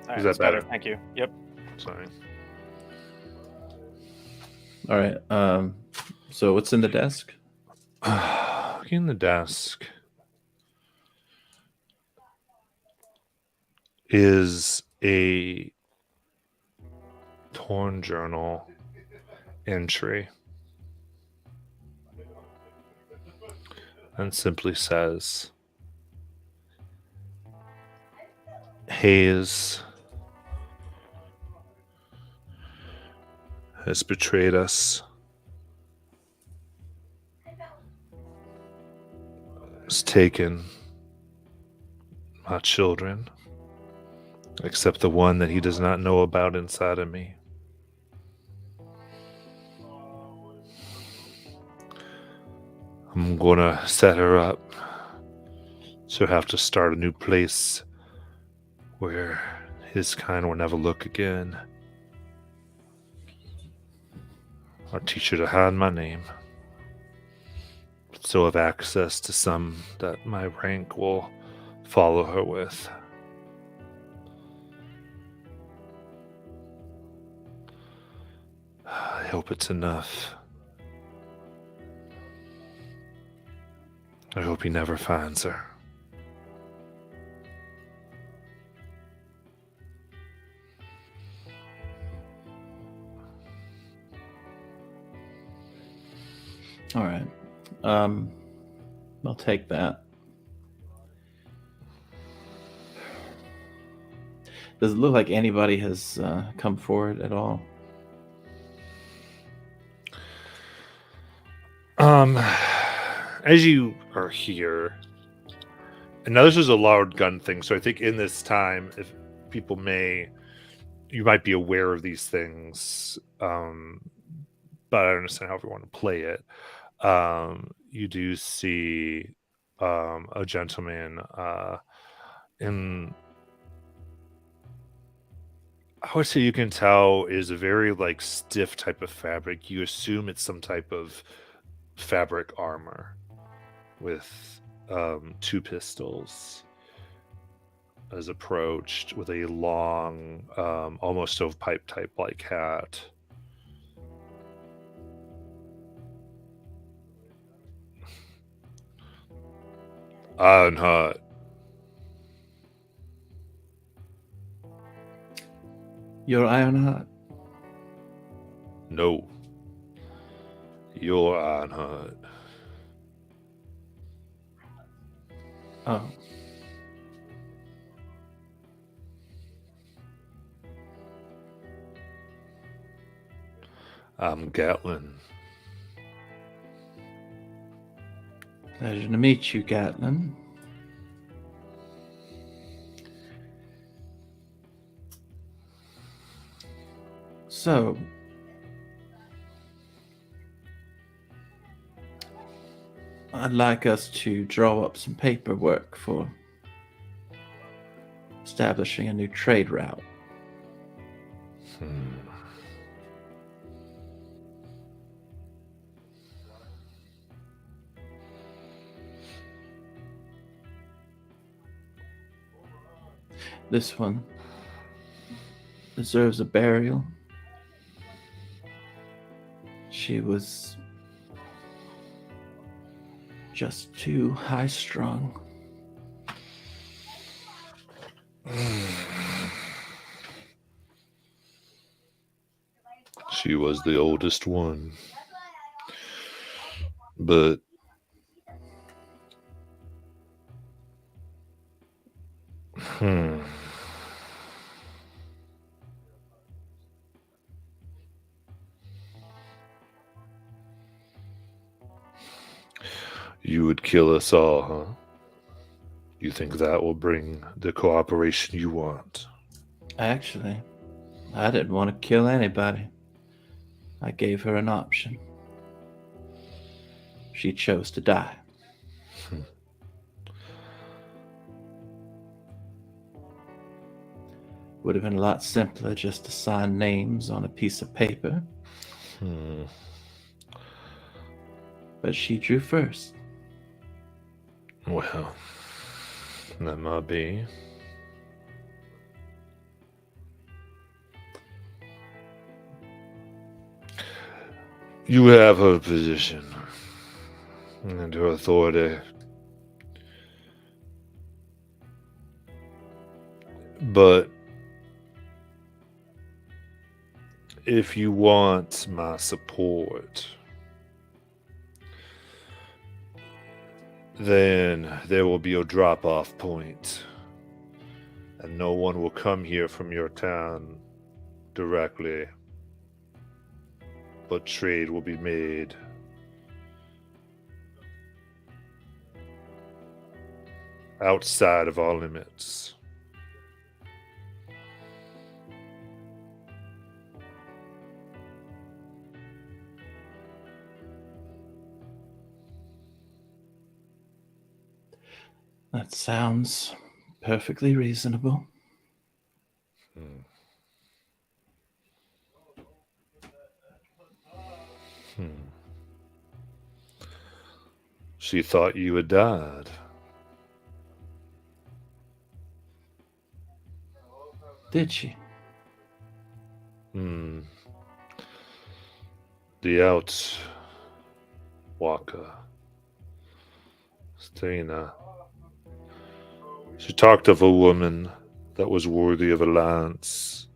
All right, Is that that's better? better? Thank you. Yep. Sorry. All right. So what's in the desk? In the desk is a torn journal entry, and simply says, Hayes has betrayed us, has taken my children, except the one that he does not know about inside of me. I'm gonna set her up. She'll have to start a new place where his kind will never look again. I'll teach her to hide my name, but still have access to some that my rank will follow her with. I hope it's enough. I hope he never finds her. All right. I'll take that. Does it look like anybody has come forward at all? As you are here, and now this is a loud gun thing, so I think in this time, if people you might be aware of these things, but I don't understand how everyone want to play it. You do see a gentleman in, I would say you can tell is a very like stiff type of fabric. You assume it's some type of fabric armor with two pistols, is approached with a long, almost stovepipe type like hat. Ironheart. You're Ironheart? No. You're Ironheart. Oh. I'm Gatlin. Pleasure to meet you, Gatlin. So, I'd like us to draw up some paperwork for establishing a new trade route. This one deserves a burial. She was just too high-strung. She was the oldest one. But you would kill us all, huh? You think that will bring the cooperation you want? Actually, I didn't want to kill anybody. I gave her an option. She chose to die. Would have been a lot simpler just to sign names on a piece of paper. But she drew first. Well, that might be. You have her position and her authority. But if you want my support, then there will be a drop-off point, and no one will come here from your town directly, but trade will be made. Outside of our limits. That sounds perfectly reasonable. She thought you had died. Did she? The Outwalker. Stina. She talked of a woman that was worthy of alliance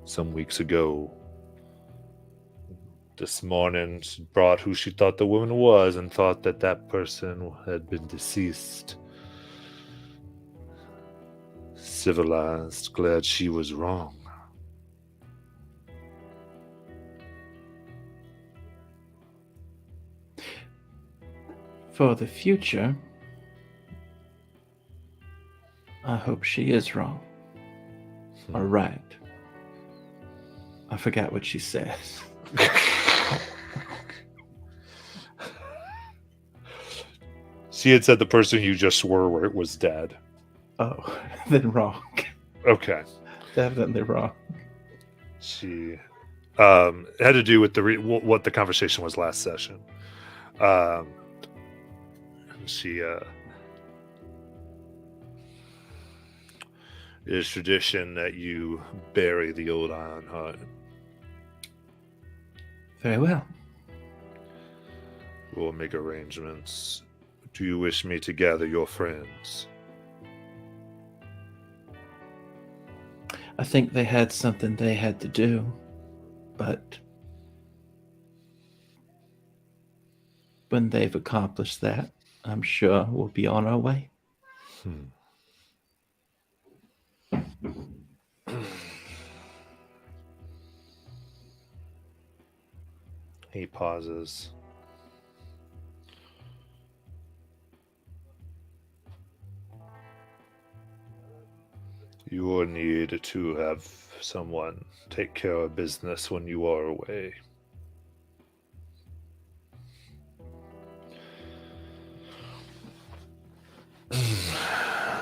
some weeks ago. This morning, she brought who she thought the woman was and thought that that person had been deceased. Civilized, glad she was wrong. For the future, I hope she is wrong. Or right. I forgot what she says. She had said the person you just swore was dead. Oh, then wrong. Okay. Definitely wrong. She had to do with what the conversation was last session. She it is tradition that you bury the old Iron Heart. Very well. We'll make arrangements. Do you wish me to gather your friends? I think they had something they had to do, but when they've accomplished that, I'm sure we'll be on our way. He pauses. You will need to have someone take care of business when you are away.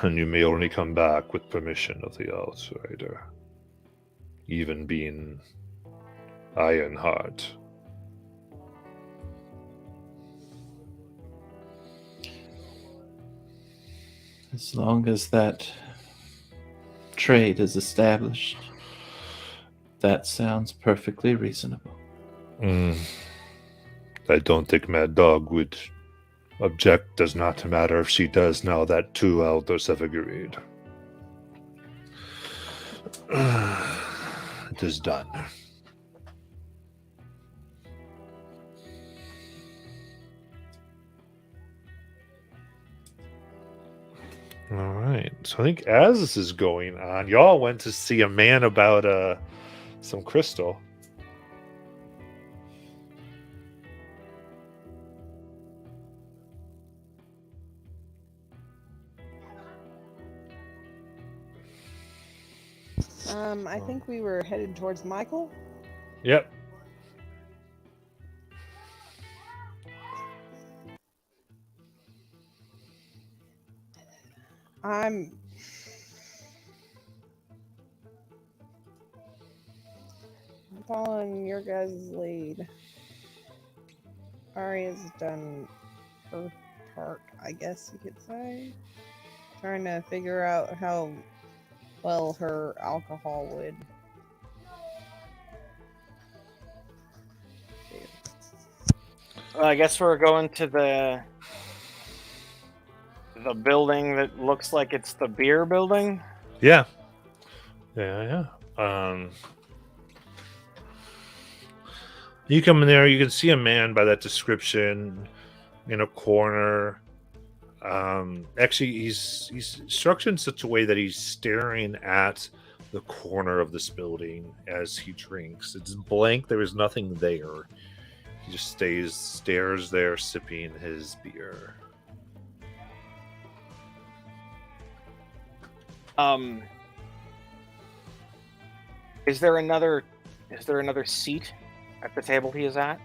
And you may only come back with permission of the Outsider, even being Ironheart. As long as that trade is established, that sounds perfectly reasonable. I don't think Mad Dog would object. Does not matter if she does now that two elders have agreed. It is done. All right. So I think as this is going on, y'all went to see a man about some crystal. I think we were headed towards Michael. Yep. I'm following your guys' lead. Arya's done her part, I guess you could say. Trying to figure out how well her alcohol would do. Well, I guess we're going to the building that looks like it's the beer building. Yeah. Yeah. You come in there, you can see a man by that description in a corner. Actually, he's structured in such a way that he's staring at the corner of this building as he drinks. It's blank. There is nothing there. He just stares there, sipping his beer. Is there another seat at the table he is at?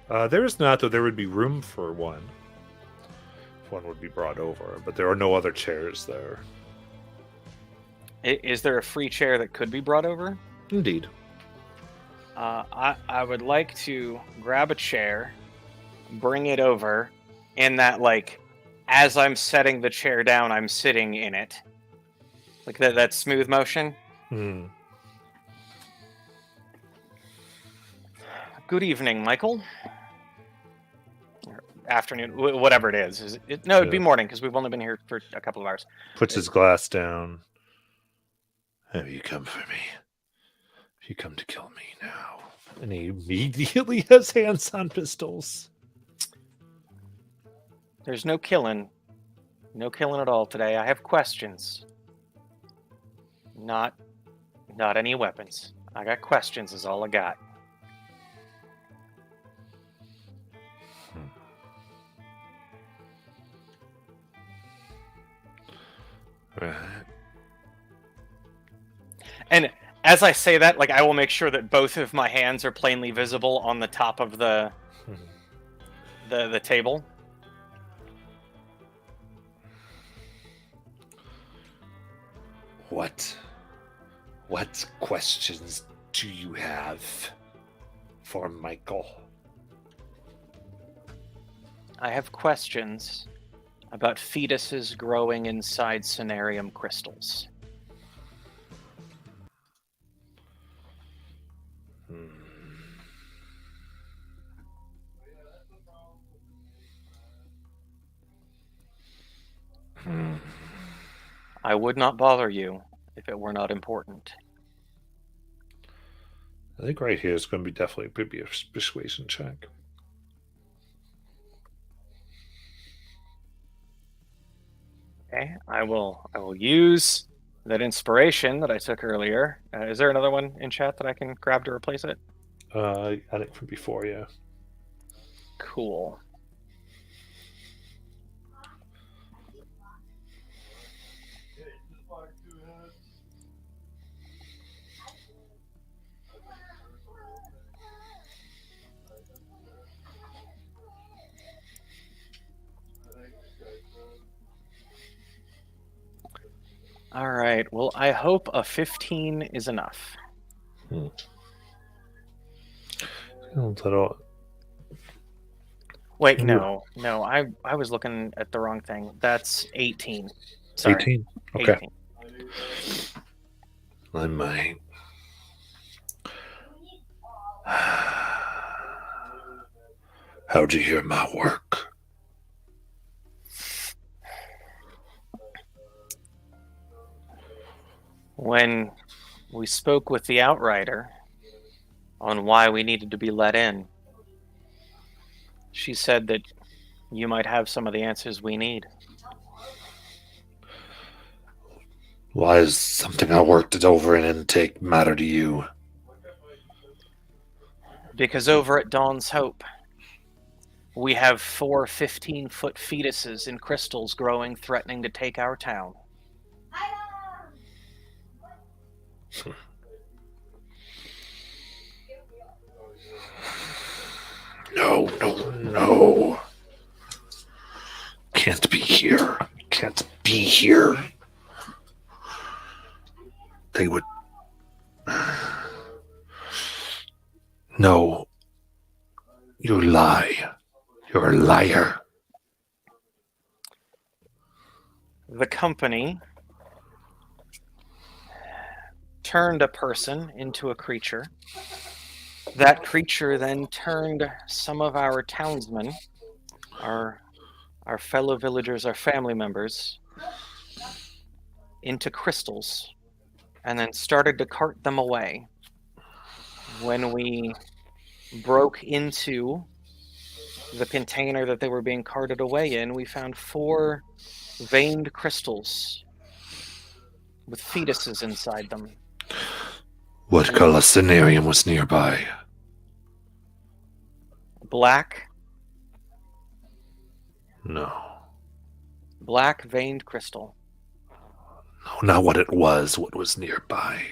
There is not, though. There would be room for one. If one would be brought over, but there are no other chairs there. Is there a free chair that could be brought over? Indeed. I would like to grab a chair, bring it over, and that, like, as I'm setting the chair down, I'm sitting in it. Like that smooth motion. Good evening, Michael. Or afternoon, whatever it is. It'd be morning because we've only been here for a couple of hours. Puts his glass down. Have you come for me? Have you come to kill me now? And he immediately has hands on pistols. There's no killing. No killing at all today. I have questions. Not any weapons. I got questions is all I got. Right. And as I say that, like, I will make sure that both of my hands are plainly visible on the top of the table. What questions do you have for Michael? I have questions about fetuses growing inside cenarium crystals. I would not bother you if it were not important. I think right here is going to be definitely a persuasion check. Okay, I will use that inspiration that I took earlier. Is there another one in chat that I can grab to replace it? I think from before, yeah. Cool. All right. Well, I hope a 15 is enough. Wait, no. I was looking at the wrong thing. That's 18. Sorry. 18? Okay. 18. I might. How'd you hear my work? When we spoke with the Outrider on why we needed to be let in, she said that you might have some of the answers we need. Why is something I worked over in intake matter to you? Because over at Dawn's Hope, we have 4 15-foot fetuses in crystals growing, threatening to take our town. No, no, no. Can't be here. Can't be here. They would... No. You lie. You're a liar. The company turned a person into a creature. That creature then turned some of our townsmen, our fellow villagers, our family members, into crystals, and then started to cart them away. When we broke into the container that they were being carted away in, we found 4 veined crystals with fetuses inside them. What color cenarium was nearby? Black No. veined crystal. No, not what it was. What was nearby?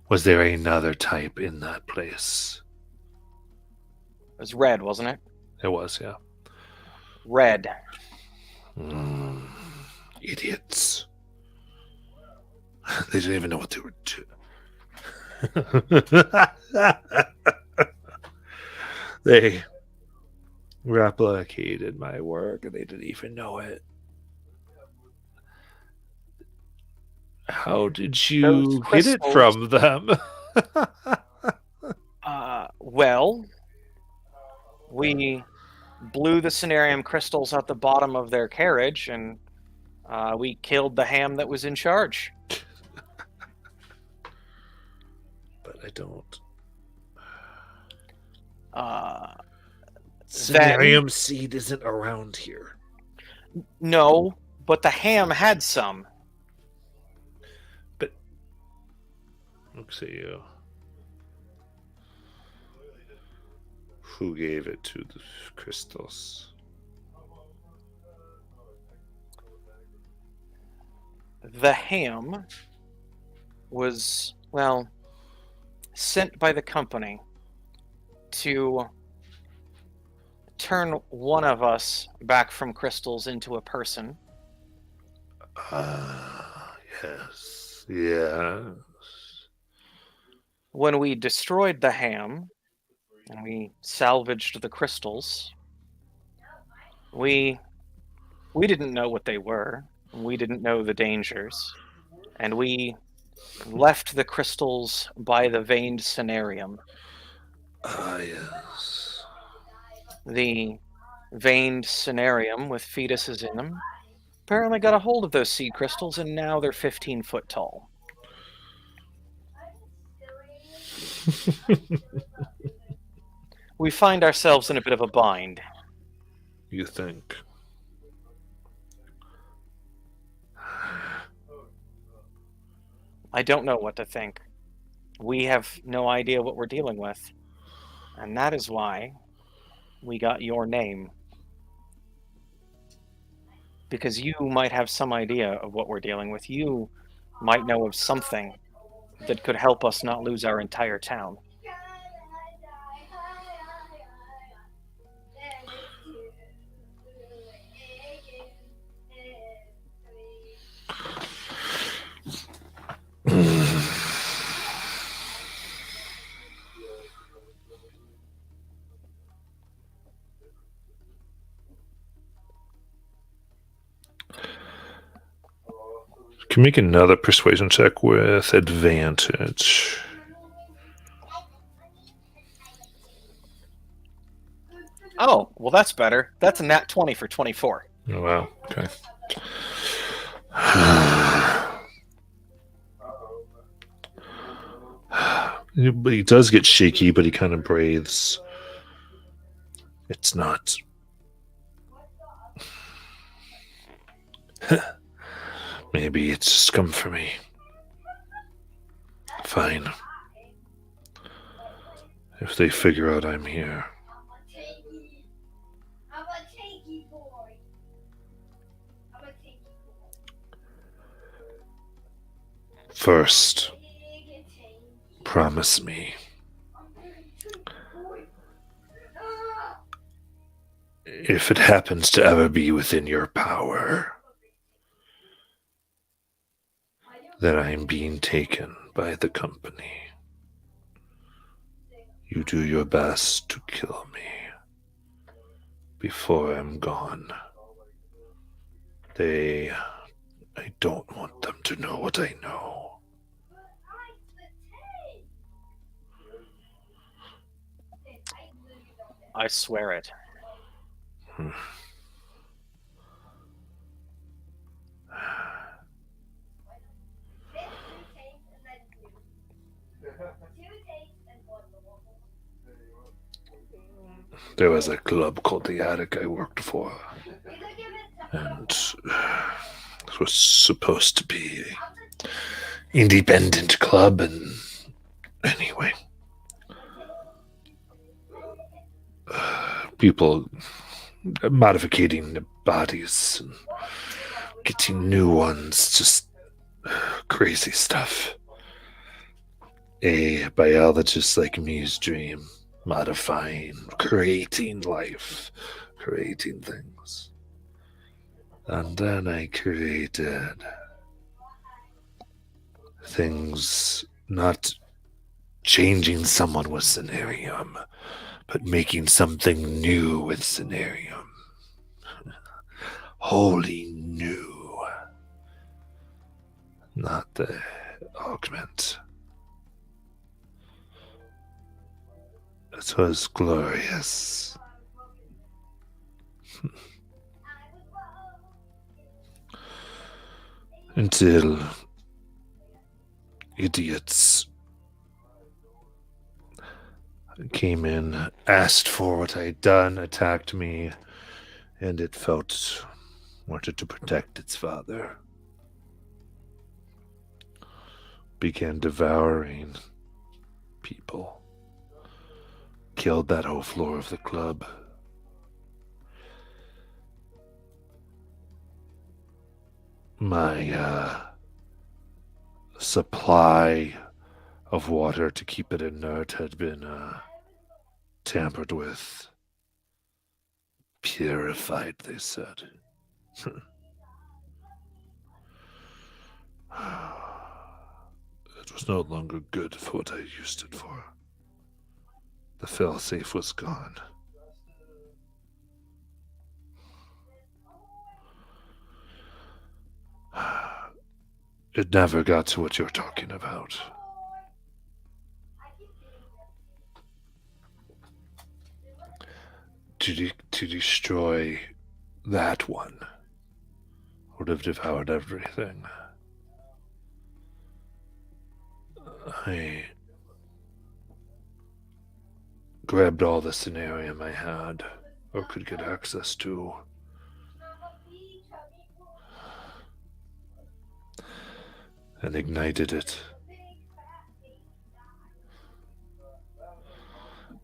Was there another type in that place? It was red, wasn't it? It was, yeah. Red. Idiots. They didn't even know what they were doing. They replicated my work and they didn't even know it. How did you Those get it from them? Well, we blew the cenarium crystals out the bottom of their carriage, and we killed the ham that was in charge. But I don't. Cenarium seed isn't around here. No, but the ham had some. But looks at you. Who gave it to the crystals? The ham was, well, sent by the company to turn one of us back from crystals into a person. Yes. Yes. When we destroyed the ham and we salvaged the crystals, we didn't know what they were. We didn't know the dangers. And we left the crystals by the veined cenarium. Yes. The veined cenarium with fetuses in them apparently got a hold of those seed crystals, and now they're 15 foot tall. We find ourselves in a bit of a bind. You think? I don't know what to think. We have no idea what we're dealing with. And that is why we got your name. Because you might have some idea of what we're dealing with. You might know of something that could help us not lose our entire town. Can make another persuasion check with advantage. Oh, well, that's better. That's a nat 20 for 24. Oh, wow. Okay. He does get shaky, but he kind of breathes. It's not. Maybe it's scum for me. Fine. If they figure out I'm here. First, promise me if it happens to ever be within your power that I am being taken by the company, you do your best to kill me before I'm gone. I don't want them to know what I know. I swear it. There was a club called the Attic I worked for, and it was supposed to be an independent club, and anyway, people modificating the bodies and getting new ones, just crazy stuff. A biologist like me's dream, modifying, creating life, creating things. And then I created things, not changing someone with Cenarium, but making something new with Cenarium. Wholly new. Not the augment. It was glorious. Until idiots came in, asked for what I'd done, attacked me, and it wanted to protect its father. Began devouring people. Killed that whole floor of the club. My supply of water to keep it inert had been tampered with. Purified, they said. It was no longer good for what I used it for. The failsafe was gone. It never got to what you're talking about. To destroy that one would have devoured everything. I grabbed all the Cenarium I had or could get access to. And ignited it.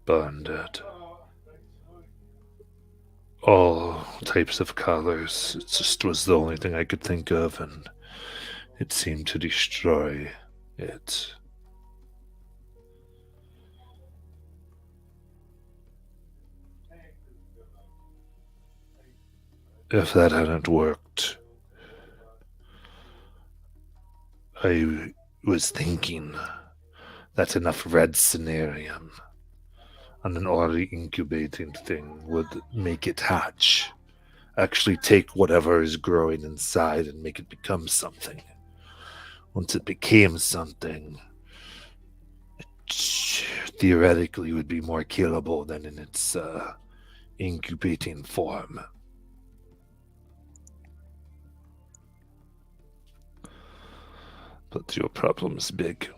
Burned it. All types of colors. It just was the only thing I could think of, and it seemed to destroy it. If that hadn't worked, I was thinking that enough red Cenarium on an already incubating thing would make it hatch. Actually take whatever is growing inside and make it become something. Once it became something, it theoretically would be more killable than in its incubating form. But your problem is big.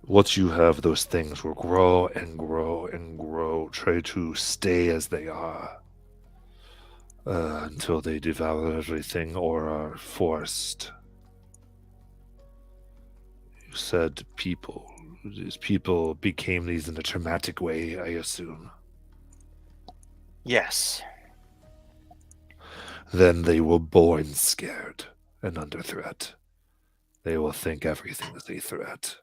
Once you have those things will grow and grow and grow, try to stay as they are until they devour everything or are forced. You said people. These people became these in a traumatic way, I assume. Yes. Then they were born scared and under threat. they will think everything is a threat.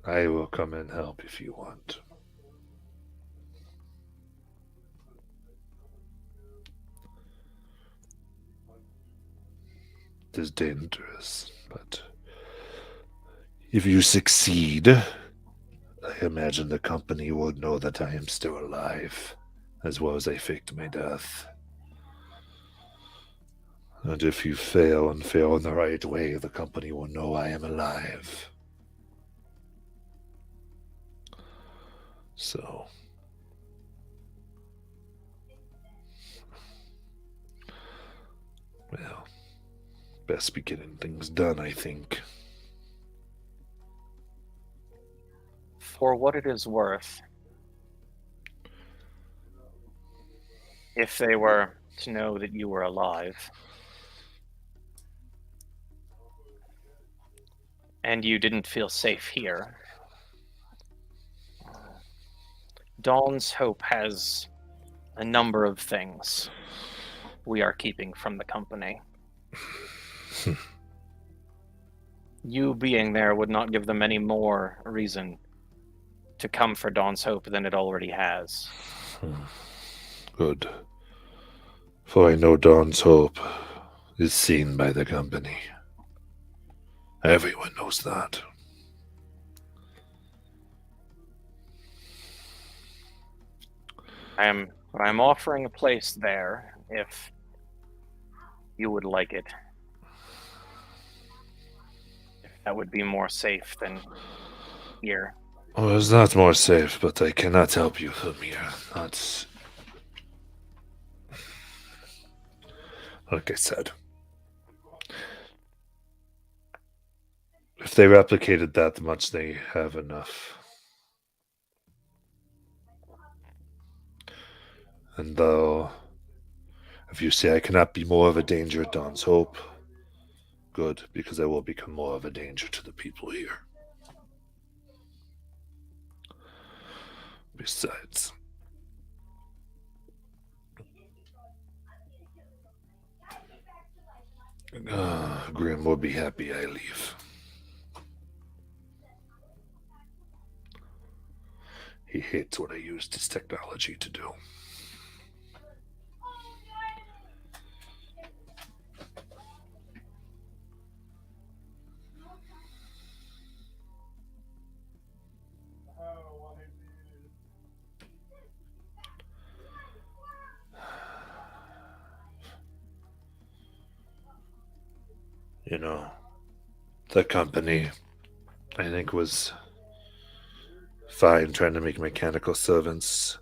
I will come and help if you want. It is dangerous, but if you succeed, I imagine the company would know that I am still alive, as well as I faked my death. And if you fail and fail in the right way, the company will know I am alive. So, well, best be getting things done, I think. For what it is worth, if they were to know that you were alive, and you didn't feel safe here, Dawn's Hope has a number of things we are keeping from the company. You being there would not give them any more reason to come for Dawn's Hope than it already has. Good. For I know Dawn's Hope is seen by the company. Everyone knows that. I'm offering a place there if you would like it. If that would be more safe than here. Well, it's not more safe, but I cannot help you from here. That's like I said. If they replicated that much, they have enough. And though, if you say I cannot be more of a danger at Dawn's Hope, good, because I will become more of a danger to the people here. Besides, Grim will be happy I leave. He hates what I used his technology to do. You know, the company, I think, was fine trying to make mechanical servants.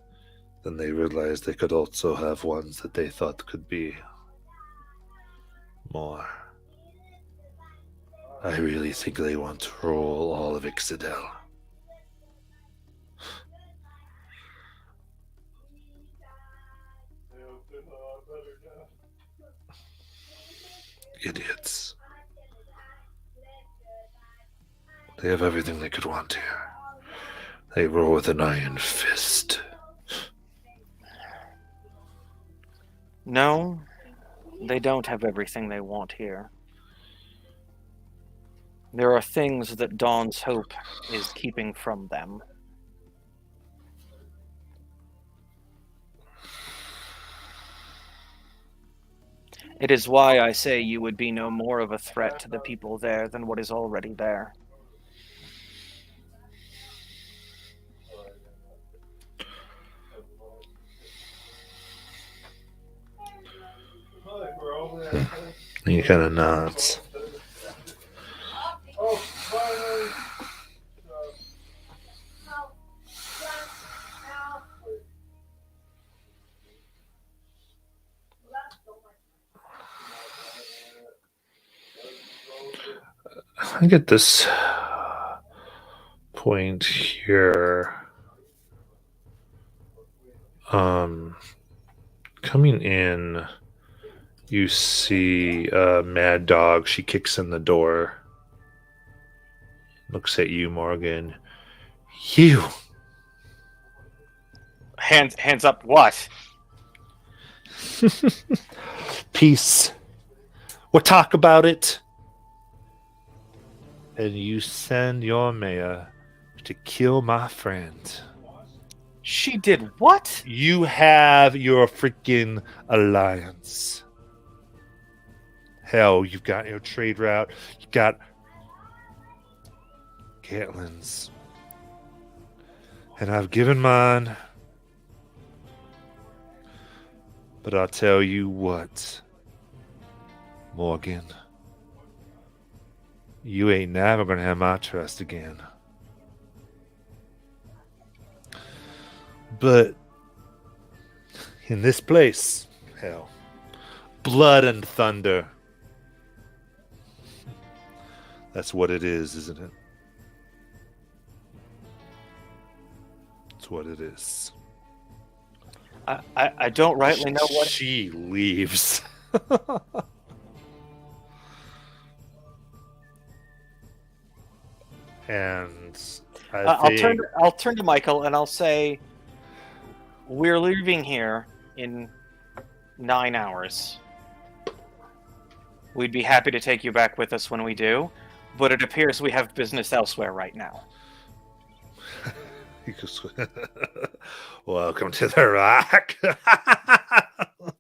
Then they realized they could also have ones that they thought could be more. I really think they want to rule all of Ixodel. Idiots. They have everything they could want here. They rule with an iron fist. No, they don't have everything they want here. There are things that Dawn's Hope is keeping from them. It is why I say you would be no more of a threat to the people there than what is already there. He kind of nods. I get this point here. Coming in, you see Mad Dog. She kicks in the door. Looks at you, Morgan. You. Hands up. What? Peace. We'll talk about it. And you send your mayor to kill my friend. She did what? You have your freaking alliance. Hell, you've got your trade route. You got Gatlin's. And I've given mine. But I'll tell you what, Morgan. You ain't never gonna have my trust again. But in this place, hell, blood and thunder. That's what it is, isn't it? That's what it is. I don't rightly know what. She leaves. And I'll turn to Michael and I'll say, we're leaving here in 9 hours. We'd be happy to take you back with us when we do, but it appears we have business elsewhere right now. He goes, welcome to the Rock. He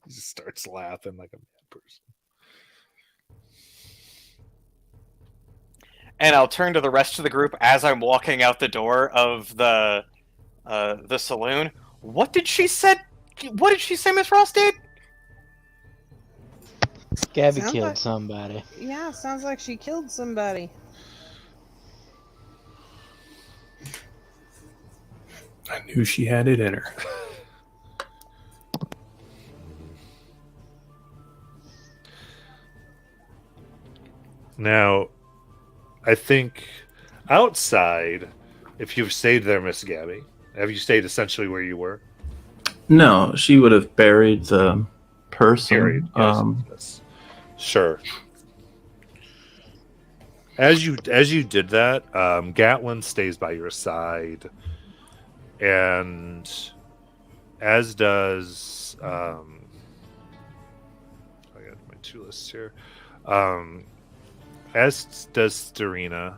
just starts laughing like a mad person. And I'll turn to the rest of the group as I'm walking out the door of the saloon. What did she say? What did she say, Miss Ross did? Gabby Sounds killed like- somebody. Yeah, sounds like she killed somebody. I knew she had it in her. Now, I think outside, if you've stayed there, Miss Gabby, have you stayed essentially where you were? No, she would have buried the person. Buried, yes, yes. Sure. As you did that, Gatlin stays by your side, and as does I got my 2 lists here. As does Starina.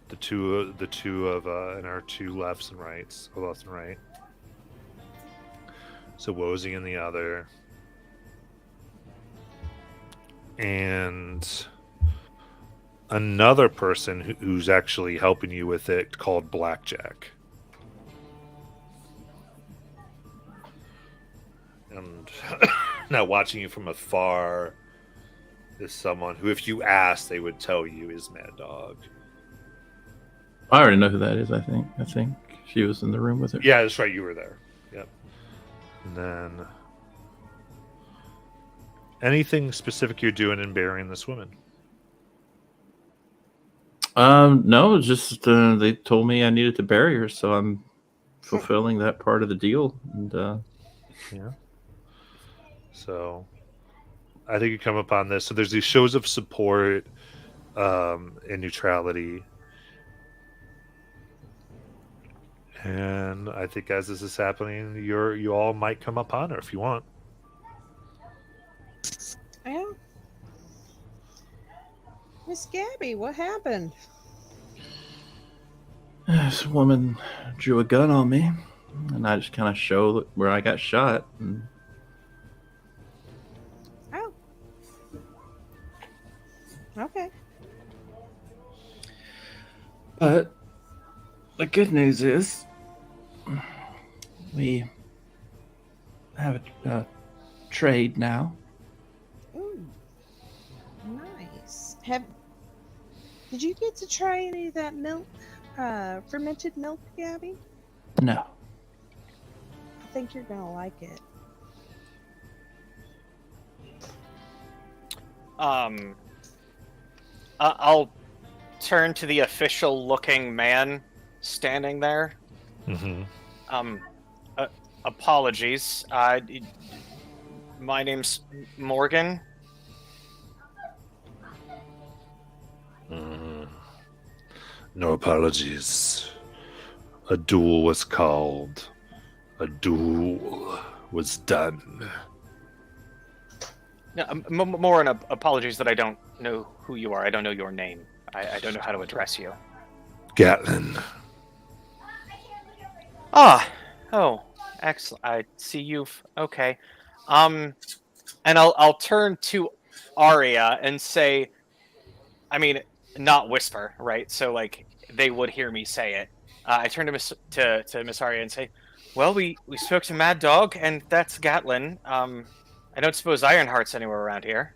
The two of and our 2 lefts and rights, or left and right. So Wozy in the other, and another person who's actually helping you with it called Blackjack. And now watching you from afar is someone who, if you ask, they would tell you is Mad Dog. I already know who that is. I think she was in the room with her. Yeah, that's right. You were there. Yep. And then anything specific you're doing in burying this woman? No, it's just they told me I needed to bury her, so I'm fulfilling that part of the deal. And yeah. So I think you come upon this. So there's these shows of support and neutrality. And I think as this is happening, you all might come upon her if you want. Yeah. Miss Gabby, what happened? this woman drew a gun on me, and I just kind of showed where I got shot. And Oh. Okay. But the good news is we have a trade now. Ooh. Nice. Did you get to try any of that milk? Fermented milk, Gabby? No. I think you're gonna like it. I'll turn to the official-looking man standing there. Mm-hmm. apologies. My name's Morgan. No apologies. A duel was called. A duel was done. No, more an apologies that I don't know who you are. I don't know your name. I don't know how to address you. Gatlin. Oh, excellent. I see you've okay. And I'll turn to Arya and say, I mean, not whisper, right? So like they would hear me say it. I turn to Miss Arya and say, "Well, we spoke to Mad Dog, and that's Gatlin. I don't suppose Ironheart's anywhere around here."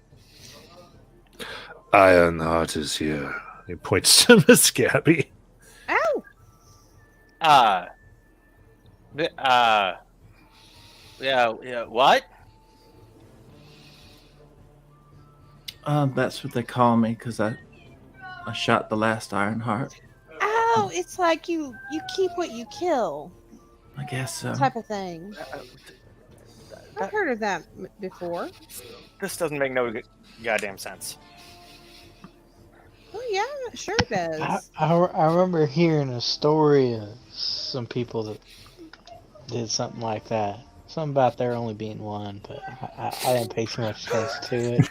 Ironheart is here. He points to Miss Gabby. Ow! Yeah. What? That's what they call me because I shot the last Ironheart. Ow! It's like you keep what you kill, I guess so. type of thing. I've heard of that before. This doesn't make no goddamn sense. Oh yeah, it sure does. I remember hearing a story of some people that did something like that. Something about there only being one, but I didn't pay too much attention to it.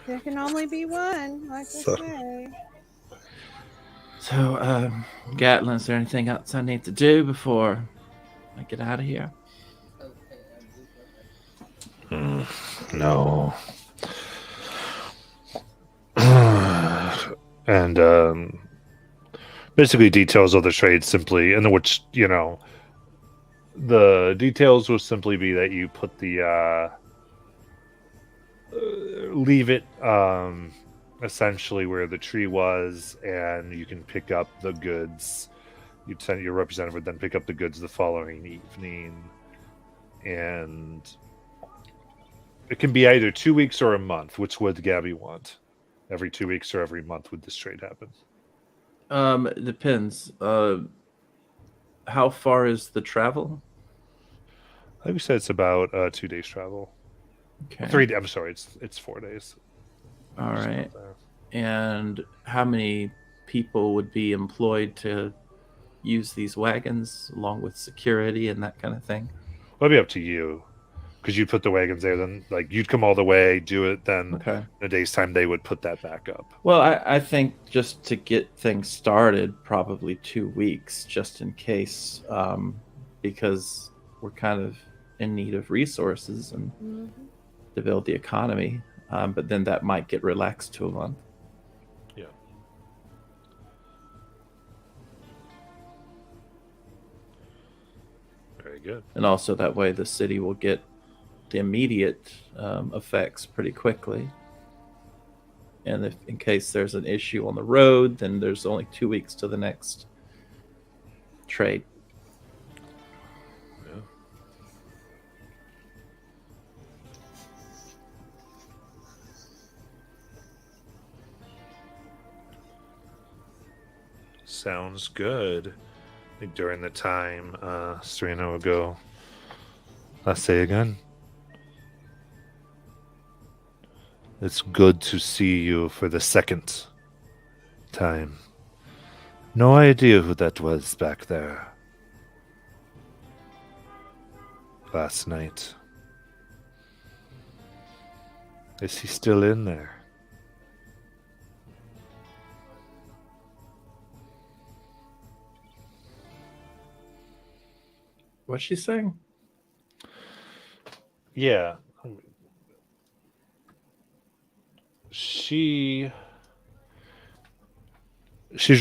There can only be one, like I say. So, Gatlin, is there anything else I need to do before I get out of here? No. And basically details of the trade simply, in which, the details will simply be that you put the leave it essentially where the tree was, and you can pick up the goods. You'd send your representative, then pick up the goods the following evening, and it can be either 2 weeks or a month. Which would Gabby want? Every 2 weeks or every month would this trade happen? It depends. How far is the travel? I think we said it's about 2 days travel. Okay. I'm sorry, it's 4 days. All right. And how many people would be employed to use these wagons along with security and that kind of thing? Well, it'd be up to you, because you'd put the wagons there, then you'd come all the way, do it, then Okay. in a day's time they would put that back up. Well, I think just to get things started, probably 2 weeks, just in case, because we're kind of in need of resources and to build the economy. But then that might get relaxed to a month. Yeah. Very good. And also that way the city will get the immediate effects pretty quickly. And if in case there's an issue on the road, then there's only 2 weeks to the next trade. Yeah. Sounds good. I think during the time Serena will go, let's say again, it's good to see you for the second time. No idea who that was back there last night. Is he still in there? What's she saying? Yeah. She's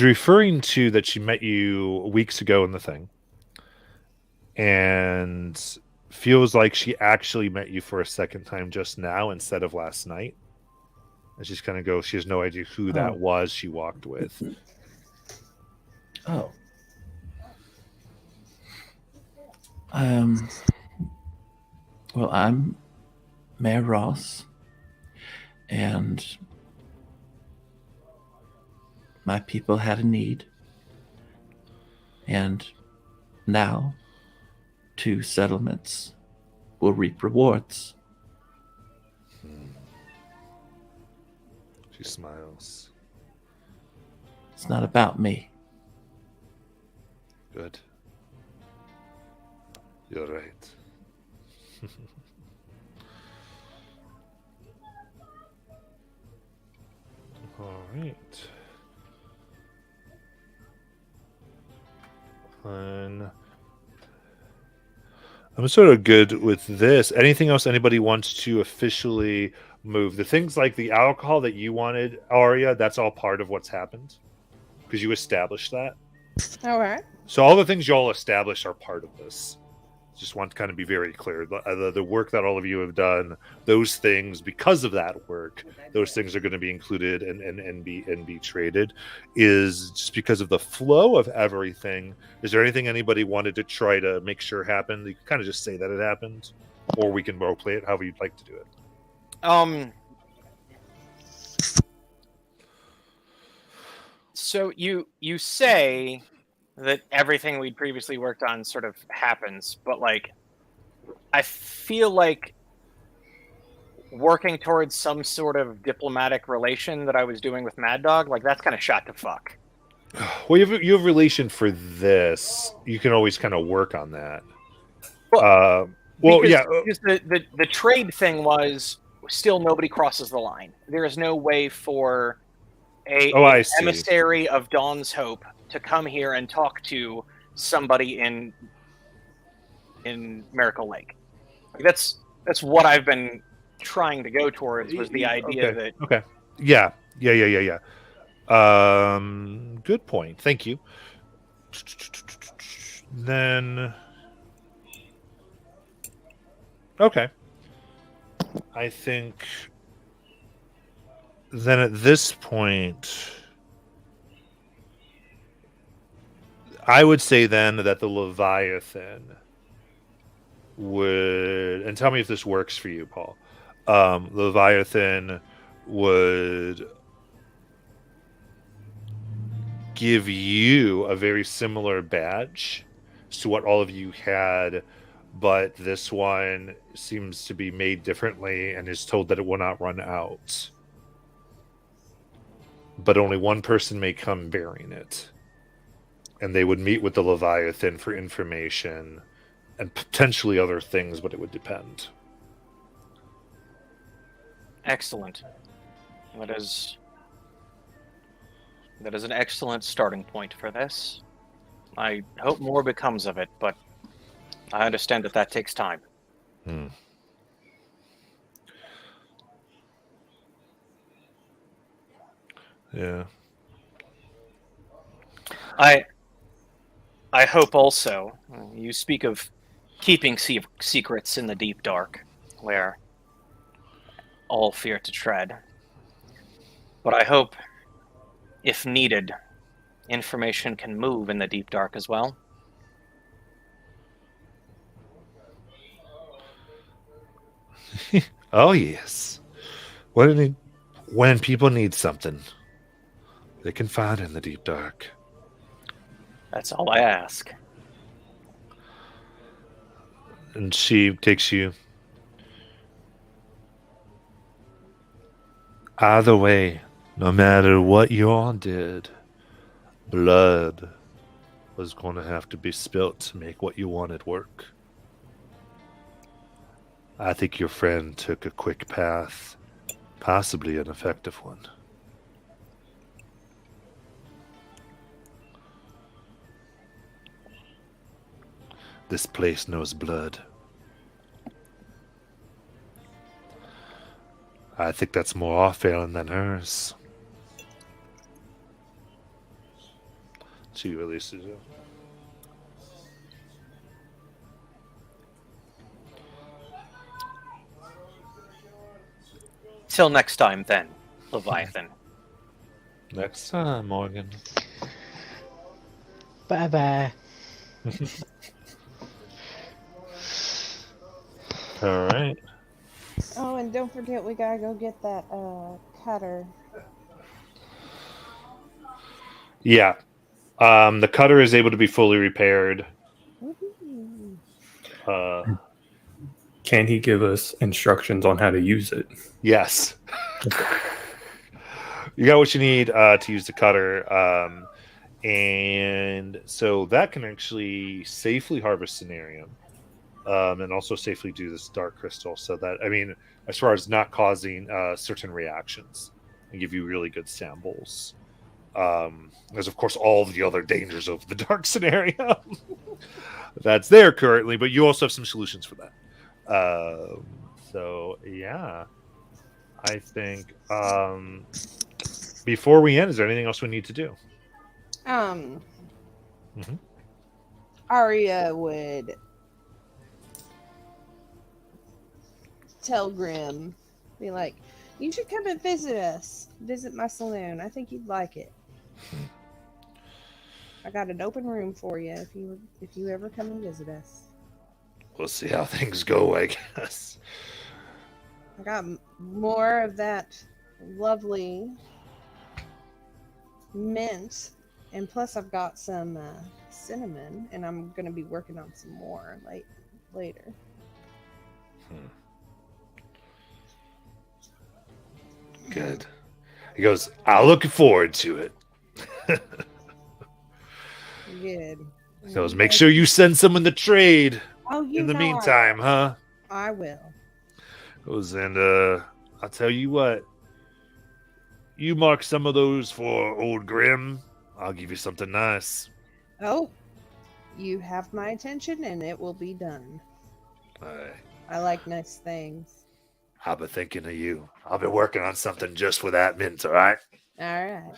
referring to that she met you weeks ago in the thing, and feels like she actually met you for a second time just now instead of last night. And she's kind of goes, she has no idea who that was she walked with. Oh. Well, I'm Mayor Ross, and my people had a need, And now, 2 settlements will reap rewards. She smiles. It's not about me. Good. You're right. All right. Fine. I'm sort of good with this. Anything else anybody wants to officially move? The things like the alcohol that you wanted, Arya, that's all part of what's happened because you established that. Okay. So all the things y'all established are part of this. Just want to kind of be very clear. The work that all of you have done, those things, because of that work, those things are going to be included and be traded. Is just because of the flow of everything. Is there anything anybody wanted to try to make sure happened? You can kind of just say that it happened, or we can role play it however you'd like to do it. So you say that everything we'd previously worked on sort of happens, but like I feel like working towards some sort of diplomatic relation that I was doing with Mad Dog, like that's kind of shot to fuck. Well, you have relation for this. You can always kind of work on that. Well, Well, yeah. Because the trade thing was still nobody crosses the line. There is no way for I see. emissary of Dawn's Hope to come here and talk to somebody in Miracle Lake. Like that's what I've been trying to go towards, was the idea that Okay. Yeah. Good point. Thank you. Then okay. I think then at this point I would say then that the Leviathan would, and tell me if this works for you, Paul. Leviathan would give you a very similar badge to what all of you had, but this one seems to be made differently and is told that it will not run out. But only one person may come bearing it. And they would meet with the Leviathan for information and potentially other things, but it would depend. Excellent. That is an excellent starting point for this. I hope more becomes of it, but I understand that takes time. Yeah. I hope also, you speak of keeping secrets in the deep dark, where all fear to tread. But I hope, if needed, information can move in the deep dark as well. Oh, yes. When people need something, they can find in the deep dark. That's all I ask. And she takes you. Either way, no matter what you all did, blood was going to have to be spilt to make what you wanted work. I think your friend took a quick path, possibly an effective one. This place knows blood. I think that's more our failing than hers. She releases you. Till next time, then, Leviathan. Next time, Morgan. Bye-bye. All right. Oh, and don't forget we gotta go get that cutter. Yeah. The cutter is able to be fully repaired. Woohoo. Can he give us instructions on how to use it? Yes. You got what you need to use the cutter. And so that can actually safely harvest Cenarium, and also safely do this dark crystal. So that, I mean, as far as not causing certain reactions and give you really good samples. There's, of course, all the other dangers of the dark scenario that's there currently, but you also have some solutions for that. So, yeah, I think before we end, is there anything else we need to do? Mhm. Arya would tell Grim, be like, "You should come and visit us. Visit my saloon. I think you'd like it. I got an open room for you if you ever come and visit us. We'll see how things go, I guess. I got more of that lovely mint, and plus I've got some cinnamon, and I'm gonna be working on some more later." Good. He goes, I'm looking forward to it. Good. He goes, make sure you send someone to trade Oh, you in the know meantime, huh? I will. Goes, and I'll tell you what. You mark some of those for old Grim. I'll give you something nice. Oh, you have my attention, and it will be done. Alright. I like nice things. I've been thinking of you. I'll be working on something just for that mint, all right? All right.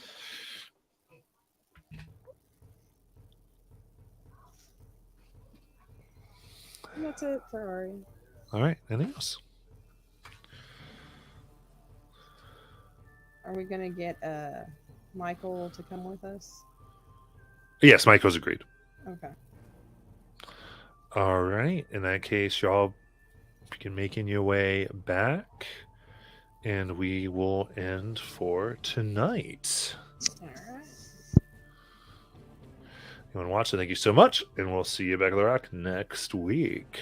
And that's it for Ari. All right. Anything else? Are we gonna get Michael to come with us? Yes, Michael's agreed. Okay. All right. In that case, y'all begin making your way back, and we will end for tonight. All right. You want to watch it? Thank you so much, and we'll see you back at the Rock next week.